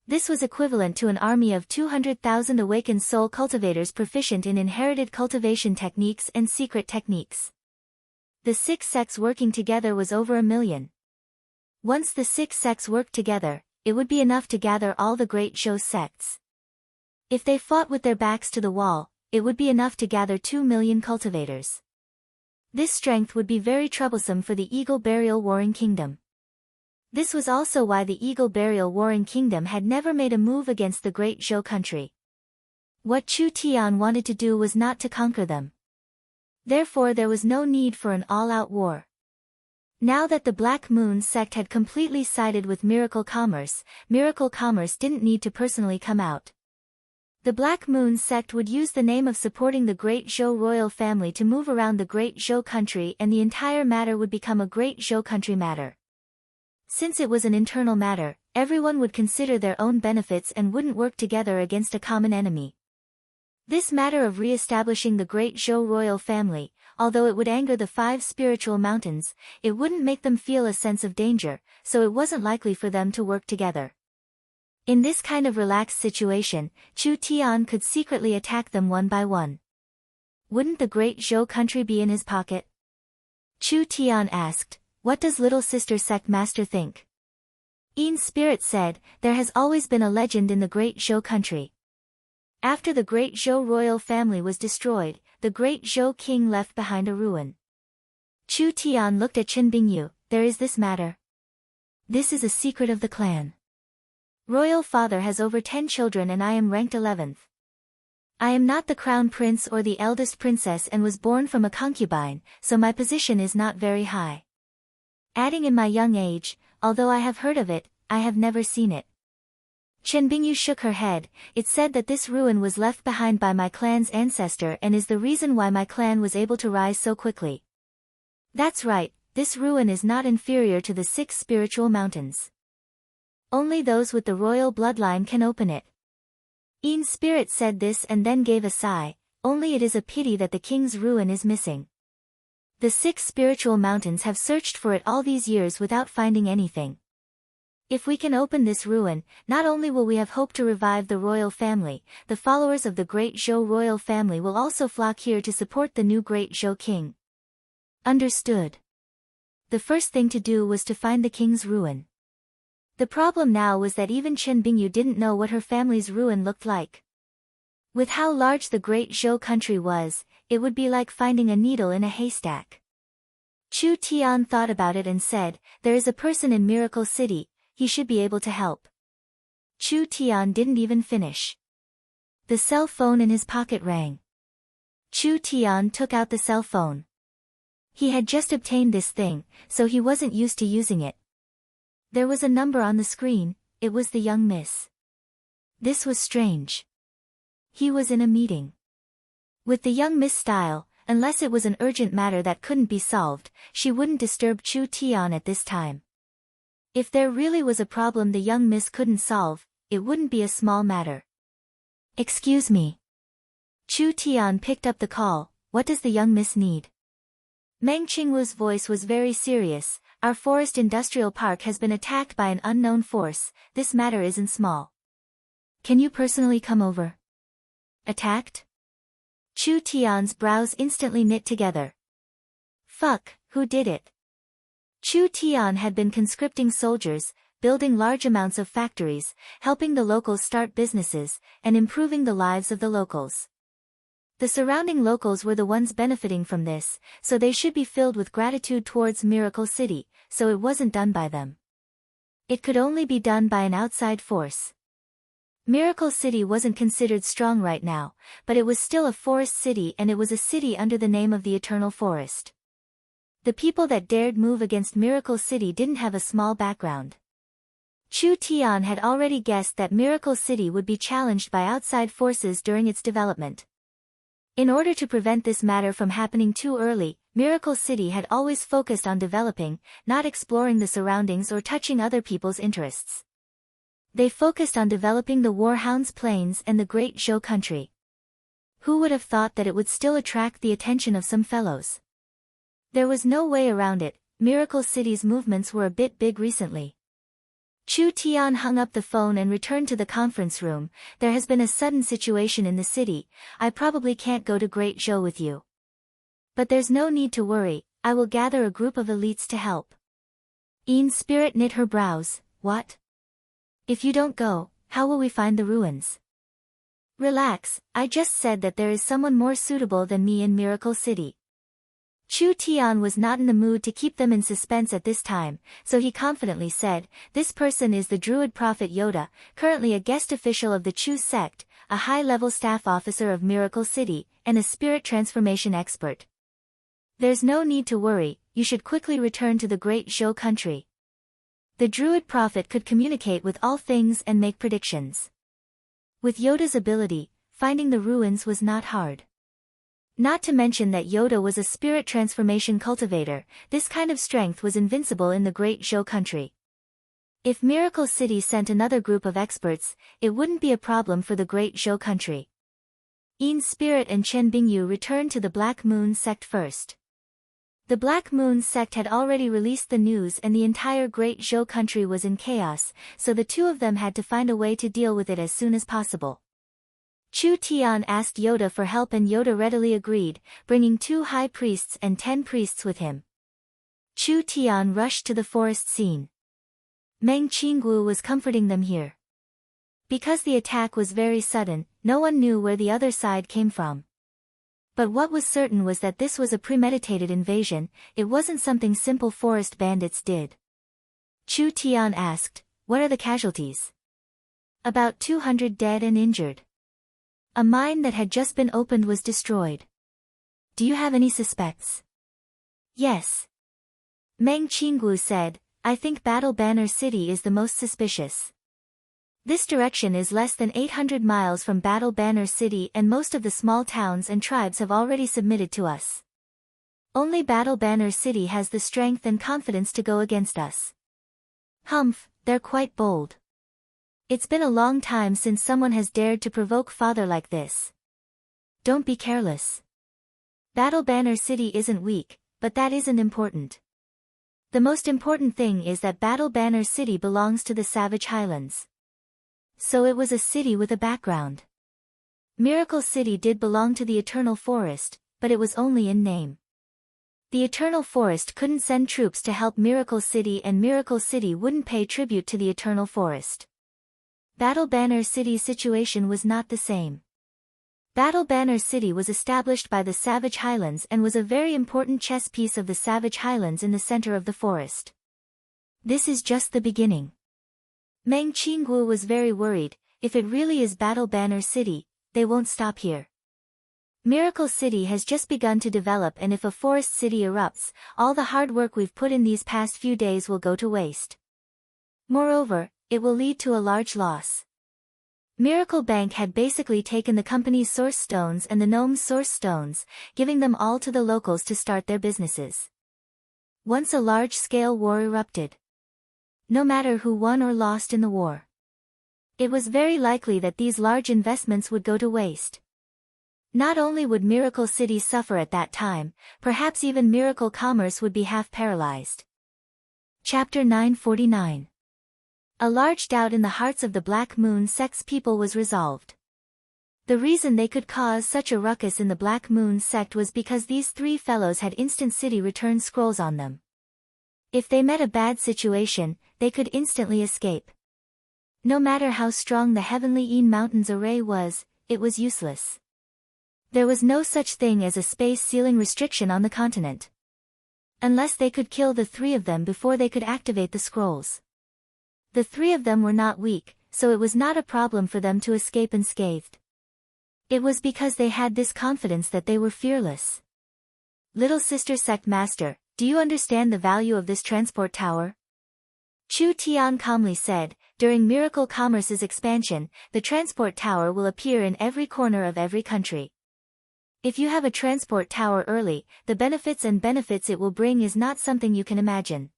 This was equivalent to an army of 200,000 awakened soul cultivators proficient in inherited cultivation techniques and secret techniques. The 6 sects working together was over 1 million. Once the 6 sects worked together, it would be enough to gather all the Great Zhou sects. If they fought with their backs to the wall, it would be enough to gather 2 million cultivators. This strength would be very troublesome for the Eagle Burial Warring Kingdom. This was also why the Eagle Burial Warring Kingdom had never made a move against the Great Zhou country. What Chu Tian wanted to do was not to conquer them. Therefore there was no need for an all-out war. Now that the Black Moon sect had completely sided with Miracle Commerce didn't need to personally come out. The Black Moon sect would use the name of supporting the Great Zhou royal family to move around the Great Zhou country, and the entire matter would become a Great Zhou country matter. Since it was an internal matter, everyone would consider their own benefits and wouldn't work together against a common enemy. This matter of re-establishing the Great Zhou royal family, although it would anger the 5 spiritual mountains, it wouldn't make them feel a sense of danger, so it wasn't likely for them to work together. In this kind of relaxed situation, Chu Tian could secretly attack them one by one. Wouldn't the Great Zhou country be in his pocket? Chu Tian asked, what does Little Sister Sect Master think? Ian's spirit said, there has always been a legend in the Great Zhou country. After the Great Zhou royal family was destroyed, the Great Zhou king left behind a ruin. Chu Tian looked at Chen Bingyu. There is this matter. This is a secret of the clan. Royal father has over 10 children and I am ranked 11th. I am not the crown prince or the eldest princess and was born from a concubine, so my position is not very high. Adding in my young age, although I have heard of it, I have never seen it. Chen Bingyu shook her head. It's said that this ruin was left behind by my clan's ancestor and is the reason why my clan was able to rise so quickly. That's right, this ruin is not inferior to the 6 spiritual mountains. Only those with the royal bloodline can open it. Ian's spirit said this and then gave a sigh. Only it is a pity that the king's ruin is missing. The 6 spiritual mountains have searched for it all these years without finding anything. If we can open this ruin, not only will we have hope to revive the royal family, the followers of the Great Zhou royal family will also flock here to support the new Great Zhou king. Understood. The first thing to do was to find the king's ruin. The problem now was that even Chen Bingyu didn't know what her family's ruin looked like. With how large the Great Zhou country was, it would be like finding a needle in a haystack. Chu Tian thought about it and said, there is a person in Miracle City, he should be able to help. Chu Tian didn't even finish. The cell phone in his pocket rang. Chu Tian took out the cell phone. He had just obtained this thing, so he wasn't used to using it. There was a number on the screen. It was the young miss. This was strange. He was in a meeting. With the young miss style, unless it was an urgent matter that couldn't be solved, she wouldn't disturb Chu Tian at this time. If there really was a problem the young miss couldn't solve, it wouldn't be a small matter. Excuse me. Chu Tian picked up the call. What does the young miss need? Meng Qingwu's voice was very serious. Our forest industrial park has been attacked by an unknown force. This matter isn't small. Can you personally come over? Attacked? Chu Tian's brows instantly knit together. Fuck, who did it? Chu Tian had been conscripting soldiers, building large amounts of factories, helping the locals start businesses, and improving the lives of the locals. The surrounding locals were the ones benefiting from this, so they should be filled with gratitude towards Miracle City, so it wasn't done by them. It could only be done by an outside force. Miracle City wasn't considered strong right now, but it was still a forest city and it was a city under the name of the Eternal Forest. The people that dared move against Miracle City didn't have a small background. Chu Tian had already guessed that Miracle City would be challenged by outside forces during its development. In order to prevent this matter from happening too early, Miracle City had always focused on developing, not exploring the surroundings or touching other people's interests. They focused on developing the Warhounds Plains and the Great Zhou country. Who would have thought that it would still attract the attention of some fellows? There was no way around it. Miracle City's movements were a bit big recently. Chu Tian hung up the phone and returned to the conference room. There has been a sudden situation in the city. I probably can't go to Great Zhou with you. But there's no need to worry. I will gather a group of elites to help. Ian's spirit knit her brows. What? If you don't go, how will we find the ruins? Relax, I just said that there is someone more suitable than me in Miracle City. Chu Tian was not in the mood to keep them in suspense at this time, so he confidently said, this person is the Druid Prophet Yoda, currently a guest official of the Chu sect, a high-level staff officer of Miracle City, and a spirit transformation expert. There's no need to worry, you should quickly return to the Great Zhou country. The Druid Prophet could communicate with all things and make predictions. With Yoda's ability, finding the ruins was not hard. Not to mention that Yoda was a spirit transformation cultivator, this kind of strength was invincible in the Great Zhou country. If Miracle City sent another group of experts, it wouldn't be a problem for the Great Zhou country. Ian's spirit and Chen Bingyu returned to the Black Moon sect first. The Black Moon sect had already released the news and the entire Great Zhou country was in chaos, so the two of them had to find a way to deal with it as soon as possible. Chu Tian asked Yoda for help and Yoda readily agreed, bringing 2 high priests and 10 priests with him. Chu Tian rushed to the forest scene. Meng Qinggu was comforting them here. Because the attack was very sudden, no one knew where the other side came from. But what was certain was that this was a premeditated invasion, it wasn't something simple forest bandits did. Chu Tian asked, "What are the casualties?" "About 200 dead and injured. A mine that had just been opened was destroyed." "Do you have any suspects?" "Yes." Meng Qinggu said, "I think Battle Banner City is the most suspicious. This direction is less than 800 miles from Battle Banner City and most of the small towns and tribes have already submitted to us. Only Battle Banner City has the strength and confidence to go against us. Humph, they're quite bold. It's been a long time since someone has dared to provoke father like this. Don't be careless. Battle Banner City isn't weak, but that isn't important. The most important thing is that Battle Banner City belongs to the Savage Highlands. So it was a city with a background. Miracle City did belong to the Eternal Forest, but it was only in name. The Eternal Forest couldn't send troops to help Miracle City and Miracle City wouldn't pay tribute to the Eternal Forest. Battle Banner City's situation was not the same. Battle Banner City was established by the Savage Highlands and was a very important chess piece of the Savage Highlands in the center of the forest. This is just the beginning. Meng Qinggu was very worried, if it really is Battle Banner City, they won't stop here. Miracle City has just begun to develop and if a forest city erupts, all the hard work we've put in these past few days will go to waste. Moreover, it will lead to a large loss. Miracle Bank had basically taken the company's source stones and the gnome's source stones, giving them all to the locals to start their businesses. Once a large-scale war erupted. No matter who won or lost in the war, it was very likely that these large investments would go to waste. Not only would Miracle City suffer at that time, perhaps even Miracle Commerce would be half paralyzed. Chapter 949. A large doubt in the hearts of the Black Moon sect's people was resolved. The reason they could cause such a ruckus in the Black Moon sect was because these three fellows had instant city return scrolls on them. If they met a bad situation, they could instantly escape. No matter how strong the Heavenly Een Mountains array was, it was useless. There was no such thing as a space ceiling restriction on the continent. Unless they could kill the three of them before they could activate the scrolls. The three of them were not weak, so it was not a problem for them to escape unscathed. It was because they had this confidence that they were fearless. Little Sister Sect Master, do you understand the value of this transport tower? Chu Tian calmly said, during Miracle Commerce's expansion, the transport tower will appear in every corner of every country. If you have a transport tower early, the benefits it will bring is not something you can imagine.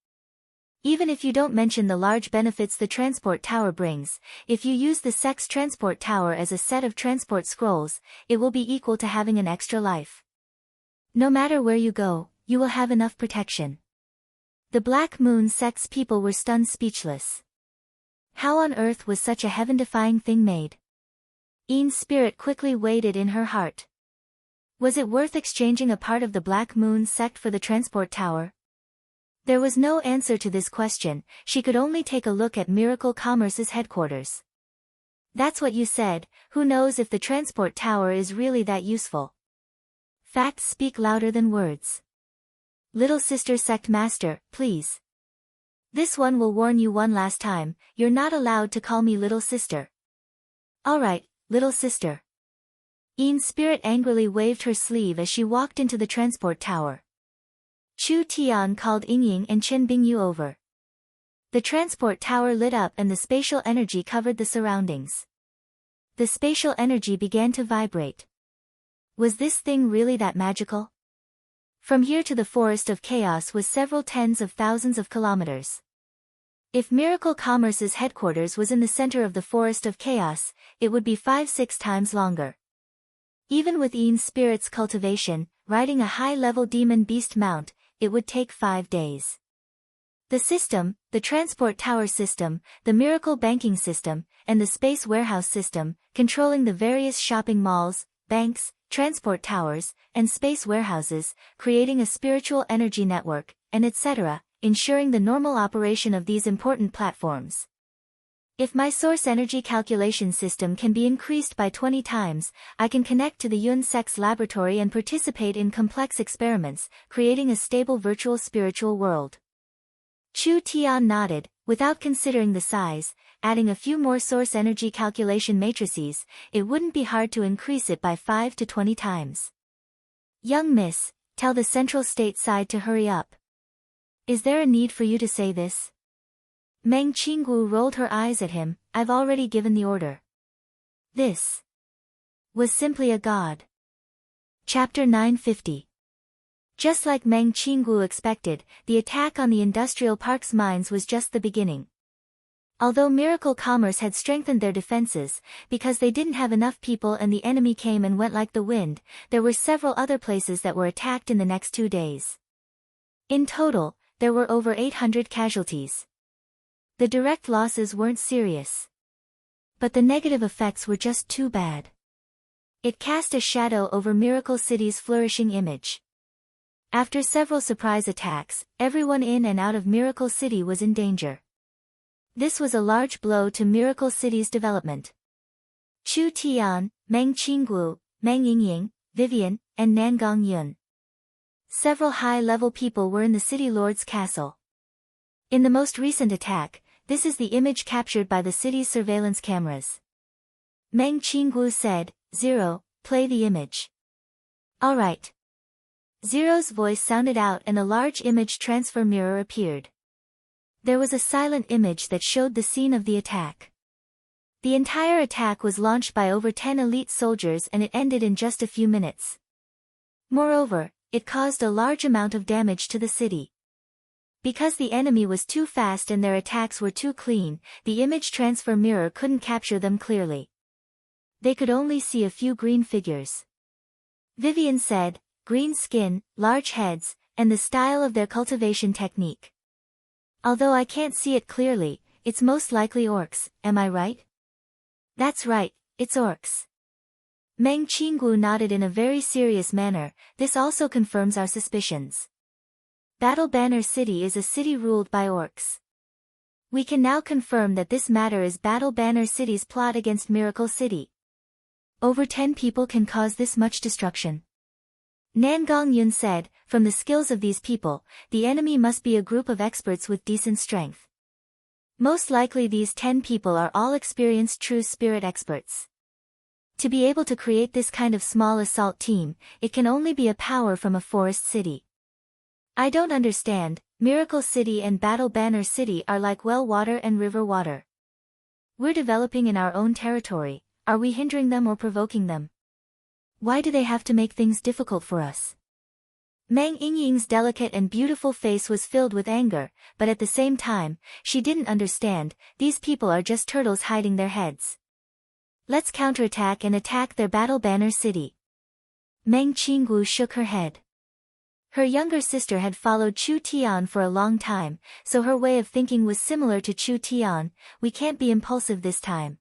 Even if you don't mention the large benefits the transport tower brings, if you use the sect's transport tower as a set of transport scrolls, it will be equal to having an extra life. No matter where you go, you will have enough protection. The Black Moon sect's people were stunned speechless. How on earth was such a heaven-defying thing made?Een's spirit quickly weighed it in her heart. Was it worth exchanging a part of the Black Moon sect for the transport tower? There was no answer to this question, she could only take a look at Miracle Commerce's headquarters. That's what you said, who knows if the transport tower is really that useful. Facts speak louder than words. Little Sister Sect Master, please. This one will warn you one last time, you're not allowed to call me Little Sister. Alright, Little Sister.Een's spirit angrily waved her sleeve as she walked into the transport tower. Chu Tian called Yingying and Chen Bingyu over. The transport tower lit up and the spatial energy covered the surroundings. The spatial energy began to vibrate. Was this thing really that magical? From here to the Forest of Chaos was several tens of thousands of kilometers. If Miracle Commerce's headquarters was in the center of the Forest of Chaos, it would be 5-6 times longer. Even withEen's spirit's cultivation, riding a high-level demon beast mount, it would take 5 days. The system, the transport tower system, the miracle banking system, and the space warehouse system, controlling the various shopping malls, banks, transport towers, and space warehouses, creating a spiritual energy network, and etc., ensuring the normal operation of these important platforms. If my source energy calculation system can be increased by 20 times, I can connect to the Yun Sek's laboratory and participate in complex experiments, creating a stable virtual spiritual world. Chu Tian nodded, without considering the size. Adding a few more source energy calculation matrices, it wouldn't be hard to increase it by 5 to 20 times. Young miss, tell the central state side to hurry up. Is there a need for you to say this? Meng Qinggu rolled her eyes at him. I've already given the order. This was simply a god. Chapter 950. Just like Meng Qinggu expected, the attack on the industrial park's mines was just the beginning. Although Miracle Commerce had strengthened their defenses, because they didn't have enough people and the enemy came and went like the wind, there were several other places that were attacked in the next 2 days. In total, there were over 800 casualties. The direct losses weren't serious. But the negative effects were just too bad. It cast a shadow over Miracle City's flourishing image. After several surprise attacks, everyone in and out of Miracle City was in danger. This was a large blow to Miracle City's development. Chu Tian, Meng Qinggu, Meng Yingying, Vivian, and Nangong Yun. Several high-level people were in the city lord's castle. In the most recent attack, this is the image captured by the city's surveillance cameras. Meng Qinggu said, "Zero, play the image." All right. Zero's voice sounded out and a large image transfer mirror appeared. There was a silent image that showed the scene of the attack. The entire attack was launched by over 10 elite soldiers and it ended in just a few minutes. Moreover, it caused a large amount of damage to the city. Because the enemy was too fast and their attacks were too clean, the image transfer mirror couldn't capture them clearly. They could only see a few green figures. Vivian said, green skin, large heads, and the style of their cultivation technique. Although I can't see it clearly, it's most likely orcs, am I right? That's right, it's orcs. Meng Qinggu nodded in a very serious manner. This also confirms our suspicions. Battle Banner City is a city ruled by orcs. We can now confirm that this matter is Battle Banner City's plot against Miracle City. Over 10 people can cause this much destruction. Nangong Yun said, from the skills of these people, the enemy must be a group of experts with decent strength. Most likely these 10 people are all experienced true spirit experts. To be able to create this kind of small assault team, it can only be a power from a forest city. I don't understand, Miracle City and Battle Banner City are like well water and river water. We're developing in our own territory, are we hindering them or provoking them? Why do they have to make things difficult for us? Meng Yingying's delicate and beautiful face was filled with anger, but at the same time, she didn't understand, these people are just turtles hiding their heads. Let's counterattack and attack their Battle Banner City. Meng Qinggu shook her head. Her younger sister had followed Chu Tian for a long time, so her way of thinking was similar to Chu Tian. We can't be impulsive this time.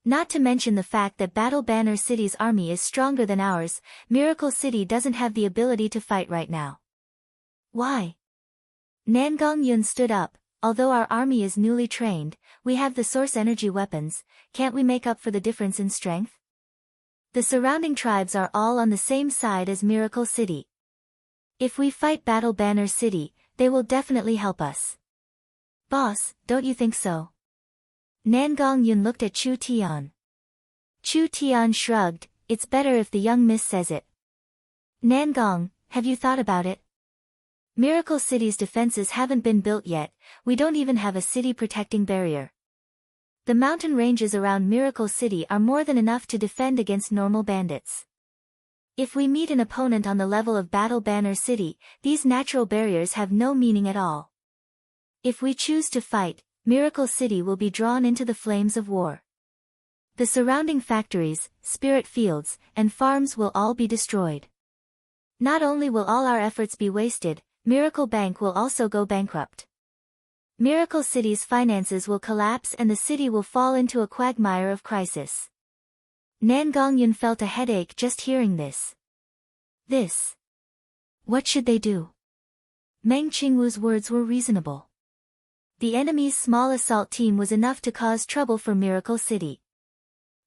Not to mention the fact that Battle Banner City's army is stronger than ours, Miracle City doesn't have the ability to fight right now. Why? Nangong Yun stood up. Although our army is newly trained, we have the source energy weapons, can't we make up for the difference in strength? The surrounding tribes are all on the same side as Miracle City. If we fight Battle Banner City, they will definitely help us. Boss, don't you think so? Nangong Yun looked at Chu Tian. Chu Tian shrugged, it's better if the young miss says it. Nangong, have you thought about it? Miracle City's defenses haven't been built yet, we don't even have a city protecting barrier. The mountain ranges around Miracle City are more than enough to defend against normal bandits. If we meet an opponent on the level of Battle Banner City, these natural barriers have no meaning at all. If we choose to fight, Miracle City will be drawn into the flames of war. The surrounding factories, spirit fields, and farms will all be destroyed. Not only will all our efforts be wasted, Miracle Bank will also go bankrupt. Miracle City's finances will collapse and the city will fall into a quagmire of crisis. Nangong Yun felt a headache just hearing this. What should they do? Meng Qingwu's words were reasonable. The enemy's small assault team was enough to cause trouble for Miracle City.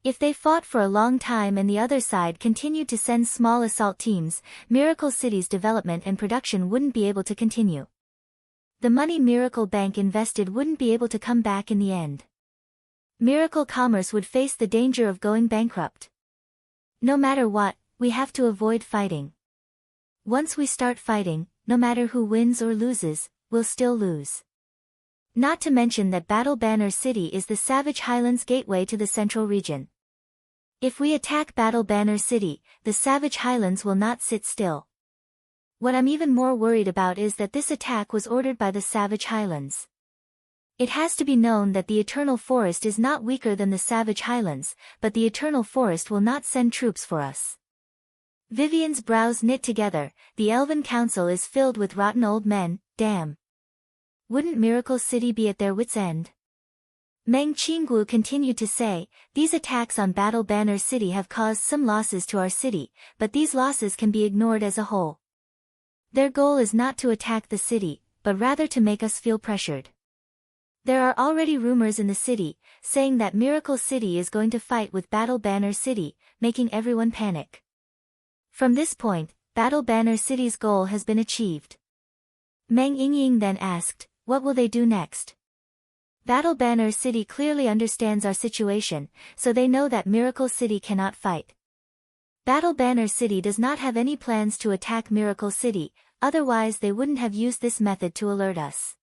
If they fought for a long time and the other side continued to send small assault teams, Miracle City's development and production wouldn't be able to continue. The money Miracle Bank invested wouldn't be able to come back in the end. Miracle Commerce would face the danger of going bankrupt. No matter what, we have to avoid fighting. Once we start fighting, no matter who wins or loses, we'll still lose. Not to mention that Battle Banner City is the Savage Highlands gateway to the central region. If we attack Battle Banner City, the Savage Highlands will not sit still. What I'm even more worried about is that this attack was ordered by the Savage Highlands. It has to be known that the Eternal Forest is not weaker than the Savage Highlands, but the Eternal Forest will not send troops for us. Vivian's brows knit together. The Elven Council is filled with rotten old men, damn. Wouldn't Miracle City be at their wits' end? Meng Qingwu continued to say, these attacks on Battle Banner City have caused some losses to our city, but these losses can be ignored as a whole. Their goal is not to attack the city, but rather to make us feel pressured. There are already rumors in the city, saying that Miracle City is going to fight with Battle Banner City, making everyone panic. From this point, Battle Banner City's goal has been achieved. Meng Yingying then asked, what will they do next? Battle Banner City clearly understands our situation, so they know that Miracle City cannot fight. Battle Banner City does not have any plans to attack Miracle City, otherwise they wouldn't have used this method to alert us.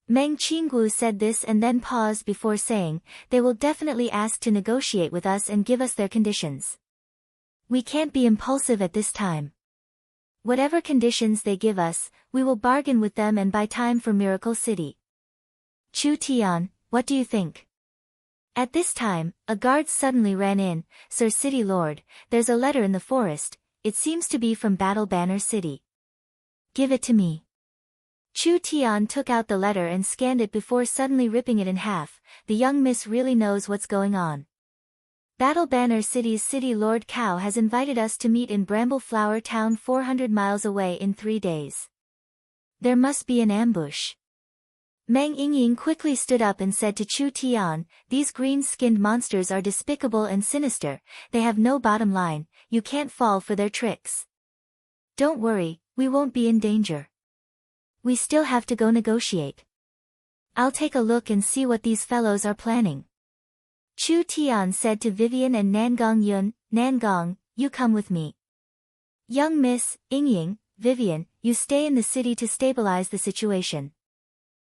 Meng Qingwu said this and then paused before saying, they will definitely ask to negotiate with us and give us their conditions. We can't be impulsive at this time. Whatever conditions they give us, we will bargain with them and buy time for Miracle City. Chu Tian, what do you think? At this time, a guard suddenly ran in. Sir City Lord, there's a letter in the forest, it seems to be from Battle Banner City. Give it to me. Chu Tian took out the letter and scanned it before suddenly ripping it in half. The young miss really knows what's going on. Battle Banner City's City Lord Cao has invited us to meet in Bramble Flower Town 400 miles away in 3 days. There must be an ambush. Meng Yingying quickly stood up and said to Chu Tian, these green-skinned monsters are despicable and sinister, they have no bottom line, you can't fall for their tricks. Don't worry, we won't be in danger. We still have to go negotiate. I'll take a look and see what these fellows are planning. Chu Tian said to Vivian and Nangong Yun, Nangong, you come with me. Young Miss, Yingying, Vivian, you stay in the city to stabilize the situation.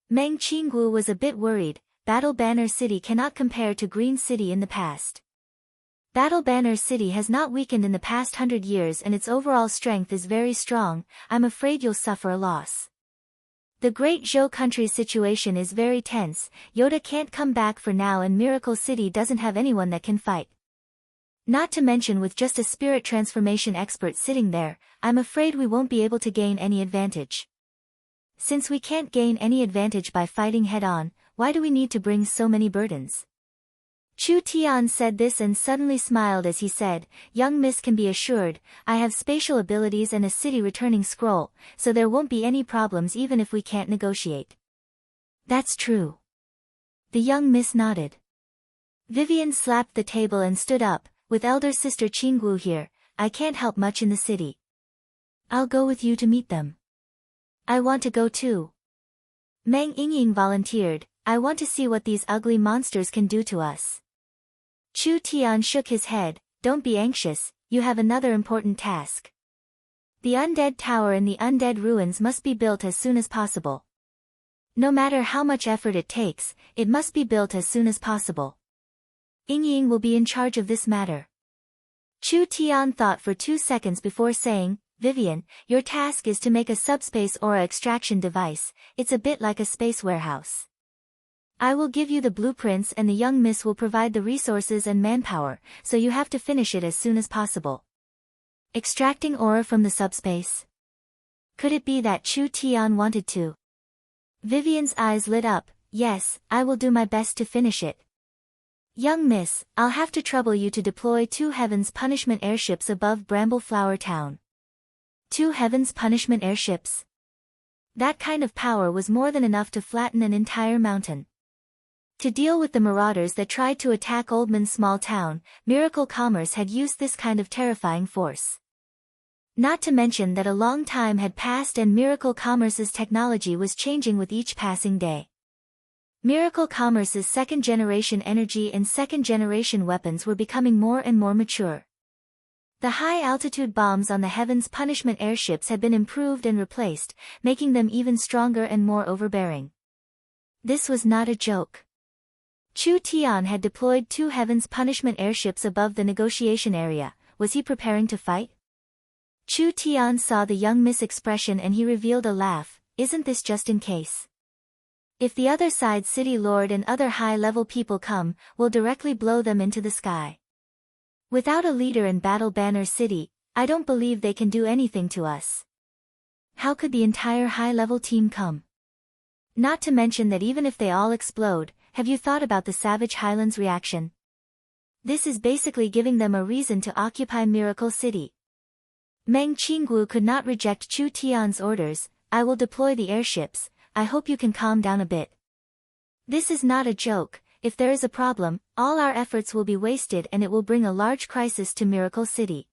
Meng Qingwu was a bit worried. Battle Banner City cannot compare to Green City in the past. Battle Banner City has not weakened in the past 100 years and its overall strength is very strong. I'm afraid you'll suffer a loss. The Great Zhou country's situation is very tense. Yoda can't come back for now and Miracle City doesn't have anyone that can fight. Not to mention with just a spirit transformation expert sitting there, I'm afraid we won't be able to gain any advantage. Since we can't gain any advantage by fighting head-on, why do we need to bring so many burdens? Chu Tian said this and suddenly smiled as he said, young miss can be assured, I have spatial abilities and a city returning scroll, so there won't be any problems even if we can't negotiate. That's true. The young miss nodded. Vivian slapped the table and stood up, with elder sister Qingwu here, I can't help much in the city. I'll go with you to meet them. I want to go too. Meng Yingying volunteered, I want to see what these ugly monsters can do to us. Chu Tian shook his head, don't be anxious, you have another important task. The undead tower in the undead ruins must be built as soon as possible. No matter how much effort it takes, it must be built as soon as possible. Yingying will be in charge of this matter. Chu Tian thought for 2 seconds before saying, Vivian, your task is to make a subspace aura extraction device, it's a bit like a space warehouse. I will give you the blueprints and the young miss will provide the resources and manpower, so you have to finish it as soon as possible. Extracting aura from the subspace? Could it be that Chu Tian wanted to? Vivian's eyes lit up, yes, I will do my best to finish it. Young miss, I'll have to trouble you to deploy 2 Heaven's Punishment airships above Bramble Flower Town. 2 Heaven's Punishment airships? That kind of power was more than enough to flatten an entire mountain. To deal with the marauders that tried to attack Oldman's small town, Miracle Commerce had used this kind of terrifying force. Not to mention that a long time had passed and Miracle Commerce's technology was changing with each passing day. Miracle Commerce's second-generation energy and second-generation weapons were becoming more and more mature. The high-altitude bombs on the Heaven's Punishment airships had been improved and replaced, making them even stronger and more overbearing. This was not a joke. Chu Tian had deployed 2 Heaven's Punishment airships above the negotiation area. Was he preparing to fight? Chu Tian saw the young Miss expression and he revealed a laugh. Isn't this just in case? If the other side's city lord and other high-level people come, we'll directly blow them into the sky. Without a leader in Battle Banner City, I don't believe they can do anything to us. How could the entire high-level team come? Not to mention that even if they all explode, have you thought about the Savage Highlands reaction? This is basically giving them a reason to occupy Miracle City. Meng Qinggu could not reject Chu Tian's orders. I will deploy the airships. I hope you can calm down a bit. This is not a joke. If there is a problem, all our efforts will be wasted and it will bring a large crisis to Miracle City.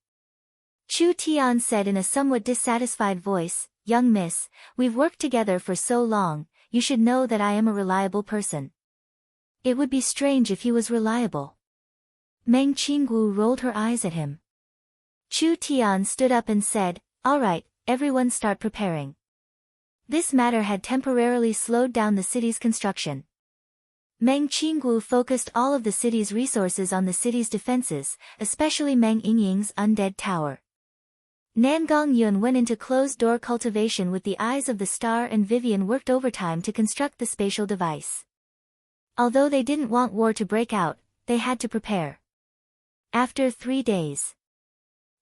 Chu Tian said in a somewhat dissatisfied voice, Young miss, we've worked together for so long, you should know that I am a reliable person. It would be strange if he was reliable. Meng Qinggu rolled her eyes at him. Chu Tian stood up and said, All right, everyone start preparing. This matter had temporarily slowed down the city's construction. Meng Qinggu focused all of the city's resources on the city's defenses, especially Meng Yingying's undead tower. Nangong Yun went into closed-door cultivation with the eyes of the star and Vivian worked overtime to construct the spatial device. Although they didn't want war to break out, they had to prepare. After 3 days,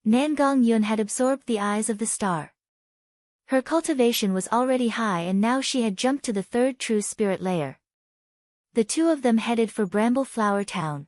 Nangong Yun had absorbed the eyes of the star. Her cultivation was already high and now she had jumped to the 3rd true spirit layer. The 2 of them headed for Bramble Flower Town.